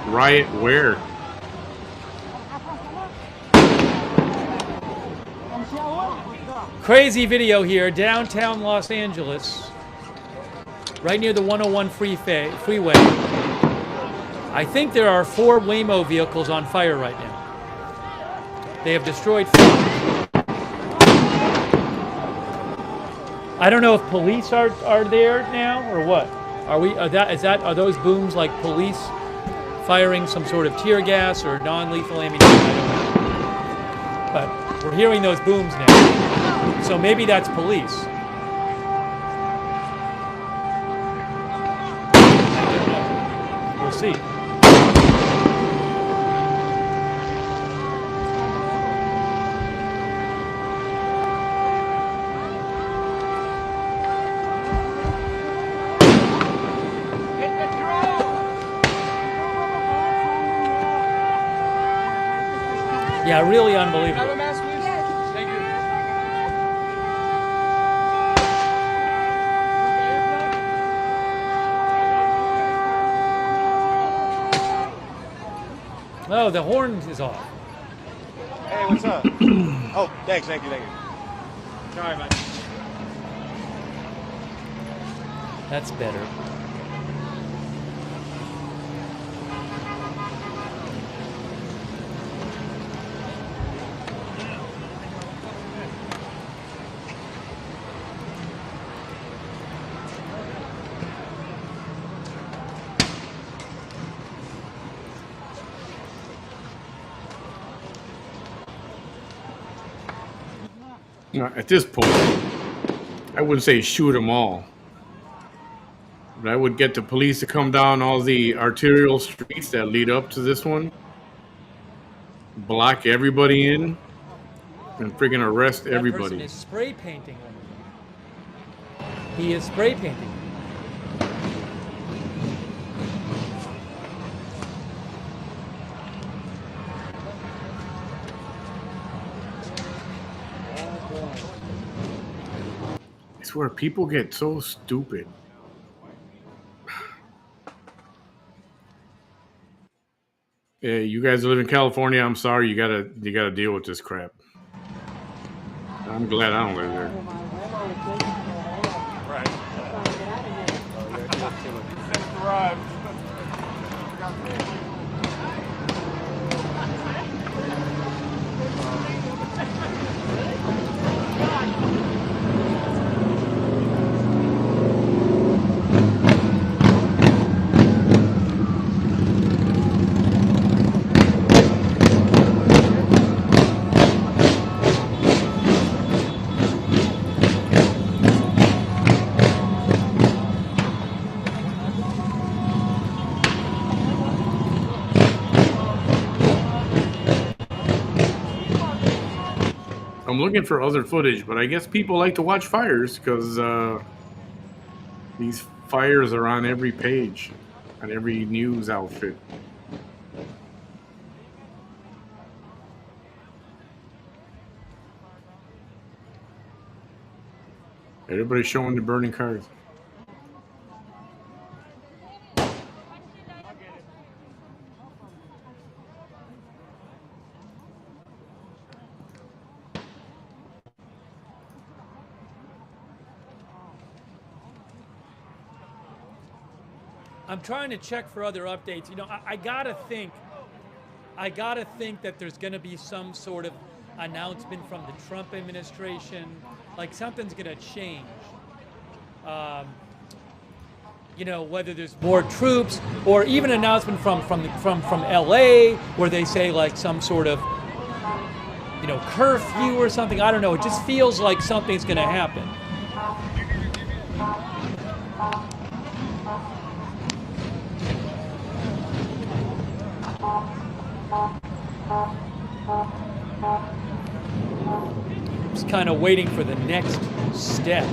Speaker 2: Riot where?
Speaker 1: Crazy video here, downtown Los Angeles, right near the 101 freeway. I think there are 4 Waymo vehicles on fire right now. They have destroyed 4. I don't know if police are there now or what. Are those booms like police firing some sort of tear gas or non-lethal ammunition? I don't know. But we're hearing those booms now. So maybe that's police. I don't know. We'll see. Yeah, really unbelievable.
Speaker 3: Thank you.
Speaker 1: Oh, the horn is off.
Speaker 14: Hey, what's up? Oh, thanks, thank you. Sorry, man.
Speaker 1: That's better.
Speaker 2: You know, at this point, I wouldn't say shoot them all, but I would get the police to come down all the arterial streets that lead up to this one, block everybody in, and freaking arrest
Speaker 1: That
Speaker 2: everybody.
Speaker 1: person is spray painting them. He is spray painting.
Speaker 2: I swear, people get so stupid. Hey, you guys live in California. I'm sorry, you gotta deal with this crap. I'm glad I don't live there.
Speaker 3: Right.
Speaker 2: I'm looking for other footage, but I guess people like to watch fires because these fires are on every page, on every news outfit. Everybody's showing the burning cars.
Speaker 1: I'm trying to check for other updates. You know, I gotta think that there's gonna be some sort of announcement from the Trump administration, like something's gonna change. You know, whether there's more troops or even an announcement from LA where they say like some sort of, you know, curfew or something. I don't know. It just feels like something's gonna happen. Just kind of waiting for the next step.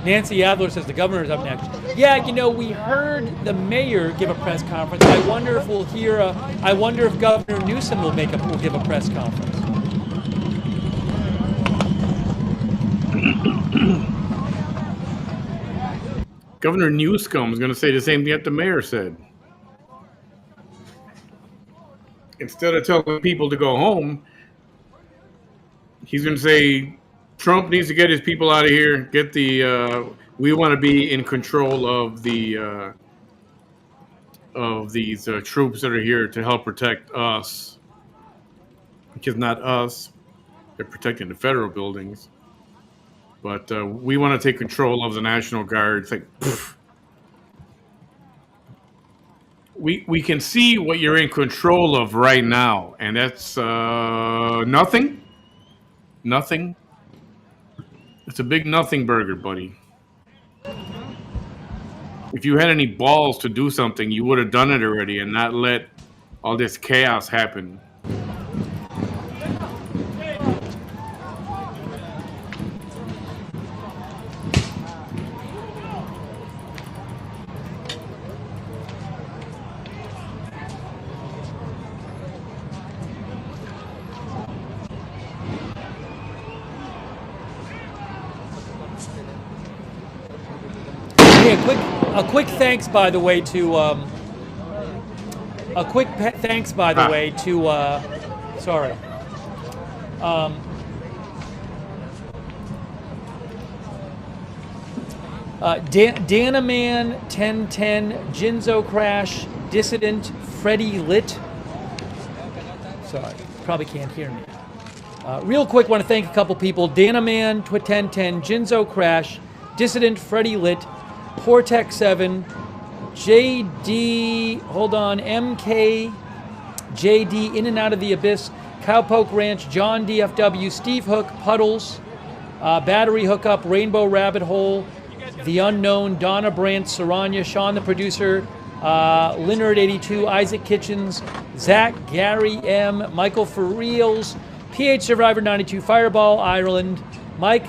Speaker 1: Nancy Adler says the governor's up next. Yeah, you know, we heard the mayor give a press conference. I wonder if we'll hear I wonder if Governor Newsom will give a press conference.
Speaker 2: Governor Newsom is going to say the same thing that the mayor said. Instead of telling people to go home, he's going to say Trump needs to get his people out of here. Get the we want to be in control of the of these troops that are here to help protect us, because not us, they're protecting the federal buildings. But we want to take control of the National Guard. It's like, pfft. We can see what you're in control of right now, and that's nothing. Nothing. It's a big nothing burger, buddy. If you had any balls to do something, you would have done it already and not let all this chaos happen.
Speaker 1: A quick thanks, by the way, to Danaman 1010, Jinzo Crash, Dissident, Freddie Lit. Sorry, probably can't hear me. Real quick, want to thank a couple people. Danaman 1010, Jinzo Crash, Dissident, Freddie Lit, Portec 7, JD, hold on, MK, JD, In and Out of the Abyss, Cowpoke Ranch, John DFW, Steve Hook, Puddles, Battery Hookup, Rainbow Rabbit Hole, The Unknown, Donna Brandt, Saranya, Sean the Producer, Leonard 82, Isaac Kitchens, Zach, Gary M, Michael For Reals, PH Survivor 92, Fireball Ireland, Mike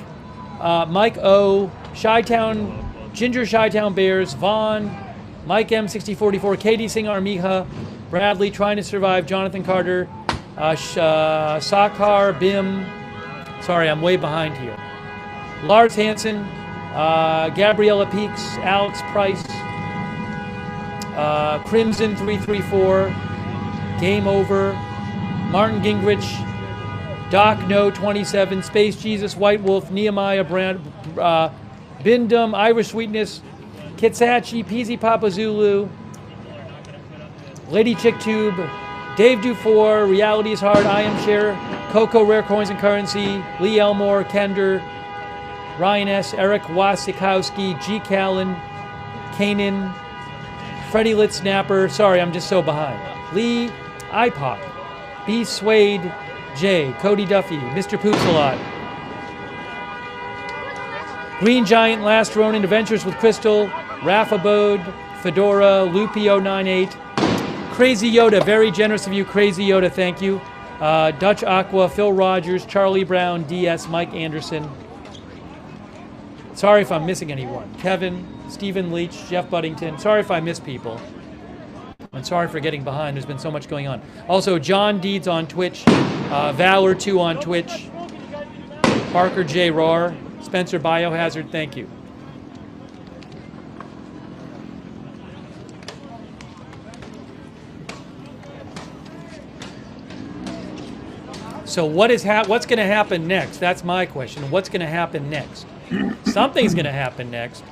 Speaker 1: O, Chi-Town, Ginger Chi-Town Bears, Vaughn, Mike M6044, Katie Singh Armiha, Bradley Trying to Survive, Jonathan Carter, Sakar Bim, sorry, I'm way behind here, Lars Hansen, Gabriella Peaks, Alex Price, Crimson 334, Game Over, Martin Gingrich, Doc No 27, Space Jesus, White Wolf, Nehemiah Brand, Bindum, Irish Sweetness, Kitsachi, Peasy Papa Zulu, Lady Chick Tube, Dave Dufour, Reality is Hard, I Am Share, Coco Rare Coins and Currency, Lee Elmore, Kender, Ryan S., Eric Wasikowski, G. Callan, Kanan, Freddie Lit Snapper, sorry, I'm just so behind, Lee, IPOC, B. Swade, J. Cody Duffy, Mr. Poops a Lot, Green Giant, Last Ronin, Adventures with Crystal, Raph Abode, Fedora, Loopy098, Crazy Yoda, very generous of you, Crazy Yoda, thank you. Dutch Aqua, Phil Rogers, Charlie Brown, DS, Mike Anderson. Sorry if I'm missing anyone. Kevin, Stephen Leach, Jeff Buddington. Sorry if I miss people. I'm sorry for getting behind. There's been so much going on. Also, John Deeds on Twitch, Valor2 on Twitch, Parker J. Roar, Spencer Biohazard, thank you. So what's going to happen next? That's my question. What's going to happen next? Something's going to happen next.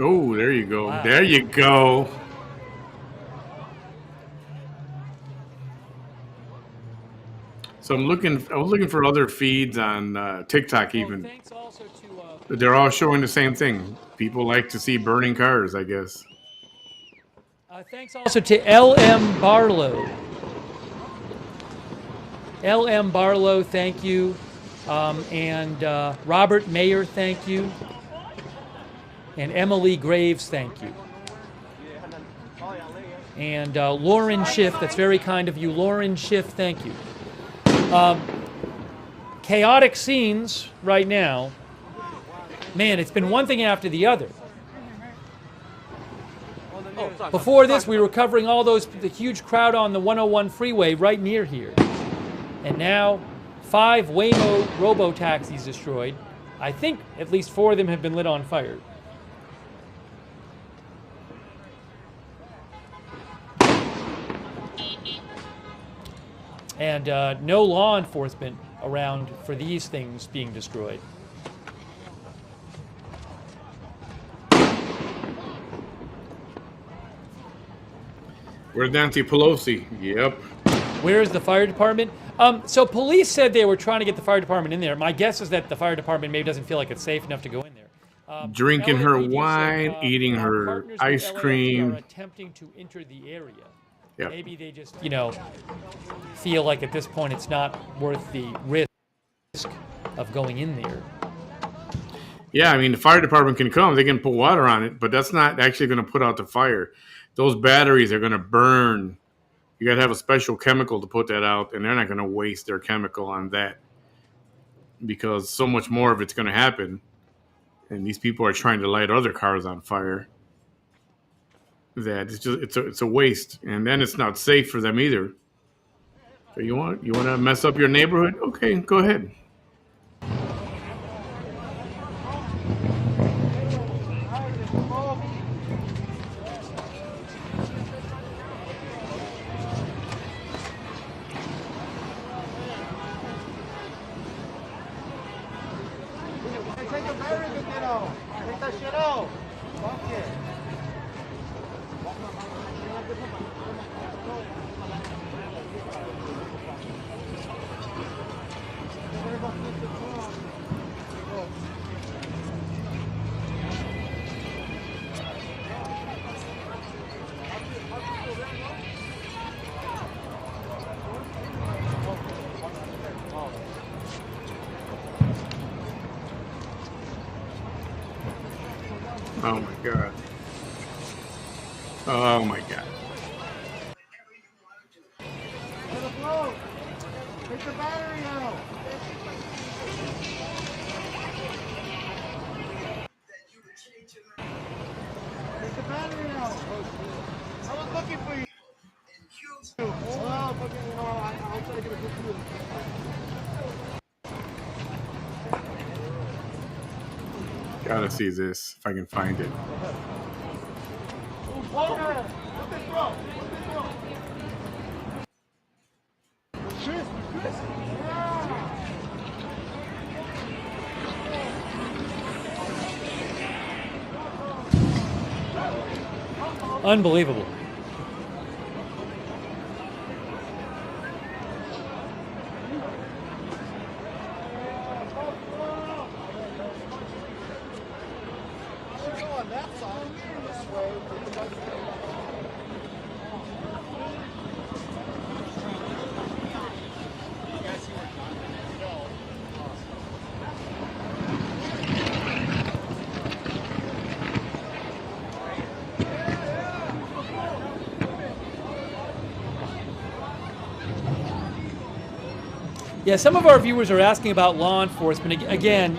Speaker 2: Oh, there you go.
Speaker 1: Wow.
Speaker 2: There you go. So I was looking for other feeds on TikTok even.
Speaker 1: Thanks also to
Speaker 2: They're all showing the same thing. People like to see burning cars, I guess.
Speaker 1: thanks also to L.M. Barlow. L.M. Barlow, thank you. And Robert Mayer, thank you. And Emily Graves, thank you. And Lauren Schiff, that's very kind of you. Lauren Schiff, thank you. Chaotic scenes right now. Man, it's been one thing after the other. Before this, we were covering the huge crowd on the 101 freeway right near here. And now, 5 Waymo robo-taxis destroyed. I think at least 4 of them have been lit on fire. And no law enforcement around for these things being destroyed.
Speaker 2: Where's Nancy Pelosi? Yep.
Speaker 1: Where's the fire department? So police said they were trying to get the fire department in there. My guess is that the fire department maybe doesn't feel like it's safe enough to go in there.
Speaker 2: Drinking her
Speaker 1: LAPD
Speaker 2: wine,
Speaker 1: said,
Speaker 2: eating
Speaker 1: our
Speaker 2: her
Speaker 1: partners with
Speaker 2: ice
Speaker 1: LAFD
Speaker 2: cream.
Speaker 1: are attempting to enter the area.
Speaker 2: Yep.
Speaker 1: Maybe they just, feel like at this point it's not worth the risk of going in there.
Speaker 2: Yeah, I mean, the fire department can come. They can put water on it, but that's not actually going to put out the fire. Those batteries are going to burn. You got to have a special chemical to put that out, and they're not going to waste their chemical on that because so much more of it's going to happen. And these people are trying to light other cars on fire. That it's a waste, and then it's not safe for them either. So you want to mess up your neighborhood? Okay, go ahead. Oh my God. Oh my God.
Speaker 3: Take the battery out. Take the battery out. I was looking for you. I'll try to get a good view.
Speaker 2: Gotta see this if I can find it.
Speaker 1: Unbelievable. Yeah, some of our viewers are asking about law enforcement. Again,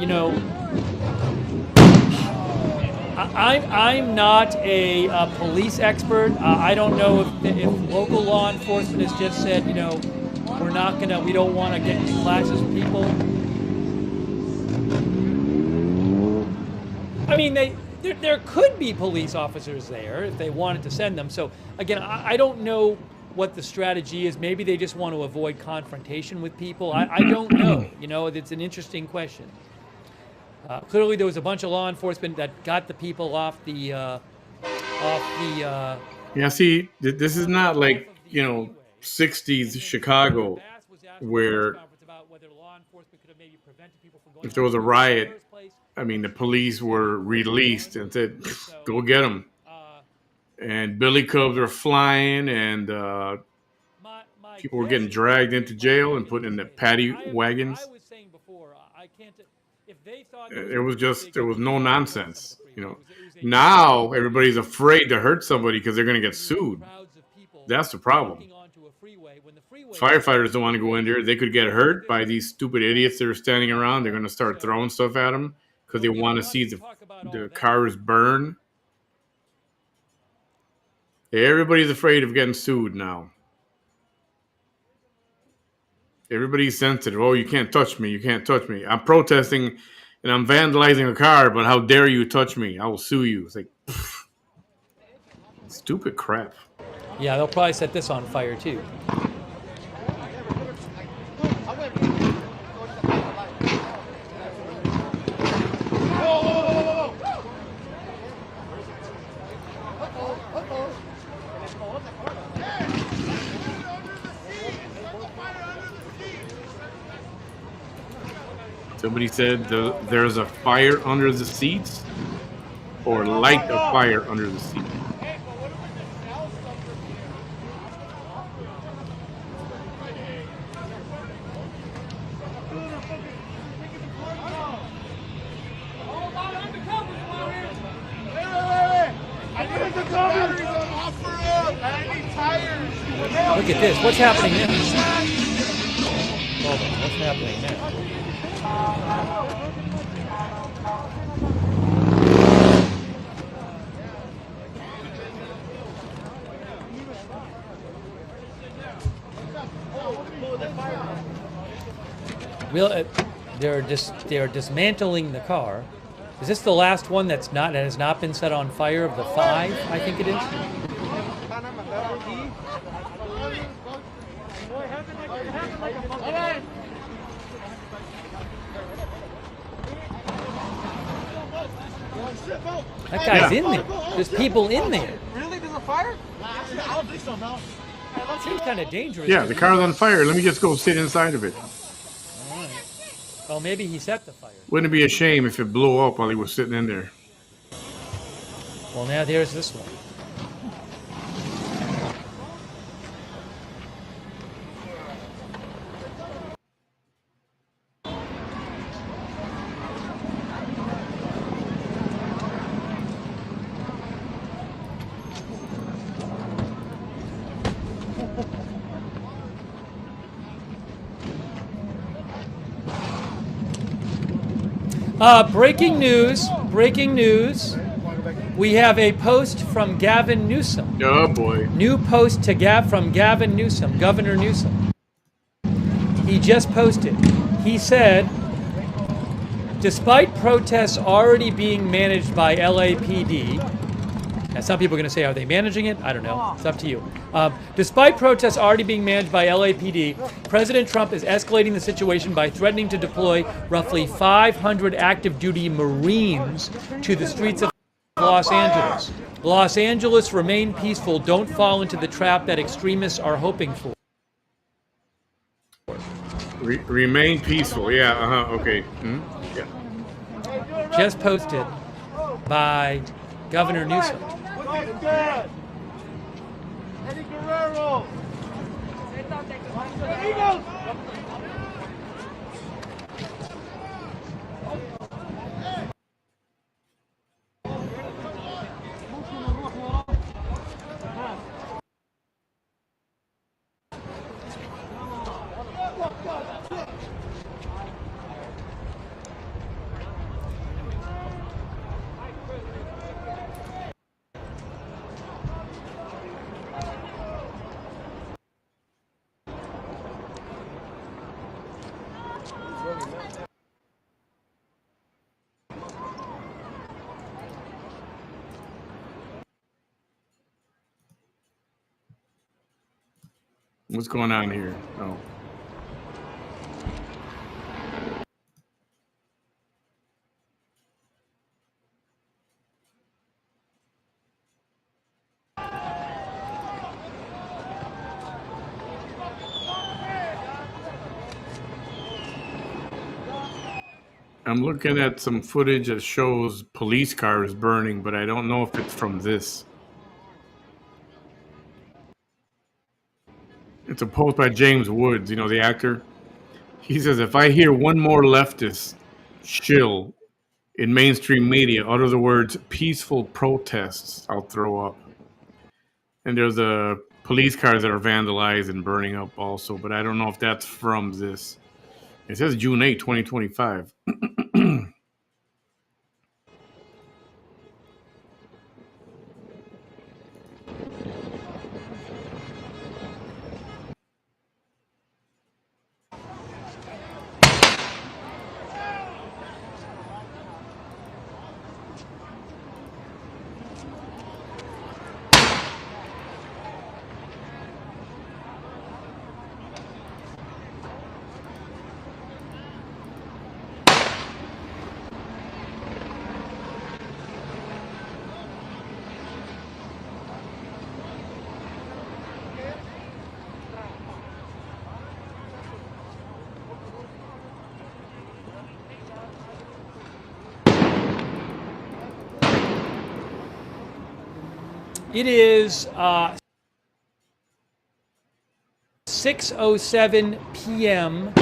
Speaker 1: I'm not a police expert. I don't know if local law enforcement has just said, we don't want to get into clashes with people. I mean, there could be police officers there if they wanted to send them. So again, I don't know what the strategy is. Maybe they just want to avoid confrontation with people. I don't know. It's an interesting question. Clearly, there was a bunch of law enforcement that got the people off the.
Speaker 2: Yeah, see, this is not like 60s Chicago, where if there was a riot, I mean, the police were released and said, "Go get them." And billy clubs were flying, and people were getting dragged into jail and put in the paddy wagons. There was no nonsense. Now everybody's afraid to hurt somebody because they're going to get sued. That's the problem. Firefighters don't want to go in there. They could get hurt by these stupid idiots that are standing around. They're going to start throwing stuff at them because they want to see the cars burn. Everybody's afraid of getting sued now. Everybody's sensitive. Oh, you can't touch me. You can't touch me. I'm protesting and I'm vandalizing a car, but how dare you touch me? I will sue you. It's like, stupid crap.
Speaker 1: Yeah, they'll probably set this on fire too.
Speaker 2: Somebody said there's a fire under the seats, or light a fire under the seat.
Speaker 1: Look at this. What's happening now? Hold on. What's happening now? They're dismantling the car. Is this the last one that has not been set on fire of the 5? I think it is. That guy's in there. There's people in there.
Speaker 3: Really? There's a fire? I don't think so, no.
Speaker 1: It seems kind of dangerous.
Speaker 2: Yeah, the car's on fire. Let me just go sit inside of it.
Speaker 1: All right. Well, maybe he set the fire.
Speaker 2: Wouldn't it be a shame if it blew up while he was sitting in there?
Speaker 1: Well, now there's this one. Breaking news. We have a post from Gavin Newsom.
Speaker 2: Oh, boy.
Speaker 1: New post from Gavin Newsom, Governor Newsom. He just posted. He said, despite protests already being managed by LAPD, now some people are going to say, are they managing it? I don't know. It's up to you. Despite protests already being managed by LAPD, President Trump is escalating the situation by threatening to deploy roughly 500 active duty Marines to the streets of Los Angeles. Los Angeles, remain peaceful. Don't fall into the trap that extremists are hoping for.
Speaker 2: Remain peaceful. Yeah, okay. Yeah.
Speaker 1: Just posted by Governor Newsom.
Speaker 3: Eddie Guerrero.
Speaker 2: What's going on here? Oh. I'm looking at some footage that shows police cars burning, but I don't know if it's from this. It's a post by James Woods, you know, the actor. He says, if I hear one more leftist shill in mainstream media utter the words peaceful protests, I'll throw up. And there's police cars that are vandalized and burning up also, but I don't know if that's from this. It says June 8, 2025.
Speaker 1: It is 6:07 p.m.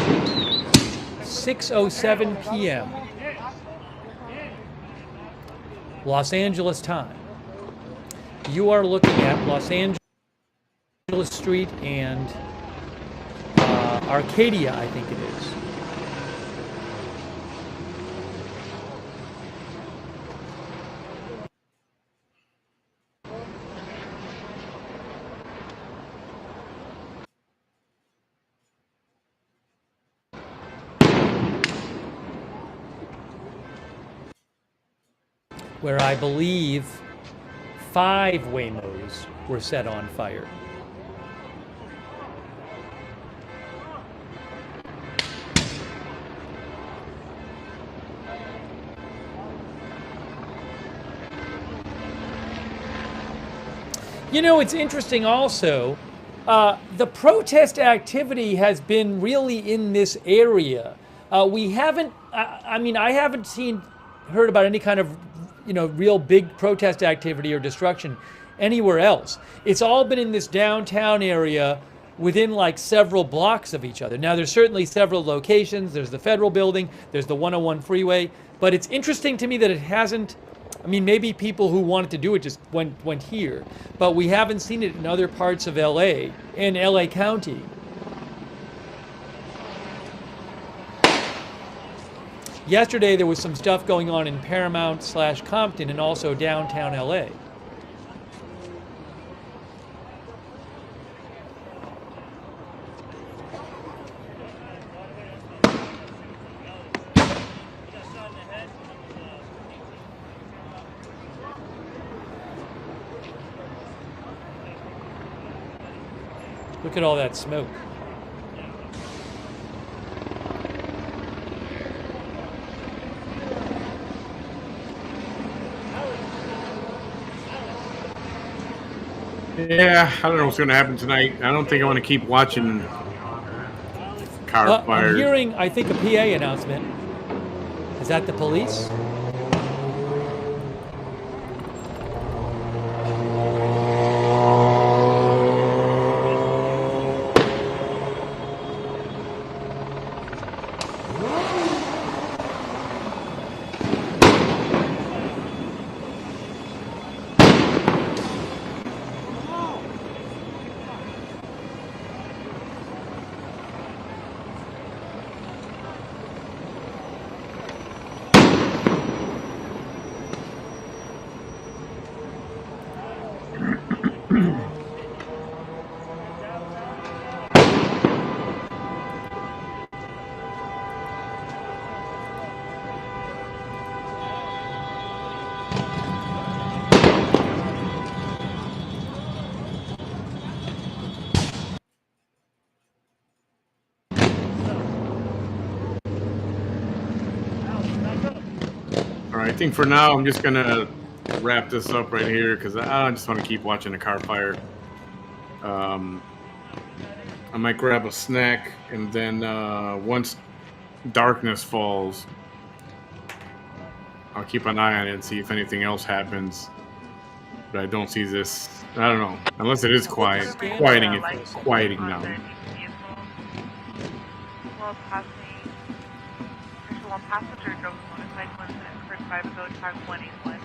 Speaker 1: 6:07 p.m. Los Angeles time. You are looking at Los Angeles Street and Arcadia, I think it is. Where I believe 5 Waymos were set on fire. You know, it's interesting also, the protest activity has been really in this area. We haven't, I mean, I haven't heard about any kind of, you know, real big protest activity or destruction anywhere else. It's all been in this downtown area within like several blocks of each other. Now, there's certainly several locations. There's the Federal Building, there's the 101 freeway, but it's interesting to me that it hasn't, I mean, maybe people who wanted to do it just went here, but we haven't seen it in other parts of LA, in LA County. Yesterday, there was some stuff going on in Paramount/Compton and also downtown LA. Look at all that smoke.
Speaker 2: Yeah, I don't know what's going to happen tonight. I don't think I want to keep watching car fires.
Speaker 1: I'm hearing, I think, a PA announcement. Is that the police?
Speaker 2: right, I think for now I'm just gonna wrap this up right here because I just want to keep watching the car fire. I might grab a snack, and then once darkness falls, I'll keep an eye on it and see if anything else happens. But I don't see this. I don't know, unless it is quieting down.
Speaker 15: Well, passing. There's one passenger drove a motorcycle incident occurred 5 ago, time 181.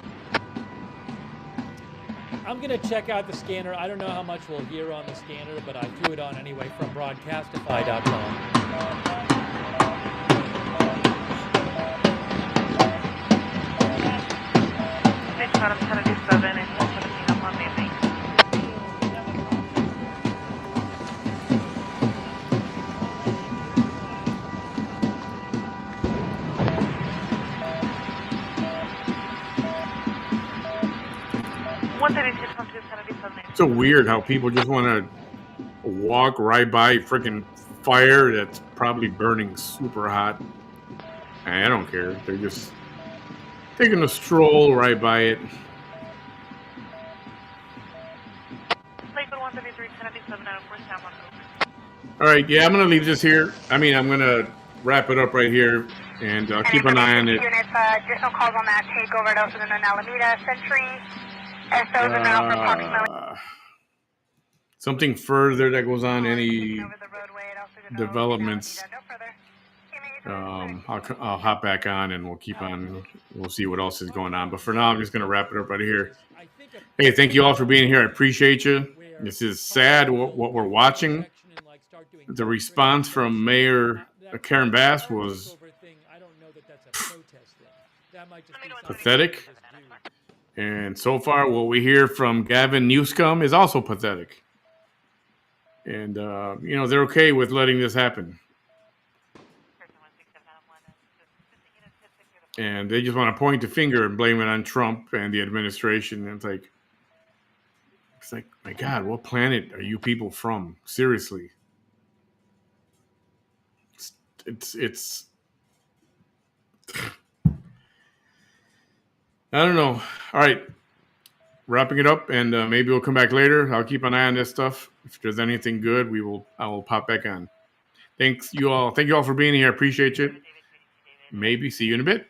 Speaker 1: I'm going to check out the scanner. I don't know how much we'll hear on the scanner, but I threw it on anyway from broadcastify.com.
Speaker 15: They shot him 77 and 117 up on Manny.
Speaker 2: It's so weird how people just want to walk right by freaking fire that's probably burning super hot. I don't care. They're just taking a stroll right by it. All right, yeah, I'm going to leave this here. I mean, I'm going to wrap it up right here, and keep an eye on it.
Speaker 15: Units, additional calls on that takeover at Ocean and Alameda, Century, SOs are now for approximately.
Speaker 2: Something further that goes on, any developments, I'll hop back on and we'll keep on. We'll see what else is going on. But for now, I'm just going to wrap it up right here. Hey, thank you all for being here. I appreciate you. This is sad what we're watching. The response from Mayor Karen Bass was pathetic. And so far, what we hear from Gavin Newsom is also pathetic. And, they're okay with letting this happen. And they just want to point the finger and blame it on Trump and the administration. And it's like, my God, what planet are you people from? Seriously. It's I don't know. All right. Wrapping it up, and maybe we'll come back later. I'll keep an eye on this stuff. If there's anything good, I will pop back on. Thank you all for being here. I appreciate you. Maybe see you in a bit.